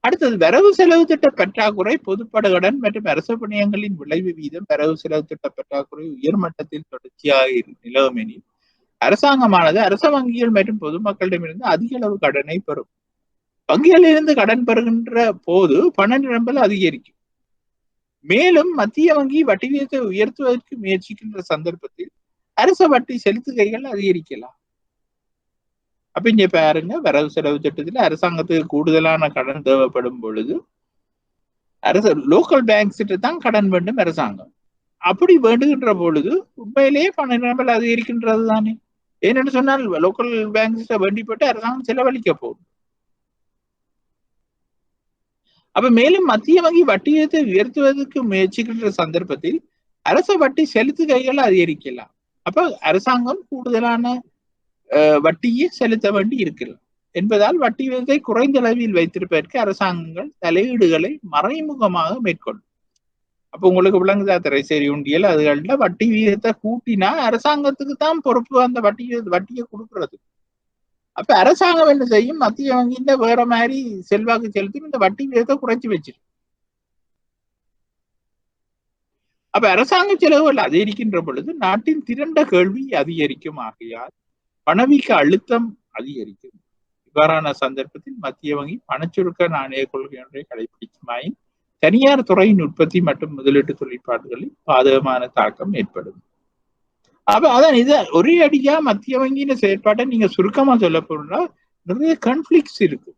அடுத்தது வரவு செலவு திட்ட பற்றாக்குறை, பொதுப்பட கடன் மற்றும் அரசு பிணையங்களின் விளைவு வீதம் வரவு செலவு திட்ட பற்றாக்குறை உயர்மட்டத்தில் தொடர்ச்சியாக நிலவும் எனில் அரசாங்கமானது அரச வங்கிகள் மற்றும் பொதுமக்களிடமிருந்து அதிக அளவு கடனை பெறும். வங்கிகளிலிருந்து கடன் பெறுகின்ற போது பண நிரம்பல் அதிகரிக்கும். மேலும் மத்திய வங்கி வட்டி வீதத்தை உயர்த்துவதற்கு முயற்சிக்கின்ற சந்தர்ப்பத்தில் அரச வட்டி செலுத்துகைகள் அதிகரிக்கலாம். அப்ப இங்க பாருங்க, வரவு செலவு திட்டத்துல அரசாங்கத்துக்கு கூடுதலான கடன் தேவைப்படும் பொழுது லோக்கல் பேங்க்ஸ் கிட்ட தான் கடன் வேண்டும் அரசாங்கம். அப்படி வேண்டுகின்ற பொழுது உண்மையிலேயே பண நிரம்பல் அதிகரிக்கின்றது தானே. ஏன்னு சொன்னால் லோக்கல் பேங்க்ஸ் வேண்டிப்பட்டு அரசாங்கம் செலவழிக்க போகும். அப்ப மேலும் மத்திய வங்கி வட்டி வீதத்தை உயர்த்துவதற்கு முயற்சிக்கின்ற சந்தர்ப்பத்தில் அரச வட்டி செலுத்துகைகள் அதிகரிக்கலாம். அப்ப அரசாங்கம் கூடுதலான வட்டியை செலுத்த வேண்டி இருக்கலாம் என்பதால் வட்டி வீதத்தை குறைந்த அளவில் வைத்திருப்பதற்கு அரசாங்கங்கள் தலையீடுகளை மறைமுகமாக மேற்கொள்ளும். அப்ப உங்களுக்கு விளங்குதா திரைசேரி உண்டியல் அதுகள்ல வட்டி விகிதத்தை கூட்டினா அரசாங்கத்துக்கு தான் பொறுப்பு அந்த வட்டியை கொடுக்கறது. அப்ப அரசாங்கம் என்ன செய்யும், மத்திய வங்கியில வேற மாதிரி செல்வாக்கு செலுத்தி இந்த வட்டி விகிதத்தை குறைச்சி வச்சிருக்கு. அப்ப அரசாங்க செலவுகள் அதிகரிக்கின்ற பொழுது நாட்டின் திரண்ட கேள்வி அதிகரிக்கும். ஆகையால் பணவீக்க அழுத்தம் அதிகரிக்கும். இவ்வாறான சந்தர்ப்பத்தில் மத்திய வங்கி பணச்சுருக்க நாணய கொள்கை ஒன்றை கடைபிடிக்குமாயின் தனியார் துறையின் உற்பத்தி மற்றும் முதலீட்டு தொழிற்பாடுகளில் பாதகமான தாக்கம் ஏற்படும். அப்ப அதான் இத ஒரே அடியா மத்திய வங்கியின் செயற்பாட்டை நீங்க சுருக்கமா சொல்ல போனா நிறைய கான்ஃபிளிக்ஸ் இருக்கு.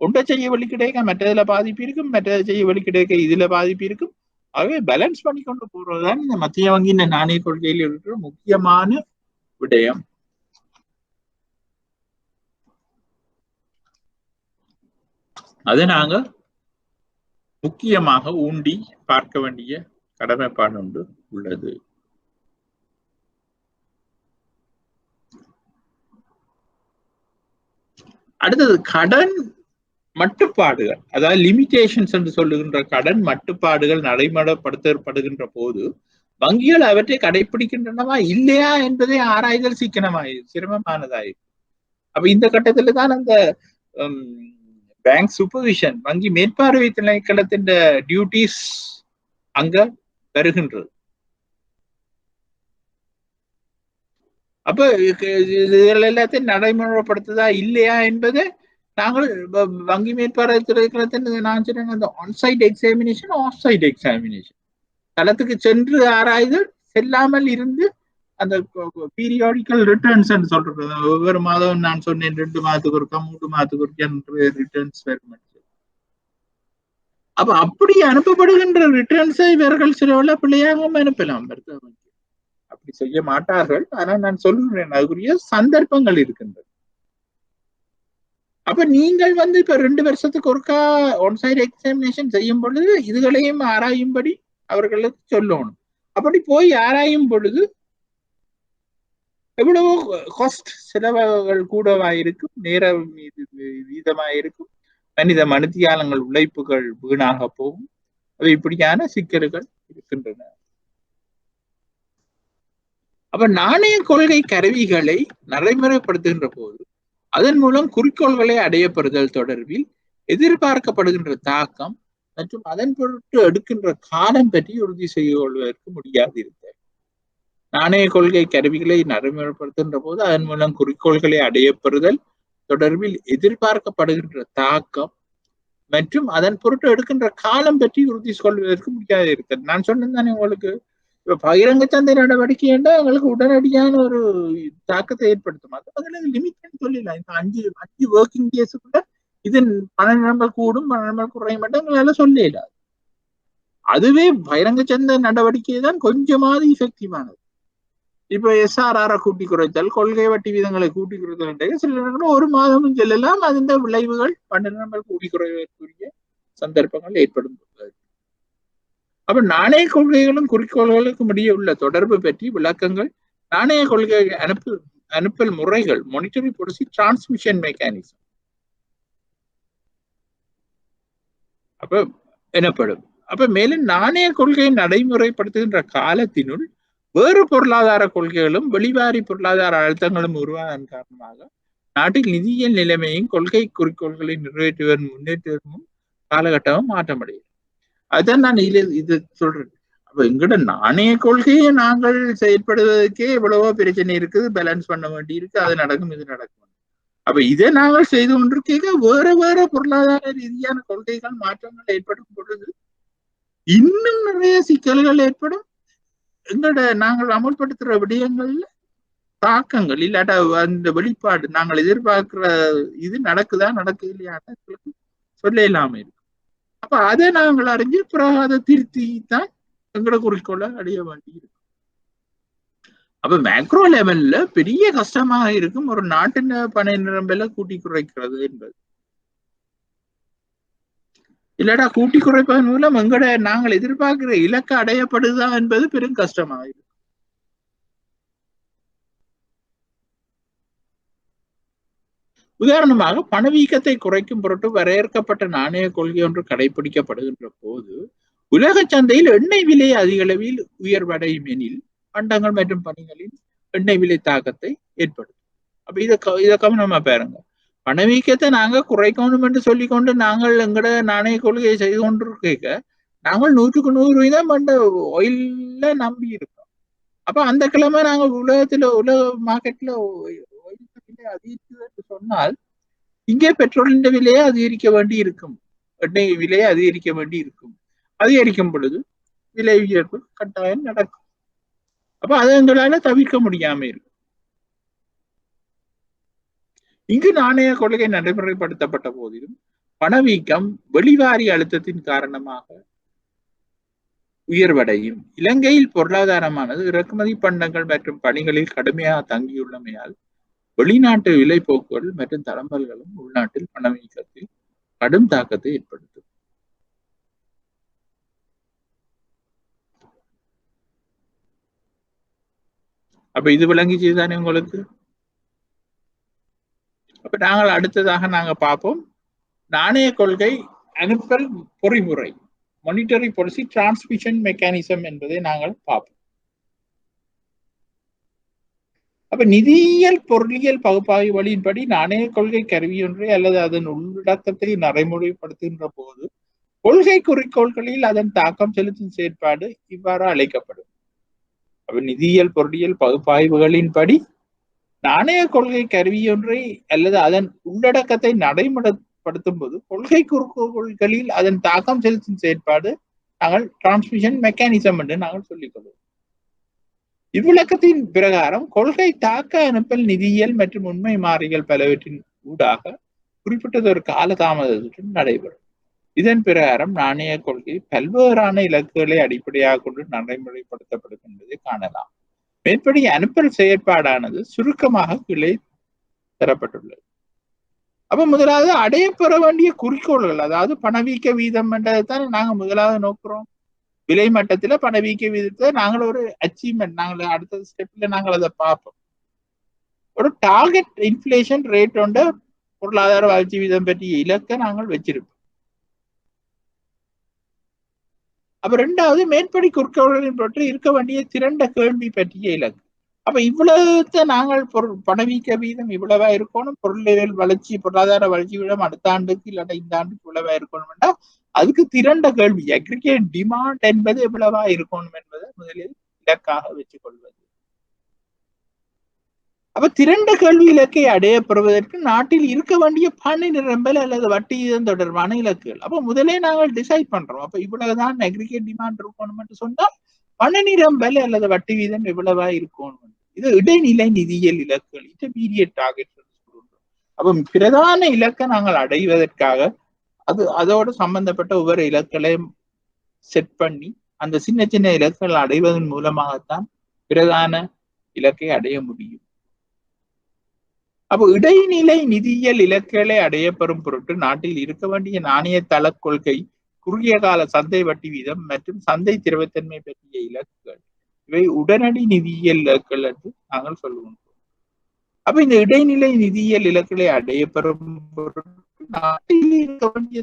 ஒன்றை செய்ய வழி கிடைக்க மற்றதுல பாதிப்பு இருக்கும், மற்றதை செய்ய வழி கிடைக்க இதுல பாதிப்பு இருக்கும். ஆகவே பேலன்ஸ் பண்ணி கொண்டு போறதுதான் இந்த மத்திய வங்கியின் நாணய கொள்கையில் இருக்கிற முக்கியமான விடயம். அதை நாங்க முக்கியமாக ஊண்டி பார்க்க வேண்டிய கடமைப்பாடு ஒன்று உள்ளது. அடுத்தது கடன் மட்டுப்பாடுகள், அதாவது லிமிடேஷன்ஸ் என்று சொல்லுகின்ற கடன் மட்டுப்பாடுகள் நடைமுறைப்படுத்தப்படுகின்ற போது வங்கிகள் அவற்றை கடைபிடிக்கின்றனவா இல்லையா என்பதை ஆராய்தல் சிரமமானதாயிருக்கு. அப்ப இந்த கட்டத்துல தான் அந்த பேங்க் சூப்பர்விஷன், வங்கி மேற்பார்வை திணைக்களத்தின் டியூட்டிஸ் அங்க வருகின்றது. அப்ப இதுகள் எல்லாத்தையும் நடைமுறைப்படுத்துதா இல்லையா என்பதை நாங்கள் வங்கி மேற்பார்வை திணைக்களத்தின் நான் சொன்னேன் அந்த onsite examination, off site examination, தளத்துக்கு சென்று ஆராய்தல், செல்லாமல் இருந்து அந்த பீரியாடிக்கல் ரிட்டர்ன்ஸ் சொல்றது. ஒவ்வொரு மாதம் நான் சொன்னேன் 2 மாதத்துக்கு ஒருக்கா 3 மாதத்துக்கு ஒருக்கா ரிட்டர்ன்ஸ் வரும். அப்ப அப்படி அனுப்பப்படுகின்ற ரிட்டர்ன்ஸை இவர்கள் சிலவள பிள்ளையாகவும் அனுப்பலாம். அப்படி செய்ய மாட்டார்கள். ஆனா நான் சொல்லுகிறேன் அதுக்குரிய சந்தர்ப்பங்கள் இருக்கின்றது. அப்ப நீங்கள் இப்ப 2 வருஷத்துக்கு ஒருக்கா ஒன்சைட் எக்ஸாமினேஷன் செய்யும் பொழுது இதுகளையும் ஆராயும்படி அவர்களுக்கு சொல்லணும். அப்படி போய் ஆராயும் பொழுது எவ்வளவோ காஸ்ட் செலவுகள் கூடவாயிருக்கும், நேரம் வீதமாயிருக்கும், மனித மனுத்தியாலங்கள் உழைப்புகள் வீணாக போகும். அவை இப்படியான சிக்கல்கள் இருக்கின்றன. அப்ப நாணய கொள்கை கருவிகளை நடைமுறைப்படுத்துகின்ற போது அதன் மூலம் குறிக்கோள்களை அடையப்படுதல் தொடர்பில் எதிர்பார்க்கப்படுகின்ற தாக்கம் மற்றும் அதன் பொருட்டு எடுக்கின்ற காலம் பற்றி உறுதி செய்து கொள்வதற்கு முடியாது இருந்தது. நாணய கொள்கை கருவிகளை நடைமுறைப்படுத்துகின்ற போது அதன் மூலம் குறிக்கோள்களை அடையப்படுதல் தொடர்பில் எதிர்பார்க்கப்படுகின்ற தாக்கம் மற்றும் அதன் பொருட்டு எடுக்கின்ற காலம் பற்றி உறுதி கொள்வதற்கு முடியாது இருக்கிறது. நான் சொன்னேன் தானே உங்களுக்கு, இப்ப பகிரங்க சந்தை நடவடிக்கை என்றால் எங்களுக்கு உடனடியான ஒரு தாக்கத்தை ஏற்படுத்தும். அது லிமிட் சொல்லலாம். இந்த 5 ஒர்க்கிங் டேஸுக்குள்ள இதன் 12 கூடும் 12 குறையும் மட்டும் எங்களால சொல்லலாம். அதுவே பகிரங்க சந்தை நடவடிக்கை தான் கொஞ்சமாவது இஃபெக்டிவானது. இப்ப SRR கூட்டி குறைத்தல், கொள்கை வட்டி வீதங்களை கூட்டி குறைத்தல் சில நேரங்கள் 1 மாதமும் செல்லலாம். அதன் விளைவுகள் 12 கூட்டி குறைவதற்குரிய சந்தர்ப்பங்கள் ஏற்படும். அப்ப நாணய கொள்கைகளும் குறிக்கோள்களுக்கும் இடையே உள்ள தொடர்பு பற்றி விளக்கங்கள், நாணய கொள்கை அனுப்பல் முறைகள், மானிட்டரி பாலிசி டிரான்ஸ்மிஷன் மெக்கானிசம் அப்ப எனப்படும். அப்ப மேலும் நாணய கொள்கையை நடைமுறைப்படுத்துகின்ற காலத்தினுள் வேறு பொருளாதார கொள்கைகளும் வெளிவாரி பொருளாதார அழுத்தங்களும் உருவாதன் காரணமாக நாட்டில் நிதியியல் நிலைமையும் கொள்கை குறிக்கோள்களை நிறைவேற்றுவதன் முன்னேற்றமும் காலகட்டமும் மாற்றமடையும். அதான் நான் இது சொல்றேன். அப்ப எங்கட நாணய கொள்கையை நாங்கள் செயல்படுவதற்கே எவ்வளவோ பிரச்சனை இருக்குது, பேலன்ஸ் பண்ண வேண்டி இருக்கு, அது நடக்கும் இது நடக்கும். அப்ப இதை நாங்கள் செய்து கொண்டிருக்க வேற பொருளாதார ரீதியான கொள்கைகள் மாற்றங்கள் ஏற்படும் பொழுது இன்னும் நிறைய சிக்கல்கள் ஏற்படும். எங்களோட நாங்கள் அமல்படுத்துற விடயங்கள்ல தாக்கங்கள் இல்லாட்டா அந்த வெளிப்பாடு நாங்கள் எதிர்பார்க்கிற இது நடக்குதா நடக்குது இல்லையான்னு சொல்ல இல்லாம இருக்கு. அப்ப அதை நாங்கள் அறிஞ்சு பிறகு அதை திருத்தி தான் எங்களோட குறிக்கோளை அடைய வேண்டி இருக்கு. அப்ப மேக்ரோ லெவல்ல பெரிய கஷ்டமாக இருக்கும் ஒரு நாட்டின் பண நிரம்பல கூட்டி குறைக்கிறது என்பது. இல்லடா கூட்டி குறைப்பதன் மூலம் நாங்கள் எதிர்பார்க்கிற இலக்கு அடையப்படுதா என்பது பெரும் கஷ்டமாக இருக்கும். உதாரணமாக பணவீக்கத்தை குறைக்கும் பொருட்டு வரையறுக்கப்பட்ட நாணய கொள்கை ஒன்று கடைபிடிக்கப்படுகின்ற போது உலக சந்தையில் எண்ணெய் விலை அதிக அளவில் உயர்வடையும் எனில் பண்டங்கள் மற்றும் பணிகளில் எண்ணெய் விலை தாக்கத்தை ஏற்படுத்தும். அப்ப இதை கவனமா பாருங்க. பணவீக்கத்தை நாங்க குறைக்கணும் என்று சொல்லிக்கொண்டு நாங்கள் எங்கட நாணய கொள்கையை செய்து கொண்டிருக்க நாங்கள் 100% பண்ட ஆயில்ல நம்பி இருக்கோம். அப்ப அந்த கிழமை நாங்க உலக மார்க்கெட்ல அதிகரிக்குது சொன்னால் இங்கே பெட்ரோலின் விலையை அதிகரிக்க வேண்டி இருக்கும், எண்ணெய் விலையை அதிகரிக்க வேண்டி இருக்கும். அதிகரிக்கும் பொழுது விலை உயர்வு கட்டாயம் நடக்கும். அப்ப அதை எங்களால தவிர்க்க முடியாம இருக்கும். இங்கு நாணய கொள்கை நடைமுறைப்படுத்தப்பட்ட போதிலும் பணவீக்கம் வெளிவாரி அழுத்தத்தின் காரணமாக உயர்வடையும். இலங்கையில் பொருளாதாரமானது இறக்குமதி பண்டங்கள் மற்றும் பணிகளில் கடுமையாக தங்கியுள்ளமையால் வெளிநாட்டு விலைப்போக்குகள் மற்றும் தளம்பல்களும் உள்நாட்டில் பணவீக்கத்தில் கடும் தாக்கத்தை ஏற்படுத்தும். அப்ப இது விளங்கிச்சு தானே உங்களுக்கு? அப்ப நாங்கள் அடுத்ததாக நாங்க பார்ப்போம் நாணய கொள்கை அனுப்பல் பொறிமுறை, மானிட்டரி பாலிசி டிரான்ஸ்மிஷன் மெக்கானிசம் என்பதை நாங்கள் பார்ப்போம். அப்ப நிதியியல் பொருளியல் பகுப்பாய்வு வழியின்படி நாணய கொள்கை கருவியொன்றை அல்லது அதன் உள்ளடக்கத்தை நடைமுறைப்படுத்துகின்ற போது கொள்கை குறிக்கோள்களில் அதன் தாக்கம் செலுத்தும் செயற்பாடு இவ்வாறு அழைக்கப்படும். அப்ப நிதியியல் பொருளியல் பகுப்பாய்வுகளின்படி நாணய கொள்கை கருவியொன்றை அல்லது அதன் உள்ளடக்கத்தை நடைமுறைப்படுத்தும் போது கொள்கை குறிக்கோள்களில் அதன் தாக்கம் செலுத்தும் செயற்பாடு நாங்கள் டிரான்ஸ்மிஷன் மெக்கானிசம் என்று நாங்கள் சொல்லிக் கொள்வோம். இவ்விளக்கத்தின் பிரகாரம் கொள்கை தாக்க அனுப்பல் நிதியியல் மற்றும் உண்மை மாறிகள் பலவற்றின் ஊடாக குறிப்பிட்டதொரு காலதாமதத்துடன் நடைபெறும். இதன் பிரகாரம் நாணய கொள்கை பல்வேறான இலக்குகளை அடிப்படையாக கொண்டு நடைமுறைப்படுத்தப்படும் என்பதை காணலாம். மேற்படி அனுப்பல் செயற்பாடானது சுருக்கமாக கீழே தரப்பட்டுள்ளது. அப்ப முதலாவது அடையப்பெற வேண்டிய குறிக்கோள்கள், அதாவது பணவீக்க வீதம் என்றதைத்தான் நாங்க முதலாவது நோக்குறோம். விலை மட்டத்துல பணவீக்க வீதத்தை நாங்கள் ஒரு அச்சீவ்மெண்ட், நாங்கள் அடுத்த ஸ்டெப்ல நாங்கள் அதை பார்ப்போம். ஒரு டார்கெட் இன்ஃபிளேஷன் ரேட் கொண்ட பொருளாதார வளர்ச்சி வீதம் பற்றிய இலக்கை நாங்கள் வச்சிருப்போம். அப்ப ரெண்டாவது மேற்படி குறிக்கோள்களின் பற்றி இருக்க வேண்டிய திரண்ட கேள்வி பற்றிய இலக்கு. அப்ப இவ்வளவுத்த நாங்கள் பணவீக்க வீதம் இவ்வளவா இருக்கணும், பொருளியல் வளர்ச்சி பொருளாதார வளர்ச்சி வீதம் அடுத்த ஆண்டுக்கு இல்லாட்ட இந்த ஆண்டுக்கு இவ்வளவா இருக்கணும்னா அதுக்கு திரண்ட கேள்வி அக்ரிகேட் டிமாண்ட் என்பது எவ்வளவா இருக்கணும் என்பதை முதலில் இலக்காக வச்சுக் கொள்வது. அப்ப திரண்ட கேள்வி இலக்கை அடையப்படுவதற்கு நாட்டில் இருக்க வேண்டிய பண நிரம்பல் அல்லது வட்டி வீதம் தொடர்பான இலக்குகள். அப்ப முதலே நாங்கள் டிசைட் பண்றோம். அப்ப இவ்வளவுதான் அக்ரிகேட் டிமாண்ட் இருக்கணும் என்று சொன்னால் பண நிரம்பல் அல்லது வட்டி வீதம் எவ்வளவா இருக்கணும். இது இடைநிலை நிதியியல் இலக்குகள், இன்டர்மீடியட் டார்கெட். அப்ப பிரதான இலக்கை நாங்கள் அடைவதற்காக அதோடு சம்பந்தப்பட்ட ஒவ்வொரு இலக்களையும் செட் பண்ணி அந்த சின்ன சின்ன இலக்குகள் அடைவதன் மூலமாகத்தான் பிரதான இலக்கை அடைய முடியும். அப்போ இடைநிலை நிதியியல் இலக்குகளை அடையப்பெறும் பொருட்டு நாட்டில் இருக்க வேண்டிய நாணய தள கொள்கை, குறுகிய கால சந்தை வட்டி வீதம் மற்றும் சந்தை திரவத்தன்மை பற்றிய இலக்குகள் இவை உடனடி நிதியியல் இலக்குகள் என்று நாங்கள் சொல்லுவோம். அப்ப இந்த இடைநிலை நிதியியல் இலக்குகளை அடையப்பெறும் பொருட்டு நாட்டில் இருக்க வேண்டிய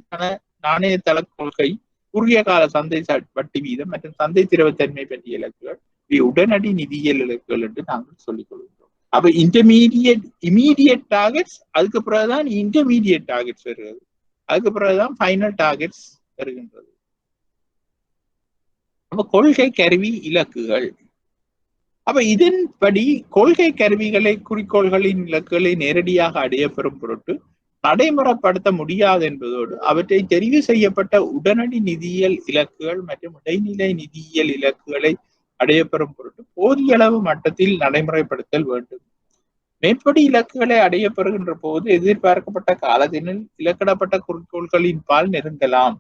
நாணய தள கொள்கை, குறுகிய கால சந்தை வட்டி வீதம் மற்றும் சந்தை திரவத்தன்மை பற்றிய இலக்குகள் இவை உடனடி நிதியியல் இலக்குகள் என்று நாங்கள் சொல்லிக் கொள்கிறோம். அப்ப இமீடியட் டார்கெட்ஸ், அதுக்கு பிறகுதான் இன்டர்மீடியட் டார்கெட்ஸ் வருகிறது, அதுக்கு பிறகுதான் ஃபைனல் டார்கெட்ஸ் வருகின்றது. அப்ப கொள்கை கருவி இலக்குகள். அப்ப இதன்படி கொள்கை கருவிகளை குறிக்கோள்களின் இலக்குகளை நேரடியாக அடையப்பெறும் பொருட்டு நடைமுறைப்படுத்த முடியாது என்பதோடு அவற்றை தெரிவு செய்யப்பட்ட உடனடி நிதியியல் இலக்குகள் மற்றும் இடைநிலை நிதியியல் இலக்குகளை அடையப்பெறும் பொருட்டு போதிய அளவு மட்டத்தில் நடைமுறைப்படுத்தல் வேண்டும். மேற்படி இலக்குகளை அடையப்பெறுகின்ற போது எதிர்பார்க்கப்பட்ட காலத்தினில் இலக்கிடப்பட்ட குறிக்கோள்களின் பால் நெருங்கலாம்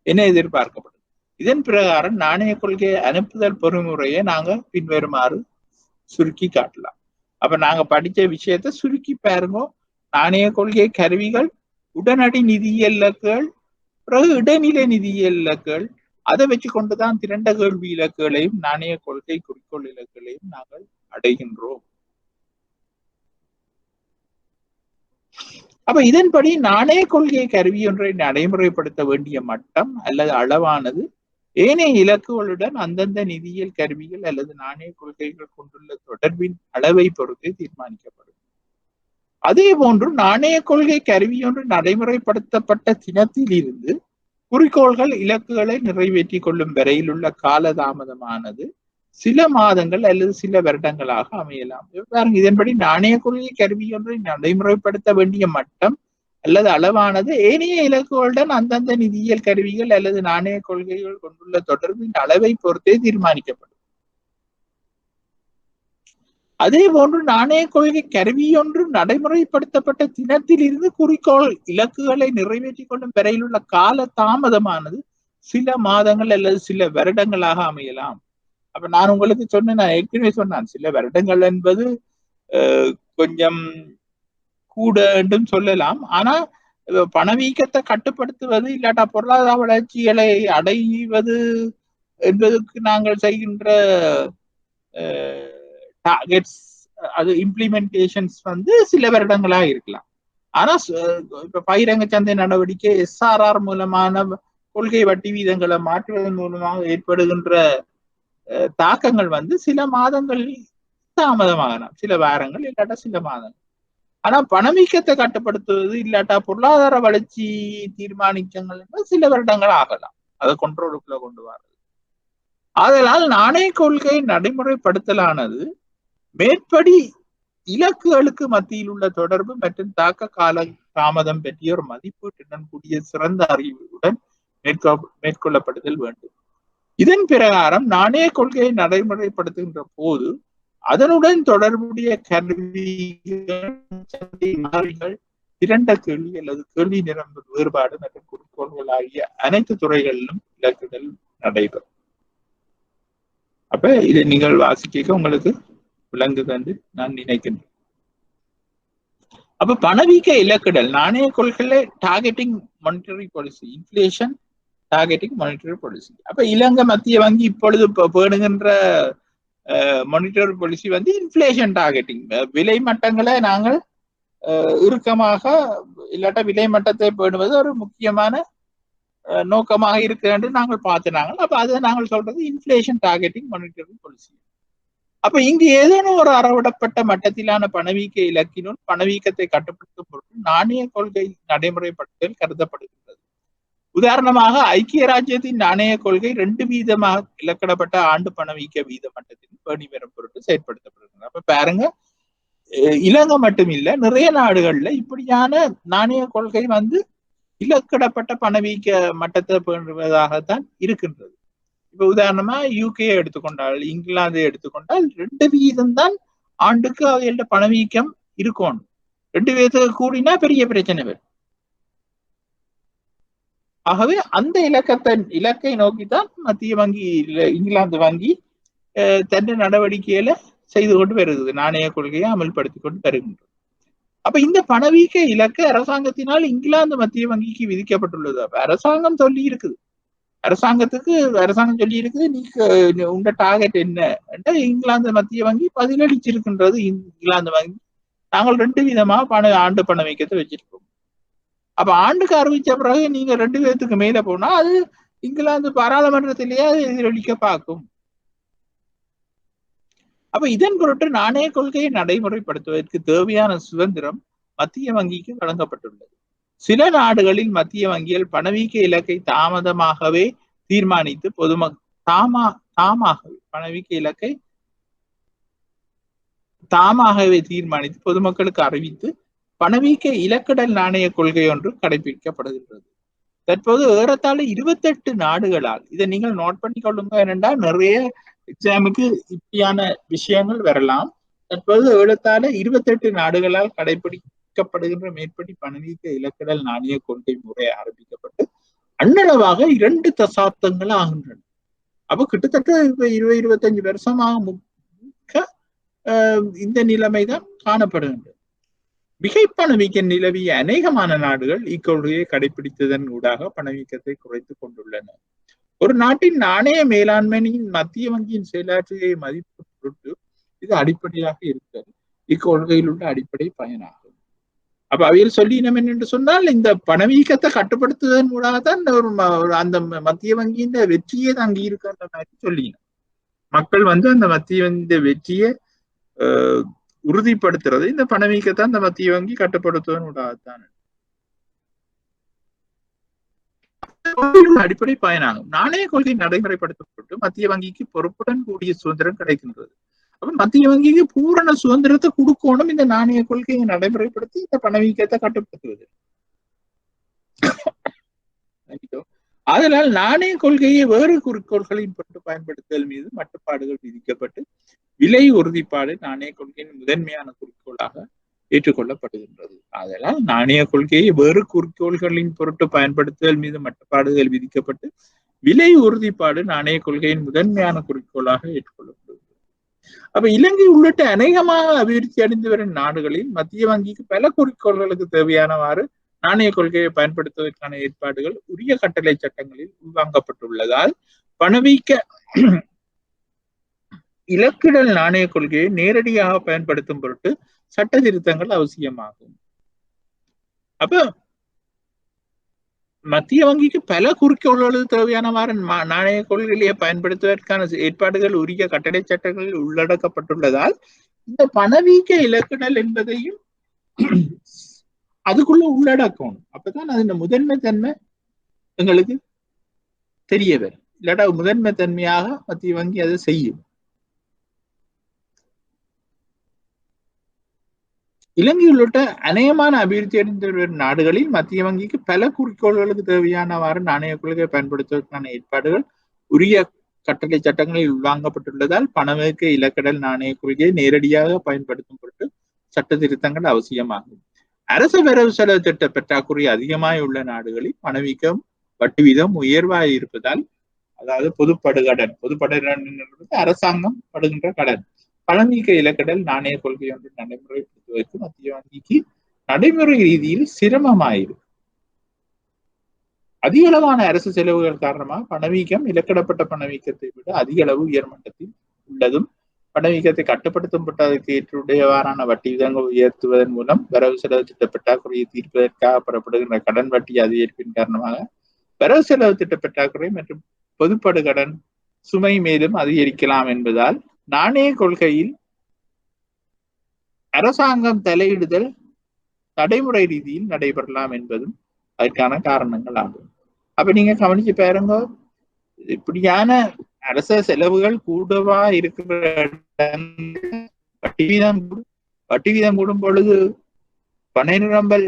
என எதிர்பார்க்கப்படும். இதன் பிரகாரம் நாணய கொள்கையை அனுப்புதல் பொறிமுறையை நாங்க பின்வருமாறு சுருக்கி காட்டலாம். அப்ப நாங்க படிச்ச விஷயத்த சுருக்கி பாருங்க. நாணய கொள்கை கருவிகள், உடனடி நிதியியல் இலக்குகள், பிறகு இடைநிலை நிதியியல் இலக்குகள், அதை வச்சு கொண்டுதான் திரண்ட கேள்வி இலக்குகளையும் நாணய கொள்கை குறிக்கோள் இலக்குகளையும் நாங்கள் அடைகின்றோம். அப்ப இதன்படி நாணய கொள்கை கருவி ஒன்றை நடைமுறைப்படுத்த வேண்டிய மட்டம் அல்லது அளவானது ஏனைய இலக்குகளுடன் அந்தந்த நிதியியல் கருவிகள் அல்லது நாணய கொள்கைகள் கொண்டுள்ள தொடர்பின் அளவை பொறுத்து தீர்மானிக்கப்படும். அதே போன்று நாணய கொள்கை கருவியொன்று நடைமுறைப்படுத்தப்பட்ட தினத்தில் இருந்து குறிக்கோள்கள் இலக்குகளை நிறைவேற்றி கொள்ளும் வரையில் உள்ள காலதாமதமானது சில மாதங்கள் அல்லது சில வருடங்களாக அமையலாம். இதன்படி நாணய கொள்கை கருவியொன்றை நடைமுறைப்படுத்த வேண்டிய மட்டம் அல்லது அளவானது ஏனைய இலக்குகளுடன் அந்தந்த நிதியியல் கருவிகள் அல்லது நாணய கொள்கைகள் கொண்டுள்ள தொடர்பின் அளவை பொறுத்தே தீர்மானிக்கப்படும். அதே போன்று நாணய கொள்கை கருவியொன்று நடைமுறைப்படுத்தப்பட்ட தினத்தில் இருந்து குறிக்கோள் இலக்குகளை நிறைவேற்றிக் கொள்ளும் வரையில் உள்ள கால தாமதமானது சில மாதங்கள் அல்லது சில வருடங்களாக அமையலாம். அப்ப நான் உங்களுக்கு சொன்னேன், நான் ஏற்கனவே சொன்னேன், சில வருடங்கள் என்பது கொஞ்சம் கூட என்றும் சொல்லலாம். ஆனா பணவீக்கத்தை கட்டுப்படுத்துவது இல்லாட்டா பொருளாதார வளர்ச்சிகளை அடைவது என்பதற்கு நாங்கள் செய்கின்ற டார்கெட்ஸ், அது இம்ப்ளிமெண்டேஷன்ஸ் சில வருடங்களாக இருக்கலாம். ஆனா இப்ப பகிரங்க சந்தை நடவடிக்கை SRR மூலமான கொள்கை வட்டி வீதங்களை மாற்றுவதன் மூலமாக ஏற்படுகின்ற தாக்கங்கள் சில மாதங்கள் தாமதமாகலாம், சில வாரங்கள் இல்லாட்டா சில மாதங்கள். ஆனா பணவீக்கத்தை கட்டுப்படுத்துவது இல்லாட்டா பொருளாதார வளர்ச்சி தீர்மானிக்கங்கள் சில வருடங்கள் ஆகலாம், அதை கண்ட்ரோலுக்குள்ள கொண்டு வர்றது. ஆதலால் நாணய கொள்கை நடைமுறைப்படுத்தலானது மேற்படி இலக்குகளுக்கு மத்தியில் உள்ள தொடர்பு மற்றும் தாக்க கால தாமதம் பற்றிய ஒரு மதிப்பீட்டுடன் கூடிய சிறந்த அறிவுடன் மேற்கொள்ளப்படுதல் வேண்டும். இதன் பிரகாரம் நாணய கொள்கையை நடைமுறைப்படுத்துகின்ற போது அதனுடன் தொடர்புடைய கருவிகள், திரண்ட கேள்வி அல்லது கேள்வி நிரம்பு வேறுபாடு மற்றும் குறிக்கோள்கள் ஆகிய அனைத்து துறைகளிலும் இலக்குகள் நடைபெறும். அப்ப இதை நீங்கள் வாசிக்க உங்களுக்கு விளங்குது என்று நான் நினைக்கின்றேன். அப்ப பணவீக்க இலக்குகள் நாணய கொள்கையில targeting monetary policy, inflation targeting monetary policy. அப்ப இலங்கை மத்திய வங்கி இப்பொழுது பேணுகின்ற மானிட்டரி பாலிசி இன்ஃபிளேஷன் டார்கெட்டிங், விலை மட்டங்களை நாங்கள் இறுக்கமாக இல்லாட்ட விலை மட்டத்தை பேணுவது ஒரு முக்கியமான நோக்கமாக இருக்கு என்று நாங்கள் பார்த்துனாங்க. அப்ப அதை நாங்கள் சொல்றது இன்ஃபிளேஷன் டார்கெட்டிங் மானிட்டரி பாலிசி. அப்ப இங்கு ஏதேனும் ஒரு அறவிடப்பட்ட மட்டத்திலான பணவீக்க இலக்கினுள் பணவீக்கத்தை கட்டுப்படுத்தும் பொருட்டு நாணய கொள்கை நடைமுறைப்படுத்தல் கருதப்படுகின்றது. உதாரணமாக ஐக்கிய ராஜ்யத்தின் நாணய கொள்கை 2% இலக்கிடப்பட்ட ஆண்டு பணவீக்க வீத மட்டத்தில் பேணி வரும் பொருட்டு செயற்படுத்தப்படுகிறது. அப்ப பாருங்க, இலங்கை மட்டும் இல்ல, நிறைய நாடுகள்ல இப்படியான நாணய கொள்கை இலக்கிடப்பட்ட பணவீக்க மட்டத்தை பேணுவதாகத்தான் இருக்கின்றது. இப்ப உதாரணமா UK எடுத்துக்கொண்டால், இங்கிலாந்து எடுத்துக்கொண்டால் 2% தான் ஆண்டுக்கு அவையோட பணவீக்கம் இருக்கணும். 2% கூடினா பெரிய பிரச்சனை வரும். ஆகவே அந்த இலக்கை நோக்கித்தான் மத்திய வங்கி, இங்கிலாந்து வங்கி தன்னை நடவடிக்கையில செய்து கொண்டு வருகிறது, நாணய கொள்கையை அமல்படுத்தி கொண்டு வருகின்றது. அப்ப இந்த பணவீக்க இலக்கு அரசாங்கத்தினால் இங்கிலாந்து மத்திய வங்கிக்கு விதிக்கப்பட்டுள்ளது. அப்ப அரசாங்கம் சொல்லி இருக்குது, அரசாங்கம் சொல்லி இருக்குது, நீ உங்க டார்கெட் என்ன என்று இங்கிலாந்து மத்திய வங்கி பதிலளிச்சிருக்கின்றது. இங்கிலாந்து வங்கி நாங்கள் 2% ஆண்டு பணவீக்கத்தை வச்சிருக்கோம். அப்ப ஆண்டுக்கு அறிவிச்ச பிறகு நீங்க 2% மேல போனா அது இங்கிலாந்து பாராளுமன்றத்திலேயே எதிரொலிக்க பார்க்கும். அப்ப இதன் பொருட்டு நாணய கொள்கையை நடைமுறைப்படுத்துவதற்கு தேவையான சுதந்திரம் மத்திய வங்கிக்கு வழங்கப்பட்டுள்ளது. சில நாடுகளில் மத்திய வங்கிகள் பணவீக்க இலக்கை தாமதமாகவே தீர்மானித்து பணவீக்க இலக்கை தாமாகவே தீர்மானித்து பொதுமக்களுக்கு அறிவித்து பணவீக்க இலக்கிடல் நாணய கொள்கை ஒன்று கடைபிடிக்கப்படுகின்றது. தற்போது ஏறத்தாழ 28 நாடுகளால், இதை நீங்கள் நோட் பண்ணி கொள்ளுங்க, ஏனென்றால் நிறைய எக்ஸாமுக்கு இப்படியான விஷயங்கள் வரலாம். தற்போது ஏறத்தாழ 28 நாடுகளால் கடைபிடிக்கப்படுகின்ற மேற்படி பணவீக்க இலக்கிடல் நாணய கொள்கை முறை ஆரம்பிக்கப்பட்டு அண்ணளவாக 2 தசாப்தங்கள் ஆகின்றன. அப்ப கிட்டத்தட்ட இப்ப 20-25 வருஷமாக இந்த நிலைமைதான் காணப்படுகின்றது. மிகை பணவீக்க நிலவிய அநேகமான நாடுகள் இக்கொள்கையை கடைபிடித்ததன் ஊடாக பணவீக்கத்தை குறைத்துக் கொண்டுள்ளன. ஒரு நாட்டின் நாணய மேலாண்மையின் மத்திய வங்கியின் செயலாற்றியை மதிப்பு பொருட்டு இது அடிப்படையாக இருக்கிறது. இக்கொள்கையில் உள்ள அடிப்படை பயனாகும். அப்ப அவையில் சொல்லினோம் என்று சொன்னால் இந்த பணவீக்கத்தை கட்டுப்படுத்துவதன் மூலமாகத்தான் அந்த மத்திய வங்கியின் வெற்றியே தங்கி இருக்கின்ற மாதிரி சொல்லினோம். மக்கள் அந்த மத்திய வங்கி வெற்றியை உறுதிப்படுத்துறது இந்த பணவீக்கத்தை அந்த மத்திய வங்கி கட்டுப்படுத்துவதன் மூலமாகத்தான். அடிப்படை பயனாகும். நாணய கொள்கை நடைமுறைப்படுத்தப்பட்டு மத்திய வங்கிக்கு பொறுப்புடன் கூடிய சுதந்திரம் கிடைக்கின்றது. அப்ப மத்திய வங்கிக்கு பூரண சுதந்திரத்தை கொடுக்கணும் இந்த நாணய கொள்கையை நடைமுறைப்படுத்தி இந்த பணவீக்கத்தை கட்டுப்படுத்துவது. அதனால் நாணய கொள்கையை வேறு குறிக்கோள்களின் பொருட்டு பயன்படுத்துதல் மீது மட்டுப்பாடுகள் விதிக்கப்பட்டு விலை உறுதிப்பாடு நாணய கொள்கையின் முதன்மையான குறிக்கோளாக ஏற்றுக்கொள்ளப்படுகின்றது. அதனால் நாணய கொள்கையை வேறு குறிக்கோள்களின் பொருட்டு பயன்படுத்துதல் மீது மட்டுப்பாடுகள் விதிக்கப்பட்டு விலை உறுதிப்பாடு நாணய கொள்கையின் முதன்மையான குறிக்கோளாக ஏற்றுக்கொள்ளப்படுகிறது. அப்ப இலங்கை உள்ளிட்ட அநேகமாக அபிவிருத்தி அடைந்து வரும் நாடுகளில் மத்திய வங்கிக்கு பல குறிக்கோள்களுக்கு தேவையானவாறு நாணய கொள்கையை பயன்படுத்துவதற்கான ஏற்பாடுகள் உரிய கட்டளை சட்டங்களில் உள்வாங்கப்பட்டுள்ளதால் பணவீக்க இலக்கிடல் நாணய கொள்கையை நேரடியாக பயன்படுத்தும் பொருட்டு சட்ட திருத்தங்கள் அவசியமாகும். அப்ப மத்திய வங்கிக்கு பல குறிக்கோள்களுக்கு தேவையானவாறு நாணய கொள்கையை பயன்படுத்துவதற்கான ஏற்பாடுகள் உரிய கட்டளை சட்டங்களில் உள்ளடக்கப்பட்டுள்ளதால் இந்த பணவீக்க இலக்கிடல் என்பதையும் அதுக்குள்ள உள்ளடக்கணும். அப்பதான் அது முதன்மை தன்மை எங்களுக்கு தெரிய வரும். இல்லாட்டா முதன்மை தன்மையாக மத்திய வங்கி அதை செய்யும். இலங்கை உள்ளிட்ட அநேகமான அபிவிருத்தி அடைந்த நாடுகளில் மத்திய வங்கிக்கு பல குறிக்கோள்களுக்கு தேவையானவாறு நாணய கொள்கையை பயன்படுத்துவதற்கான ஏற்பாடுகள் உரிய கட்டளை சட்டங்களில் உள்வாங்கப்பட்டுள்ளதால் பணவீக்க இலக்கடல் நாணய கொள்கையை நேரடியாக பயன்படுத்தும் பொருட்டு சட்ட திருத்தங்கள் அவசியமாகும். அரசு வரவு செலவு திட்ட பற்றாக்குறை அதிகமாய் உள்ள நாடுகளில் பணவீக்கம் வட்டி வீதம் உயர்வாய் இருப்பதால், அதாவது பொதுப்படுகடன் என்பது அரசாங்கம் படுகின்ற கடன், பணவீக்க இலக்கடல் நாணய கொள்கை ஒன்று நடைமுறைப்படுத்துவதற்கு மத்திய வங்கிக்கு நடைமுறை ரீதியில் சிரமமாயிருக்கு. அதிக அளவான அரசு செலவுகள் காரணமாக பணவீக்கம் இலக்கிடப்பட்ட பணவீக்கத்தை விட அதிக அளவு உயர்மட்டத்தில் உள்ளதும், பணவீக்கத்தை கட்டுப்படுத்தப்பட்டதற்கு ஏற்றுடையவாறான வட்டி விதங்கள் உயர்த்துவதன் மூலம் வரவு செலவு திட்ட பற்றாக்குறையை தீர்ப்பதற்காக பெறப்படுகின்ற கடன் வட்டி அதிகரிப்பின் காரணமாக வரவு செலவு திட்ட பற்றாக்குறை மற்றும் பொதுப்படு கடன் சுமை மேலும் அதிகரிக்கலாம் என்பதால் நாணய கொள்கையில் அரசாங்கம் தலையிடுதல் நடைமுறை ரீதியில் நடைபெறலாம் என்பதும் அதற்கான காரணங்கள் ஆகும். அப்ப நீங்க கவனிச்சு பாருங்க, இப்படியான அரச செலவுகள் கூடவா இருக்கிற வட்டி வீதம் கூடும் பொழுது பண நிரம்பல்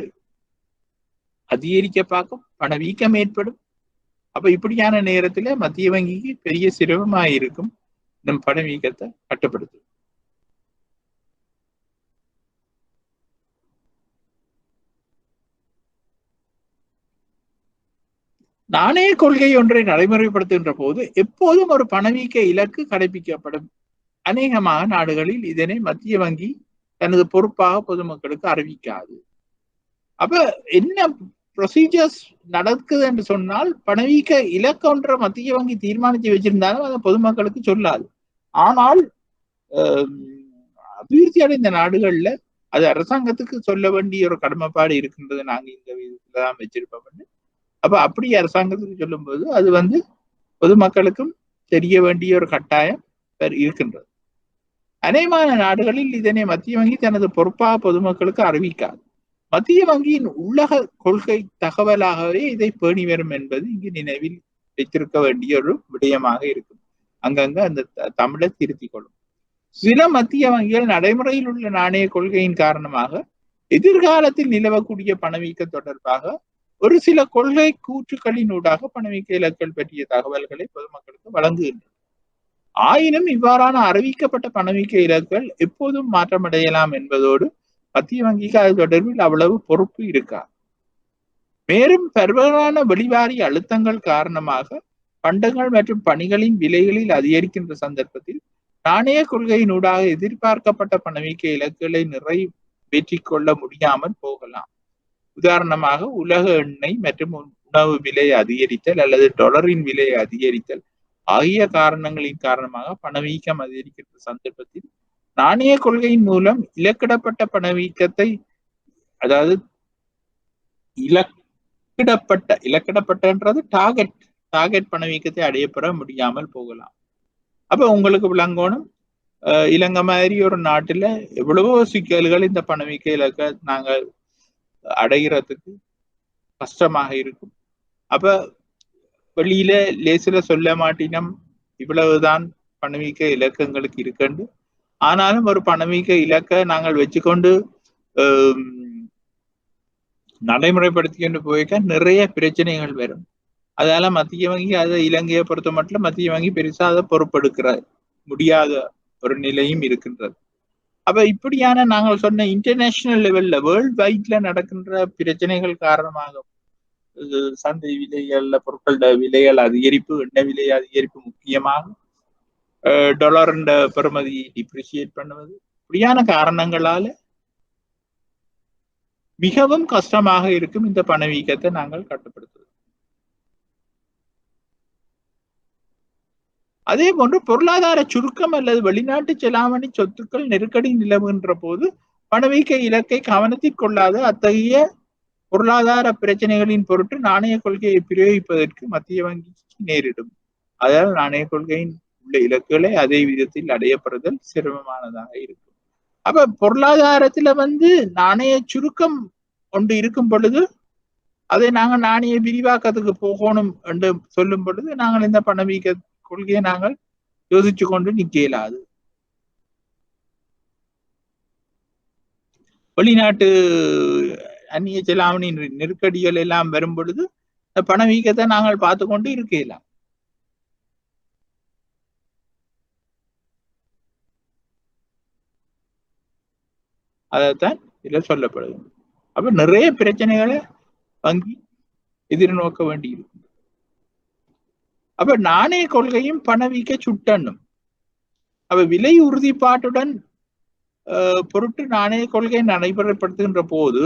அதிகரிக்க பார்க்கும், பணவீக்கம் ஏற்படும். அப்ப இப்படியான நேரத்துல மத்திய வங்கிக்கு பெரிய சிரமமாயிருக்கும் நம் பணவீக்கத்தை கட்டுப்படுத்தும். நாணய கொள்கை ஒன்றை நடைமுறைப்படுத்துகின்ற போது எப்போதும் ஒரு பணவீக்க இலக்கு கடைபிடிக்கப்படும். அநேகமாக நாடுகளில் இதனை மத்திய வங்கி தனது பொறுப்பாக பொதுமக்களுக்கு அறிவிக்காது. அப்ப என்ன ப்ரொசீஜர்ஸ் நடக்குது என்று சொன்னால், பணவீக்க இலக்கு ஒன்ற மத்திய வங்கி தீர்மானித்து வச்சிருந்தாலும் அதை பொதுமக்களுக்கு சொல்லாது. ஆனால் அபிவிருத்தி அடைந்த நாடுகள்ல அது அரசாங்கத்துக்கு சொல்ல வேண்டிய ஒரு கடமைப்பாடு இருக்கின்றது. நாங்க இந்த விதத்துலதான் வச்சிருப்போம். அப்ப அப்படி அரசாங்கத்துக்கு சொல்லும் போது அது பொதுமக்களுக்கும் தெரிய வேண்டிய ஒரு கட்டாயம் இருக்கின்றது. அநேகமான நாடுகளில் இதனை மத்திய வங்கி தனது பொறுப்பாக பொதுமக்களுக்கு அறிவிக்காது. மத்திய வங்கியின் உள்ளக கொள்கை தகவலாகவே இதை பேணி வரும் என்பது இங்கு நினைவில் வைத்திருக்க வேண்டிய ஒரு விடயமாக இருக்கும். அங்கங்க அந்த தமிழை திருத்திக் கொள்ளும். சில மத்திய வங்கிகள் நடைமுறையில் உள்ள நாணய கொள்கையின் காரணமாக எதிர்காலத்தில் நிலவக்கூடிய பணவீக்க தொடர்பாக ஒரு சில கொள்கை கூற்றுக்களினூடாக பணவீக்க இலக்குகள் பற்றிய தகவல்களை பொதுமக்களுக்கு வழங்குகின்றன. ஆயினும் இவ்வாறான அறிவிக்கப்பட்ட பணவீக்க இலக்குகள் எப்போதும் மாற்றமடையலாம் என்பதோடு மத்திய வங்கிக்கு அது தொடர்பில் அவ்வளவு பொறுப்பு இருக்காது. மேலும் பரவலான வெளிவாரி அழுத்தங்கள் காரணமாக பண்டங்கள் மற்றும் பணிகளின் விலைகளில் அதிகரிக்கின்ற சந்தர்ப்பத்தில் நாணய கொள்கையினூடாக எதிர்பார்க்கப்பட்ட பணவீக்க இலக்குகளை நிறைவேற்றிக் கொள்ள முடியாமல் போகலாம். உதாரணமாக, உலக எண்ணெய் மற்றும் உணவு விலை அதிகரித்தல் அல்லது டாலரின் விலை அதிகரித்தல் ஆகிய காரணங்களின் காரணமாக பணவீக்கம் அதிகரிக்கின்ற சந்தர்ப்பத்தில் நாணய கொள்கையின் மூலம் இலக்கிடப்பட்ட பணவீக்கத்தை, அதாவது இலக்கிடப்பட்டன்றது டார்கெட் பணவீக்கத்தை அடையப்பெற முடியாமல் போகலாம். அப்ப உங்களுக்கு விளங்கணும், இலங்கை மாதிரி ஒரு நாட்டுல எவ்வளவோ சிக்கல்கள் இந்த பணவீக்க இலக்க நாங்கள் அடைகிறதுக்கு கஷ்டமாக இருக்கும். அப்ப வெளியில லேசில சொல்ல மாட்டினம் இவ்வளவுதான் பணவீக்க இலக்கங்களுக்கு இருக்குண்டு. ஆனாலும் ஒரு பணவீக்க இலக்க நாங்கள் வச்சுக்கொண்டு நடைமுறைப்படுத்திக்கொண்டு போய்க்க நிறைய பிரச்சனைகள் வரும். அதால மத்திய வங்கி அதை இலங்கையை பொறுத்த மட்டும் மத்திய வங்கி பெருசா அதை பொறுப்பெடுக்கிற முடியாத ஒரு நிலையும் இருக்கின்றது. அப்ப இப்படியான நாங்கள் சொன்ன இன்டர்நேஷனல் லெவல்ல வேர்ல்ட் வைட்ல நடக்கின்ற பிரச்சனைகள் காரணமாக சந்தை விலைகள்ல பொருட்களோட விலைகள் அதிகரிப்பு, எண்ணெய் விலை அதிகரிப்பு, முக்கியமாக டாலர் பெறுமதி டிப்ரிசியேட் பண்ணுவது, இப்படியான காரணங்களால மிகவும் கஷ்டமாக இருக்கும் இந்த பணவீக்கத்தை நாங்கள் கட்டுப்படுத்துவது. அதே போன்று பொருளாதார சுருக்கம் அல்லது வெளிநாட்டு செலாவணி சொத்துக்கள் நெருக்கடி நிலவுகின்ற போது பணவீக்க இலக்கை கவனத்தில் கொள்ளாத அத்தகைய பொருளாதார பிரச்சனைகளின் பொருட்டு நாணய கொள்கையை பிரயோகிப்பதற்கு மத்திய வங்கிக்கு நேரிடும். அதால் நாணய கொள்கையின் உள்ள இலக்குகளை அதே விதத்தில் அடையப்படுதல் சிரமமானதாக இருக்கும். அப்ப பொருளாதாரத்துல நாணய சுருக்கம் ஒன்று இருக்கும் பொழுது அதை நாங்கள் நாணய விரிவாக்கத்துக்கு போகணும் என்று சொல்லும் பொழுது நாங்கள் இந்த பணவீக்க கொள்கையை நாங்கள் யோசிச்சு கொண்டு நிக்க இயலாது. வெளிநாட்டு அந்நிய செலாவணி நெருக்கடிகள் எல்லாம் வரும் பொழுது பணவீக்கத்தை நாங்கள் பார்த்து கொண்டு இருக்கலாம். அதைத்தான் இதில் சொல்லப்படுது. அப்ப நிறைய பிரச்சனைகளை வங்கி எதிர்நோக்க வேண்டி இருக்கும். அப்ப நாணய கொள்கையும் பணவீக்க சுட்டண்ணும். அப்ப விலை உறுதிப்பாட்டுடன் பொருட்டு நாணய கொள்கை நடைமுறைப்படுத்துகின்ற போது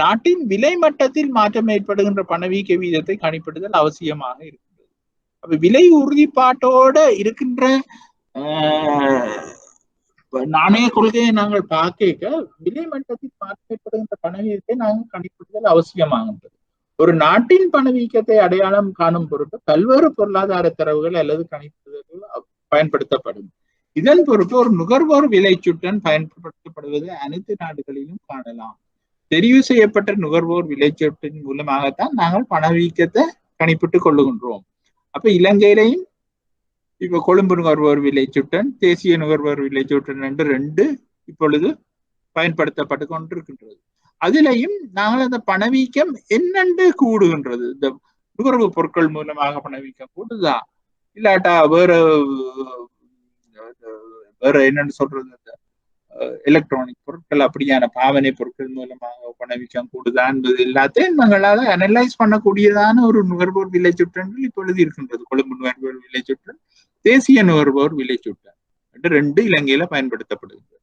நாட்டின் விலை மட்டத்தில் மாற்றம் ஏற்படுகின்ற பணவீக்க வீதத்தை கணிப்பிடுதல் அவசியமாக இருக்கிறது. அப்ப விலை உறுதிப்பாட்டோட இருக்கின்ற நாணய கொள்கையை நாங்கள் பார்க்க விலை மட்டத்தில் மாற்றம் ஏற்படுகின்ற பணவீக்கத்தை நாங்கள் கணிப்பிடுதல் அவசியமாகின்றது. ஒரு நாட்டின் பணவீக்கத்தை அடையாளம் காணும் பொருட்டு பல்வேறு பொருளாதார தரவுகள் அல்லது கணிப்புகள் பயன்படுத்தப்படும். இதன் பொருட்டு ஒரு நுகர்வோர் விலை சுட்டன் பயன்படுத்தப்படுவது அனைத்து நாடுகளிலும் காணலாம். தெரிவு செய்யப்பட்ட நுகர்வோர் விலை சுட்டின் மூலமாகத்தான் நாங்கள் பணவீக்கத்தை கணிப்பிட்டுக் கொள்ளுகின்றோம். அப்ப இலங்கையிலையும் இப்ப கொழும்பு நுகர்வோர் விலை சுட்டன், தேசிய நுகர்வோர் விலை சுட்டன் என்று 2 இப்பொழுது பயன்படுத்தப்பட்டு கொண்டிருக்கின்றது. அதிலையும் நாங்கள் அந்த பணவீக்கம் என்னென்று கூடுகின்றது, இந்த நுகர்வு பொருட்கள் மூலமாக பணவீக்கம் கூடுதா இல்லாட்டா வேற என்னன்னு சொல்றது, எலக்ட்ரானிக் பொருட்கள் அப்படியான பாவனை பொருட்கள் மூலமாக பணவீக்கம் கூடுதா என்பது எல்லாத்தையும் நாங்களால அனலைஸ் பண்ணக்கூடியதான ஒரு நுகர்வோர் விலை சுற்றங்கள் இப்பொழுது இருக்கின்றது. கொழும்பு நுகர்வோர் விலை சுற்றல், தேசிய நுகர்வோர் விலை சுற்றல் என்று 2 இலங்கையில பயன்படுத்தப்படுகிறது.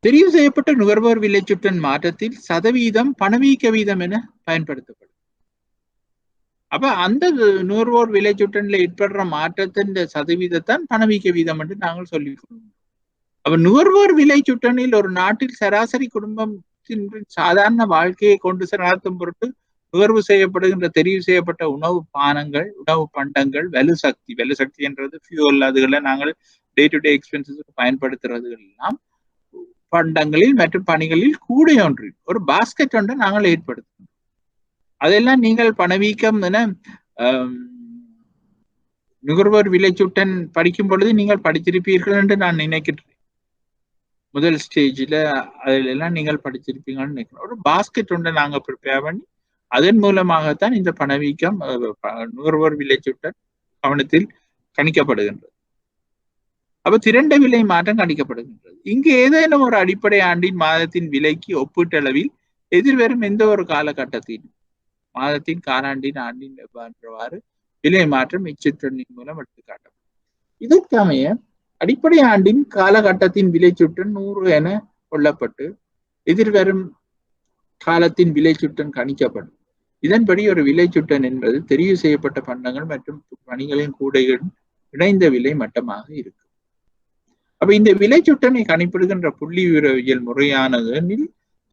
தெரிவு செய்யப்பட்ட நுகர்வோர் விலை சுற்றன் மாற்றத்தில் சதவீதம் பணவீக்க வீதம் என பயன்படுத்தப்படும். அப்ப அந்த நுகர்வோர் விலை சுற்றன்ல ஏற்படுற மாற்றத்தின் சதவீதத்தான் பணவீக்க வீதம் என்று நாங்கள் சொல்லிக் கொள்வோம். அப்ப நுகர்வோர் விலை சுற்றனில் ஒரு நாட்டில் சராசரி குடும்பத்தின் சாதாரண வாழ்க்கையை கொண்டு நடத்தும் பொருட்டு நுகர்வு செய்யப்படுகின்ற தெரிவு செய்யப்பட்ட உணவு பானங்கள், உணவு பண்டங்கள், வலுசக்தி என்றது ஃபியூல், அதுகளை நாங்கள் டே டு டே எக்ஸ்பென்சஸ் பயன்படுத்துறதுகள் எல்லாம் பண்டங்களில் மற்றும் பணிகளில் கூட ஒன்று ஒரு பாஸ்கெட் ஒன்று நாங்கள் ஏற்படுத்தணும். அதெல்லாம் நீங்கள் பணவீக்கம் என நுகர்வோர் விலை சுட்டன் படிக்கும் பொழுது நீங்கள் படிச்சிருப்பீர்கள் என்று நான் நினைக்கிறேன். முதல் ஸ்டேஜில் அதிலெல்லாம் நீங்கள் படிச்சிருப்பீங்கன்னு நினைக்கிறேன். ஒரு பாஸ்கெட் ஒன்றை நாங்கள் ப்ரிப்பேர் பண்ணி அதன் மூலமாகத்தான் இந்த பணவீக்கம் நுகர்வோர் விலை சுட்டன் கவனத்தில் கணிக்கப்படுகின்றது. அப்ப திரண்ட விலை மாற்றம் கணிக்கப்படுகின்றது. இங்கு ஏதேனும் ஒரு அடிப்படை ஆண்டின் மாதத்தின் விலைக்கு ஒப்பீட்டளவில் எதிர்வரும் எந்த ஒரு காலகட்டத்தின் மாதத்தின் காலாண்டின் ஆண்டின் என்றவாறு விலை மாற்றம் இச்சுற்றனின் மூலம் எடுத்துக்காட்டும். இதற்கமைய அடிப்படை ஆண்டின் காலகட்டத்தின் விலை சுற்றன் 100 என கொள்ளப்பட்டு எதிர்வரும் காலத்தின் விலை சுற்றன் கணிக்கப்படும். இதன்படி ஒரு விலை சுட்டன் என்பது தெரிவு செய்யப்பட்ட பண்டங்கள் மற்றும் பணிகளின் கூடைகள் இணைந்த விலை மட்டமாக இருக்கும். அப்ப இந்த விலை சுட்டனை கணிப்பிடுகின்ற புள்ளி விவரவியல் முறையானதில்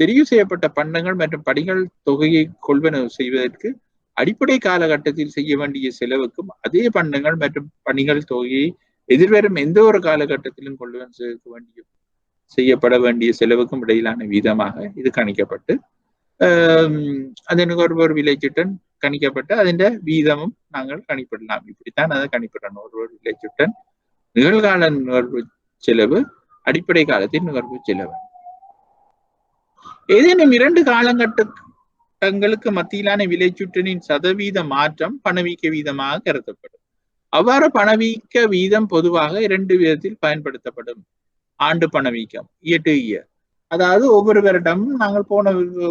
தெரிவு செய்யப்பட்ட பண்டங்கள் மற்றும் பணிகள் தொகையை கொள்வனவு செய்வதற்கு அடிப்படை காலகட்டத்தில் செய்ய வேண்டிய செலவுக்கும் அதே பண்டங்கள் மற்றும் பணிகள் தொகையை எதிர்வரும் எந்த ஒரு காலகட்டத்திலும் கொள்வனவு செய்யப்பட வேண்டிய செலவுக்கும் இடையிலான வீதமாக இது கணிக்கப்பட்டு அந்த நுகர்வோர் விலைச்சுட்டன் கணிக்கப்பட்டு அதன் வீதமும் நாங்கள் கணிப்பிடலாம். இப்படித்தான் அதை கணிப்பிடணும். நுகர்வோர் விலைச்சுட்டன், நிகழ்கால நுகர்வு செலவு, அடிப்படை காலத்தின் நுகர்வு செலவு. ஏதேனும் 2 காலகட்டங்களுக்கு மத்தியிலான விலைச்சுட்டனின் சதவீத மாற்றம் பணவீக்க வீதமாக கருதப்படும். அவ்வாறு பணவீக்க வீதம் பொதுவாக 2 விதத்தில் பயன்படுத்தப்படும். ஆண்டு பணவீக்கம், இயர் டு இயர். அதாவது ஒவ்வொரு வருடமும் நாங்கள்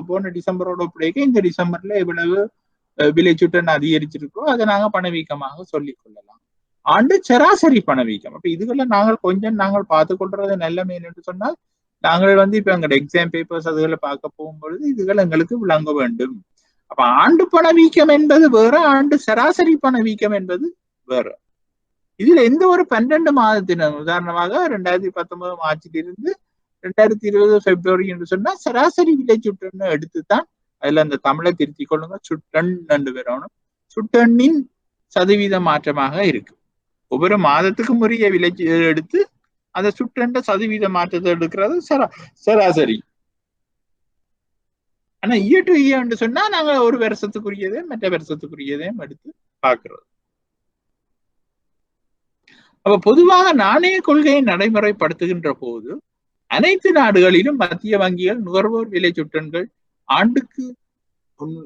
போன டிசம்பரோட ஒப்படைக்க இந்த டிசம்பர்ல எவ்வளவு விலைச்சுட்டன் அதிகரிச்சிருக்கோ அதை நாங்கள் பணவீக்கமாக சொல்லிக் கொள்ளலாம். ஆண்டு சராசரி பணவீக்கம். அப்ப இதுகளை நாங்கள் பார்த்து கொள்றது நல்ல என்று சொன்னால் நாங்கள் இப்ப எங்களோட எக்ஸாம் பேப்பர்ஸ் அதுகளை பார்க்க போகும்பொழுது இதுகள் எங்களுக்கு விளங்க வேண்டும். அப்ப ஆண்டு பணவீக்கம் என்பது வேற, ஆண்டு சராசரி பணவீக்கம் என்பது வேற. இதுல எந்த ஒரு 12 மாதத்தினர், உதாரணமாக 2019 மார்ச்சிலிருந்து 2020 பிப்ரவரி என்று சொன்னா சராசரி விலைச்சுட்டன் எடுத்துத்தான் அதுல அந்த தமிழை திருத்திக் கொள்ளுங்க, சுட்டன் என்று வரணும். சுட்டனின் சதவீத மாற்றமாக இருக்கு. ஒவ்வொரு மாதத்துக்கும் உரிய விலை எடுத்து அந்த சுட்டண்ட சதவீத மாற்றத்தை எடுக்கிறது சராசரி. ஆனா இயர் டு இயர் சொன்னா நாங்க ஒரு வருஷத்துக்குரியதே மற்ற வருஷத்துக்குரியதையும் எடுத்து பார்க்கிறோம். அப்ப பொதுவாக நாணய கொள்கையை நடைமுறைப்படுத்துகின்ற போது அனைத்து நாடுகளிலும் மத்திய வங்கிகள் நுகர்வோர் விலை சுட்டன்கள் ஆண்டுக்கு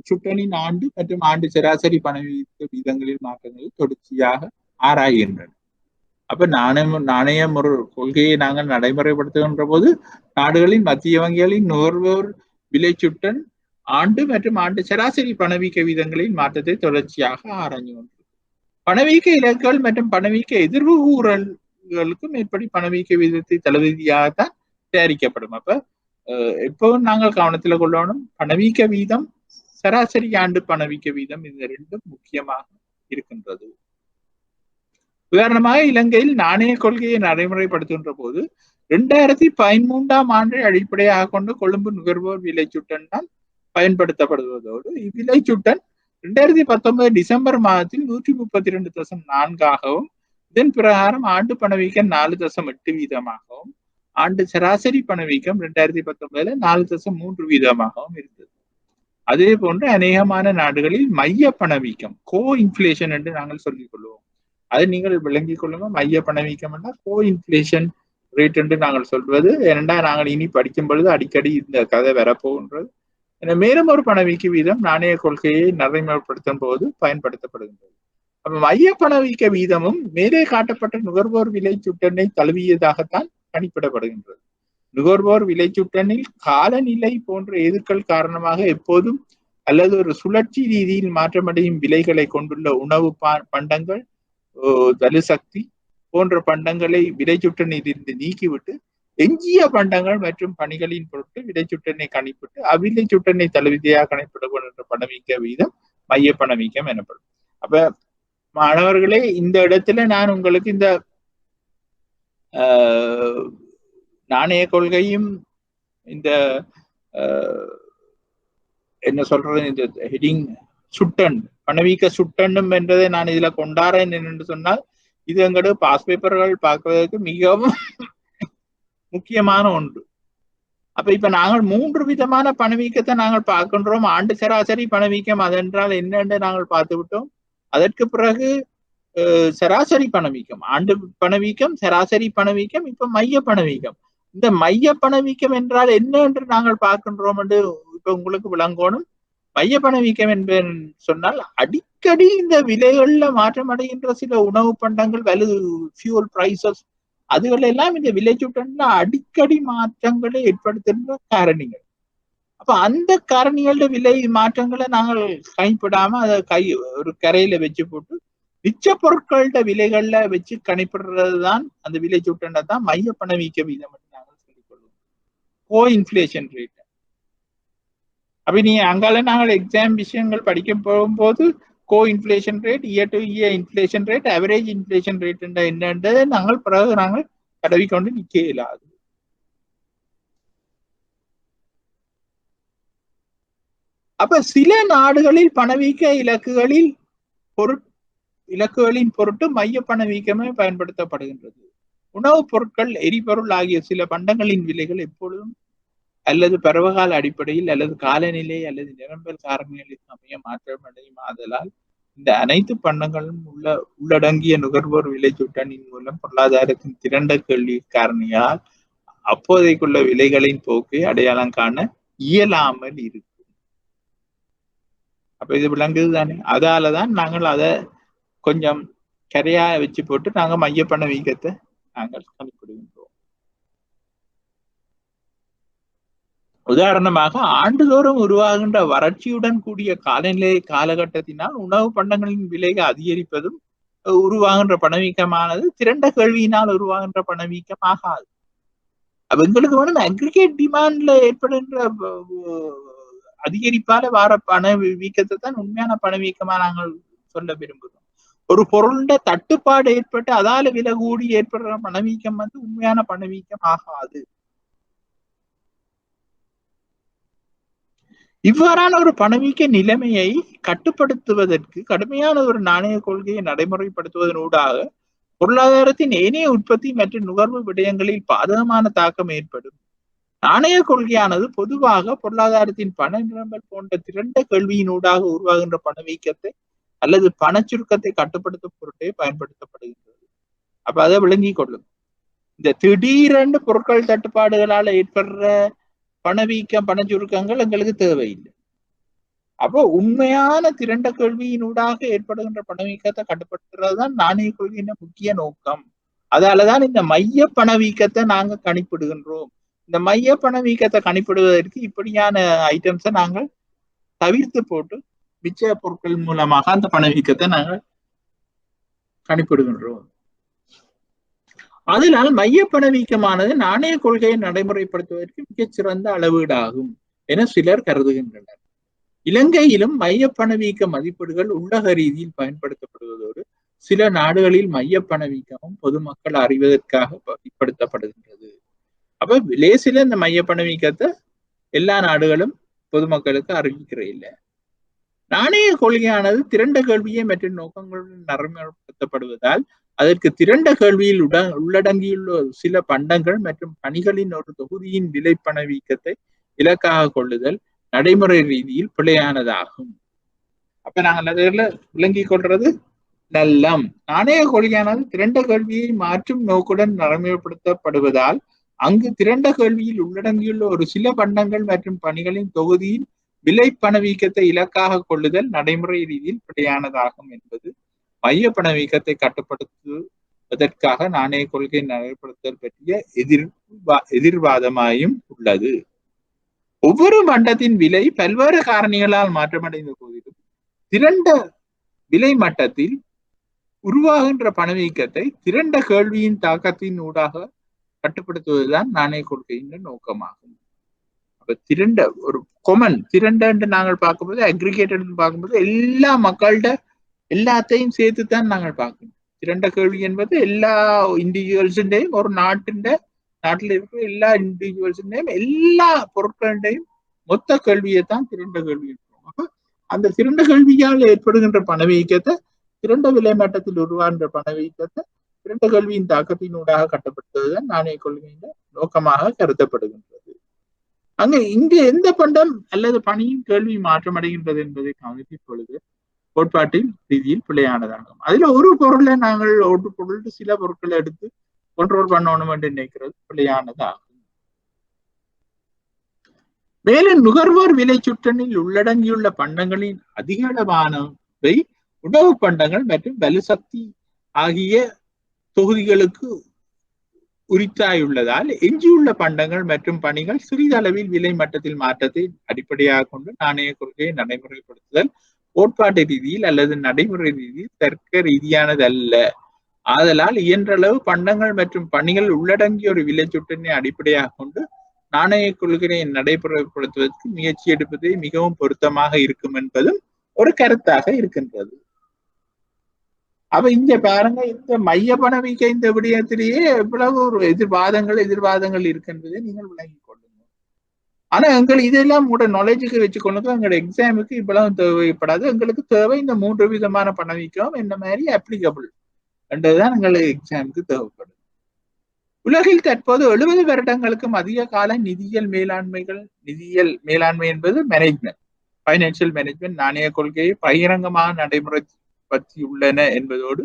சுட்டனின் ஆண்டு மற்றும் ஆண்டு சராசரி பணவீக்க வீதங்களில் மாற்றங்களை தொடர்ச்சியாக ஆராய்கின்றன. அப்ப நாணய கொள்கையை நாங்கள் நடைமுறைப்படுத்துகின்ற போது நாடுகளின் மத்திய வங்கிகளின் நுகர்வோர் விலை சுட்டன் ஆண்டு மற்றும் ஆண்டு சராசரி பணவீக்க வீதங்களின் மாற்றத்தை தொடர்ச்சியாக ஆராய்ந்து கொண்டிருக்கும். பணவீக்க இலக்குகள் மற்றும் பணவீக்க எதிர்வு கூறல்களுக்கும் மேற்படி பணவீக்க வீதத்தை தளபதியாகத்தான் தயாரிக்கப்படும். அப்ப எப்பவும் நாங்கள் கவனத்துல கொள்ளணும், பணவீக்க வீதம், சராசரி ஆண்டு பணவீக்க வீதம், இந்த ரெண்டும் முக்கியமாக இருக்கின்றது. உதாரணமாக இலங்கையில் நாணய கொள்கையை நடைமுறைப்படுத்துகின்ற போது 2013ஆம் ஆண்டை அடிப்படையாக கொண்டு கொழும்பு நுகர்வோர் விலை சுட்டன் தான் பயன்படுத்தப்படுவதோடு இவ்விலை சுட்டன் 2019 டிசம்பர் மாதத்தில் 132.4ஆகவும் இதன் பிரகாரம் ஆண்டு பணவீக்கம் 4.8 வீதமாகவும் ஆண்டு சராசரி பணவீக்கம் 2019 4.3 வீதமாகவும் இருந்தது. அதே போன்று அநேகமான நாடுகளில் மைய பணவீக்கம், கோ இன்ஃபிளேஷன் என்று நாங்கள் சொல்லிக் கொள்வோம். அதை நீங்கள் விளங்கிக் கொள்ளுங்க. மைய பணவீக்கம் என்றால் கோ இன்ஃபிளேஷன் ரேட் என்று நாங்கள் சொல்வது. ஏனென்றா நாங்கள் இனி படிக்கும் பொழுது அடிக்கடி இந்த கதை வரப்போகின்றது. மேலும் ஒரு பணவீக்க வீதம் நாணய கொள்கையை நடைமுறைப்படுத்தும் போது பயன்படுத்தப்படுகின்றது. அப்ப மைய பணவீக்க வீதமும் மேலே காட்டப்பட்ட நுகர்வோர் விலை சுட்டனை தழுவியதாகத்தான் கணிப்பிடப்படுகின்றது. நுகர்வோர் விலை சுட்டனில் காலநிலை போன்ற எதிர்க்கள் காரணமாக எப்போதும் அல்லது ஒரு சுழற்சி ரீதியில் மாற்றமடையும் விலைகளை கொண்டுள்ள உணவு பண்டங்கள், தலுசக்தி போன்ற பண்டங்களை விலை சுட்டனில் இருந்து நீக்கிவிட்டு எஞ்சிய பண்டங்கள் மற்றும் பணிகளின் பொருட்டு விலை சுட்டனை கணிப்பிட்டு அவ்விலை சுட்டனை தளவிதையாக கணிப்பிடப்படுகின்ற பணவீக்க வீதம் மைய பணவீக்கம் எனப்படும். அப்ப மாணவர்களே, இந்த இடத்துல நான் உங்களுக்கு இந்த நாணய கொள்கையும் இந்த என்ன சொல்றது, இந்த ஹெடிங் சுட்டன், பணவீக்க சுட்டனும் என்றதை நான் இதுல கொண்டாடுறேன் என்று சொன்னால் இது எங்களோட பாஸ் பேப்பர்கள் பார்ப்பதற்கு மிகவும் முக்கியமான ஒன்று. அப்ப இப்ப நாங்கள் 3 விதமான பணவீக்கத்தை நாங்கள் பார்க்கின்றோம். ஆண்டு சராசரி பணவீக்கம் அதென்றால் என்னென்று நாங்கள் பார்த்து விட்டோம். அதற்கு பிறகு சராசரி பணவீக்கம், ஆண்டு பணவீக்கம், சராசரி பணவீக்கம், இப்ப மைய பணவீக்கம். இந்த மைய பணவீக்கம் என்றால் என்ன என்று நாங்கள் பார்க்கின்றோம் என்று இப்ப உங்களுக்கு விளங்கணும். மைய பணவீக்கம் என்பது சொன்னால் அடிக்கடி இந்த விலைகள்ல மாற்றம் அடைகின்ற சில உணவு பண்டங்கள், வலு ஃபியூல் பிரைசஸ், அதுகள் எல்லாம் இந்த விலை சுட்டன்ல அடிக்கடி மாற்றங்களை ஏற்படுத்துகின்ற காரணிகள். அப்ப அந்த காரணிகளோட விலை மாற்றங்களை நாங்கள் கைப்படாம அதை ஒரு கரையில வச்சு போட்டு மிச்ச பொருட்களோட விலைகள்ல வச்சு கணிப்பிடுறதுதான் அந்த விலை சுட்டனை தான் மைய பணவீக்க வீதம் என்று நாங்கள் சொல்லிக் கொள்வோம். Core inflation rate. அப்ப நீ அங்கால நாங்கள் எக்ஸாம் விஷயங்கள் படிக்க போகும்போது core inflation rate, year to year inflation rate, average inflation rate என்னன்றதை நாங்கள் பிறகு நாங்கள் தடவி கொண்டு நிக்க இயலாது. அப்ப சில நாடுகளில் பணவீக்க இலக்குகளின் பொருட்டு மைய பணவீக்கமே பயன்படுத்தப்படுகின்றது. உணவுப் பொருட்கள், எரிபொருள் ஆகிய சில பண்டங்களின் விலைகள் எப்பொழுதும் அல்லது பருவகால அடிப்படையில் அல்லது காலநிலை அல்லது நிரம்பல் காரணிகளுக்கு அமைய மாற்றமடையும். ஆதலால் இந்த அனைத்து பண்டங்களும் உள்ளடங்கிய நுகர்வோர் விலை சுட்டணின் மூலம் பொருளாதாரத்தின் திரண்ட கேள்வி காரணியால் அப்போதைக்குள்ள விலைகளின் போக்கை அடையாளம் காண இயலாமல் இருக்கும். அப்ப இது விளங்குது தானே. அதாலதான் நாங்கள் அதை கொஞ்சம் கரையா வச்சு போட்டு நாங்க மைய பண வீக்கத்தை நாங்கள் கணிப்பிடுகின்றோம். உதாரணமாக ஆண்டுதோறும் உருவாகின்ற வறட்சியுடன் கூடிய காலநிலை காலகட்டத்தினால் உணவு பண்டங்களின் விலை அதிகரிப்பதும் உருவாகின்ற பணவீக்கமானது திரண்ட கேள்வியினால் உருவாகின்ற பணவீக்கம் ஆகாது. அப்ப எங்களுக்கு வேணும் அக்ரிகேட் டிமாண்ட்ல ஏற்படுகின்ற அதிகரிப்பால வார பண வீக்கத்தை தான் உண்மையான பணவீக்கமா நாங்கள் சொல்ல விரும்புகிறோம். ஒரு பொருளுடைய தட்டுப்பாடு ஏற்பட்டு அதால விலை கூடி ஏற்படுற பணவீக்கம் வந்து உண்மையான பணவீக்கம் ஆகாது. இவ்வாறான ஒரு பணவீக்க நிலைமையை கட்டுப்படுத்துவதற்கு கடுமையான ஒரு நாணய கொள்கையை நடைமுறைப்படுத்துவதனூடாக பொருளாதாரத்தின் ஏனைய உற்பத்தி மற்றும் நுகர்வு விடயங்களில் பாதகமான தாக்கம் ஏற்படும். நாணய கொள்கையானது பொதுவாக பொருளாதாரத்தின் பண நிரம்பல் போன்ற திரண்ட கேள்வியினூடாக உருவாகின்ற பணவீக்கத்தை அல்லது பண சுருக்கத்தை கட்டுப்படுத்தும் பொருட்டே பயன்படுத்தப்படுகின்றது. அப்ப அதை விளங்கி கொள்ளும். இந்த திடீரென்று பொருட்கள் தட்டுப்பாடுகளால் ஏற்படுற பணவீக்கம் பண சுருக்கங்கள் எங்களுக்கு தேவையில்லை. அப்போ உண்மையான திரண்ட கேள்வியினூடாக ஏற்படுகின்ற பணவீக்கத்தை கட்டுப்படுத்துறதுதான் நாணய கொள்கையின் முக்கிய நோக்கம். அதாலதான் இந்த மைய பணவீக்கத்தை நாங்க கணிப்பிடுகின்றோம். இந்த மைய பணவீக்கத்தை கணிப்பிடுவதற்கு இப்படியான ஐட்டம்ஸை நாங்கள் தவிர்த்து போட்டு மிச்ச பொருட்கள் மூலமாக அந்த பணவீக்கத்தை நாங்கள் கணிப்பிடுகின்றோம். அதனால் மைய பணவீக்கமானது நாணய கொள்கையை நடைமுறைப்படுத்துவதற்கு மிகச்சிறந்த அளவீடாகும் என சிலர் கருதுகின்றனர். இலங்கையிலும் மைய பணவீக்க மதிப்பீடுகள் உள்ளக ரீதியில் பயன்படுத்தப்படுவதோடு சில நாடுகளில் மைய பணவீக்கமும் பொதுமக்கள் அறிவதற்காக பயன்படுத்தப்படுகின்றது. அப்ப லேசில இந்த மைய பணவீக்கத்தை எல்லா நாடுகளும் பொதுமக்களுக்கு அறிவிக்கிற இல்லை. நாணய கொள்கையானது திரண்ட கேள்வியை மற்றும் நோக்கங்களுடன் நடைமுறைப்படுத்தப்படுவதால் அதற்கு திரண்ட கேள்வியில் உள்ளடங்கியுள்ள சில பண்டங்கள் மற்றும் பணிகளின் ஒரு தொகுதியின் விலை பணவீக்கத்தை இலக்காக கொள்ளுதல் நடைமுறை ரீதியில் பிழையானதாகும். அப்ப நாங்கள் அதில் விளங்கிக் கொள்றது நல்லம். நாணய கொள்கையானது திரண்ட கேள்வியை மாற்றும் நோக்குடன் நடைமுறைப்படுத்தப்படுவதால் அங்கு திரண்ட கேள்வியில் உள்ளடங்கியுள்ள ஒரு சில பண்டங்கள் மற்றும் பணிகளின் தொகுதியின் விலை பணவீக்கத்தை இலக்காக கொள்ளுதல் நடைமுறை ரீதியில் பிழையானதாகும் என்பது மைய பணவீக்கத்தை கட்டுப்படுத்துவதற்காக நாணய கொள்கை நடைமுறைப்படுத்தல் பற்றிய எதிர்வாதமாயும் உள்ளது. ஒவ்வொரு பண்டத்தின் விலை பல்வேறு காரணிகளால் மாற்றமடைந்த போதிலும் திரண்ட விலை மட்டத்தில் உருவாகின்ற பணவீக்கத்தை திரண்ட கேள்வியின் தாக்கத்தின் ஊடாக கட்டுப்படுத்துவதுதான் நாணய கொள்கையின் நோக்கமாகும். அப்ப திரண்ட ஒரு கொமன் திரண்ட என்று நாங்கள் பார்க்கும்போது அக்ரிகேட்டட் பார்க்கும்போது எல்லா மக்கள்கிட்ட எல்லாத்தையும் சேர்த்துத்தான் நாங்கள் பார்க்கணும். திரண்ட கேள்வி என்பது எல்லா இண்டிவிஜுவல்ஸுடையும் ஒரு நாட்டில் இருக்கிற எல்லா இண்டிவிஜுவல்ஸுடையும் எல்லா பொருட்களுடையும் மொத்த கேள்வியை தான் திரண்ட கேள்வி இருக்கும். அப்ப அந்த திரண்ட கேள்வியால் ஏற்படுகின்ற பணவீக்கத்தை திரண்ட விலை மட்டத்தில் உருவாகின்ற பணவீக்கத்தை திரண்ட கேள்வியின் தாக்கத்தினூடாக கட்டுப்படுத்துவதுதான் நாணய கொள்கையின் நோக்கமாக கருதப்படுகின்றது. அங்க இங்கு எந்த பண்டம் அல்லது பணியின் கேள்வி மாற்றமடைகின்றது என்பதை கவனித்து பொழுது கோட்பாட்டில் ரீதியில் பிழையானதாகும். அதுல ஒரு பொருளை நாங்கள் ஒரு பொருள் சில பொருட்களை எடுத்து கண்ட்ரோல் பண்ணணும் என்று நினைக்கிறது பிழையானதாகும். மேலும் நுகர்வோர் விலை சுற்றனில் உள்ளடங்கியுள்ள பண்டங்களின் அதிக அளவானவை உணவு பண்டங்கள் மற்றும் வலுசக்தி ஆகிய தொகுதிகளுக்கு உரித்தாயுள்ளதால் எஞ்சியுள்ள பண்டங்கள் மற்றும் பணிகள் சிறிதளவில் விலை மட்டத்தில் மாற்றத்தை அடிப்படையாக கொண்டு நாணய கொள்கையை நடைமுறைப்படுத்துதல் கோட்பாட்டு ரீதியில் அல்லது நடைமுறை ரீதியில் தர்க்க ரீதியானது அல்ல. ஆதலால் இயன்றளவு பண்டங்கள் மற்றும் பணிகள் உள்ளடங்கிய ஒரு விலை சுட்டனை அடிப்படையாக கொண்டு நாணய கொள்கையை நடைமுறைப்படுத்துவதற்கு முயற்சி எடுப்பதே மிகவும் பொருத்தமாக இருக்கும் என்பதும் ஒரு கருத்தாக இருக்கின்றது. அப்ப இந்த பாருங்க, இந்த மைய பணவீக்க இந்த விடயத்திலேயே எவ்வளவு ஒரு எதிர்வாதங்கள் இருக்கின்றதை நீங்கள் விளங்கிக் கொள்ளுங்க. ஆனா எங்களுக்கு இதெல்லாம் கூட நாலேஜுக்கு வச்சுக்கொண்டு எங்களோட எக்ஸாமுக்கு இவ்வளவு தேவைப்படாது. எங்களுக்கு தேவை இந்த 3 விதமான பணவீக்கம் என்ன மாதிரி அப்ளிகபிள் என்றதுதான் எங்களுக்கு எக்ஸாமுக்கு தேவைப்படும். உலகில் தற்போது 70 வருடங்களுக்கும் அதிக கால நிதியியல் மேலாண்மை என்பது மேனேஜ்மெண்ட், பைனான்சியல் மேனேஜ்மெண்ட், நாணய கொள்கையை பகிரங்கமாக நடைமுறைப்படுத்தியுள்ளன என்பதோடு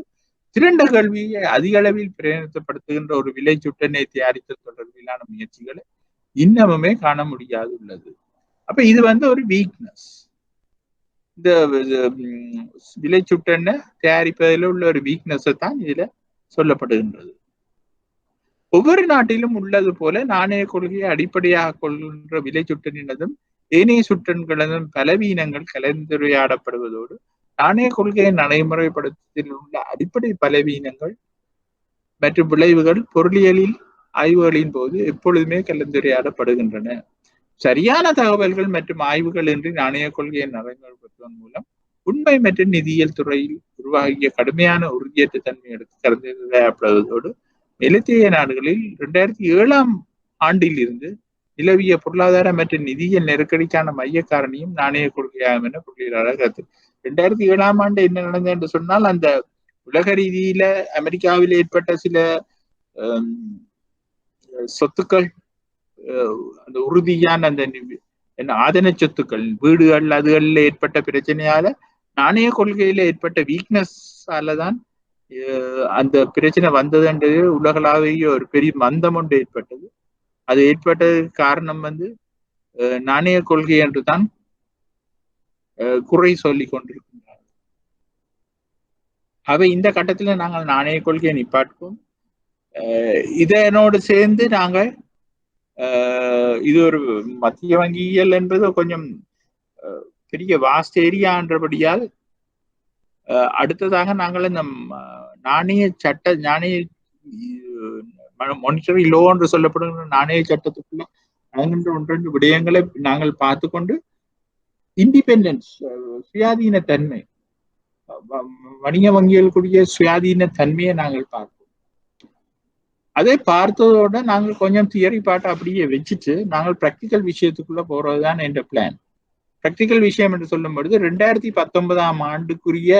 திரண்ட கல்வியை அதிக அளவில் பிரயோஜனப்படுத்துகின்ற ஒரு விலை சுட்டனை தயாரித்தல் தொடர்பிலான முயற்சிகளை இன்னமுமே காண முடியாது உள்ளது. அப்ப இது ஒரு வீக்னஸ். இந்த விலை சுட்டனை தயாரிப்பதில் உள்ள ஒரு வீக்னஸ் தான் இதுல சொல்லப்படுகின்றது. ஒவ்வொரு நாட்டிலும் உள்ளது போல நாணய கொள்கையை அடிப்படையாக கொள்கின்ற விலை சுட்டனினதும் ஏனைய சுட்டன்களதும் பலவீனங்கள் கலந்துரையாடப்படுவதோடு நாணய கொள்கையை நடைமுறைப்படுத்தத்தில் உள்ள அடிப்படை பலவீனங்கள் மற்றும் விளைவுகள் பொருளியலில் ஆய்வுகளின் போது எப்பொழுதுமே கலந்துரையாடப்படுகின்றன. சரியான தகவல்கள் மற்றும் ஆய்வுகள் இன்றி நாணய கொள்கையை நடைமுறைப்படுத்துவதன் மூலம் உண்மை மற்றும் நிதியியல் துறையில் உருவாகிய கடுமையான உறுதியற்ற தன்மை எடுத்து கலந்துரையாடப்படுவதோடு மேலத்திய நாடுகளில் 2007 ஆண்டில் இருந்து நிலவிய பொருளாதார மற்றும் நிதியியல் நெருக்கடிக்கான மைய காரணியும் நாணய கொள்கையாகும் என பொருளாளர் கருத்து. 2007 ஆண்டு என்ன நடந்தது என்று சொன்னால், அந்த உலக ரீதியில அமெரிக்காவில் ஏற்பட்ட சில சொத்துக்கள், அந்த உறுதியான அந்த ஆதன சொத்துக்கள், வீடுகள், அதுகளில் ஏற்பட்ட பிரச்சனையால நாணய கொள்கையில ஏற்பட்ட வீக்னஸ்ஸாலதான் அந்த பிரச்சனை வந்ததுன்றது உலகளாவிய ஒரு பெரிய மந்தம் ஒன்று ஏற்பட்டது. அது ஏற்பட்டதுக்கு காரணம் நாணய கொள்கை என்றுதான் குறை சொல்லி கொண்டிருக்கின்றார். அவை இந்த கட்டத்துல நாங்கள் நாணய கொள்கையை நிப்பாட்டுவோம். இதனோடு சேர்ந்து நாங்கள் இது ஒரு மத்திய வங்கியியல் என்பது கொஞ்சம் பெரிய வாஸ்ட் ஏரியான்றபடியால் அடுத்ததாக நாங்கள் இந்த நாணய மானிட்டரி லோ என்று சொல்லப்படுகிற நாணய சட்டத்துக்குள்ள அடங்குகின்ற ஒன்றெண்டு விடயங்களை நாங்கள் பார்த்து கொண்டு இண்டிபெண்டன்ஸ், சுயாதீன தன்மை, வணிக வங்கிகளுக்குரிய சுயாதீன தன்மையை நாங்கள் பார்ப்போம். அதை பார்த்ததோட நாங்கள் கொஞ்சம் தியரி பாட்டை அப்படியே வச்சுட்டு நாங்கள் பிராக்டிக்கல் விஷயத்துக்குள்ள போறதுதான் என்ற பிளான். பிராக்டிக்கல் விஷயம் என்று சொல்லும் பொழுது 2019 ஆண்டுக்குரிய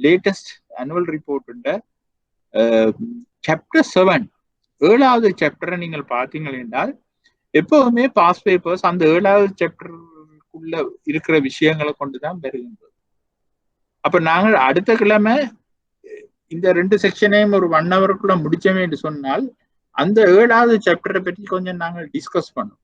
லேட்டஸ்ட் ஆனுவல் ரிப்போர்ட் சாப்டர் 7, 7வது சாப்டரை நீங்கள் பார்த்தீங்கள் என்றால் எப்பவுமே பாஸ் பேப்பர்ஸ் அந்த 7வது சாப்டருக்குள்ள இருக்கிற விஷயங்களை கொண்டுதான் வருகின்றது. அப்ப நாங்கள் அடுத்த கிழமை இந்த 2 செக்ஷனையும் ஒரு 1 ஹவருக்குள்ள முடிச்சோமே என்று சொன்னால் அந்த 7வது சாப்டரை பற்றி கொஞ்சம் நாங்கள் டிஸ்கஸ் பண்ணோம்.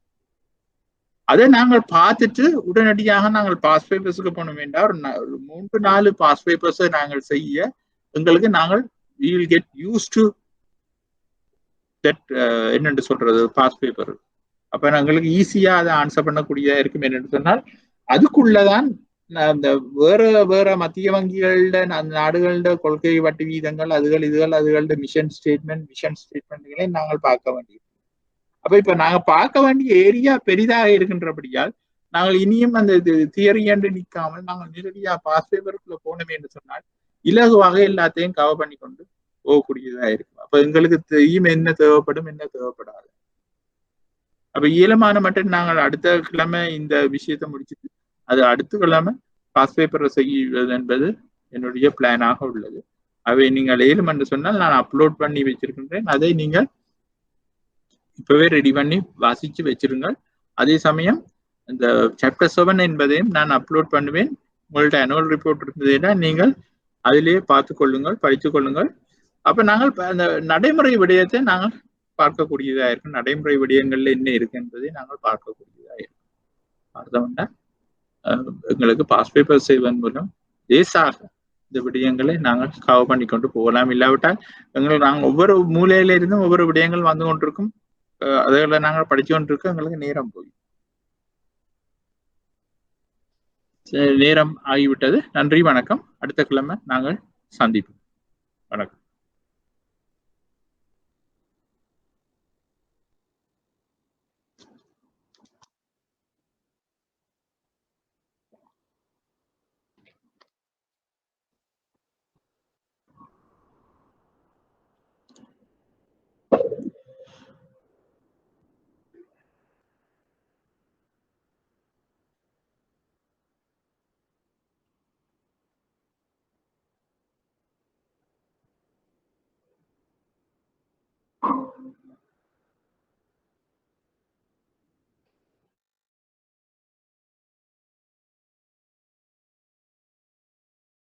அதை நாங்கள் பார்த்துட்டு உடனடியாக நாங்கள் பாஸ் பேப்பர்ஸுக்கு போனோம் என்றால் ஒரு 3-4 பாஸ் பேப்பர்ஸை நாங்கள் செய்ய எங்களுக்கு நாங்கள் we will get used to that என்னென்று சொல்றது பாஸ் பேப்பர். அப்ப நாங்களுக்கு ஈஸியா அதை ஆன்சர் பண்ணக்கூடியதா இருக்கும். என்னென்னு சொன்னால் அதுக்குள்ளதான் அந்த வேற மத்திய வங்கிகள அந்த நாடுகள கொள்கை வட்டி வீதங்கள் அதுகளோட மிஷன் ஸ்டேட்மெண்ட்களை நாங்கள் பார்க்க வேண்டியது. அப்ப இப்ப நாங்க பார்க்க வேண்டிய ஏரியா பெரிதாக இருக்கின்றபடியால் நாங்கள் இனியும் அந்த தியரி என்று நிற்காமல் நாங்கள் நேரடியா பாஸ் பேப்பருக்குள்ள போனோமே என்று சொன்னால் இலகுவாக எல்லாத்தையும் கவர் பண்ணி கொண்டு போகக்கூடியதா இருக்கும். அப்ப எங்களுக்கு தெரியும் என்ன தேவைப்படும் என்ன தேவைப்படாது. அப்ப இயலமான மட்டும் நாங்கள் அடுத்த கிழமை இந்த விஷயத்தை முடிச்சுட்டு அது அடுத்த கிழமை பாஸ் பேப்பரை செய்வது என்பது என்னுடைய பிளானாக உள்ளது. அவை நீங்கள் ஏலும் என்று சொன்னால் நான் அப்லோட் பண்ணி வச்சிருக்கின்றேன். அதை நீங்கள் இப்பவே ரெடி பண்ணி வாசிச்சு வச்சிருங்கள். அதே சமயம் இந்த சாப்டர் 7 என்பதையும் நான் அப்லோட் பண்ணுவேன். உங்கள்ட்ட ஆனுவல் ரிப்போர்ட் இருந்ததுன்னா நீங்கள் அதிலேயே பார்த்து கொள்ளுங்கள், படித்துக் கொள்ளுங்கள். அப்ப நாங்கள் அந்த நடைமுறை விடயத்தை நாங்கள் பார்க்கக்கூடியதா இருக்கும். நடைமுறை விடயங்கள்ல என்ன இருக்கு என்பதை நாங்கள் பார்க்கக்கூடியதா இருக்கும். பார்த்தோம்னா எங்களுக்கு பாஸ் பேப்பர் செய்வதன் மூலம் லேசாக இந்த விடயங்களை நாங்கள் கவர் பண்ணி கொண்டு போகலாம். இல்லாவிட்டால் நாங்கள் ஒவ்வொரு மூலையில இருந்தும் ஒவ்வொரு விடயங்கள் வந்து கொண்டிருக்கும். அதுகளை நாங்கள் படிச்சு கொண்டிருக்க எங்களுக்கு நேரம் போய் நேரம் ஆகிவிட்டது. நன்றி, வணக்கம். அடுத்த கிழமை நாங்கள் சந்திப்போம். வணக்கம்.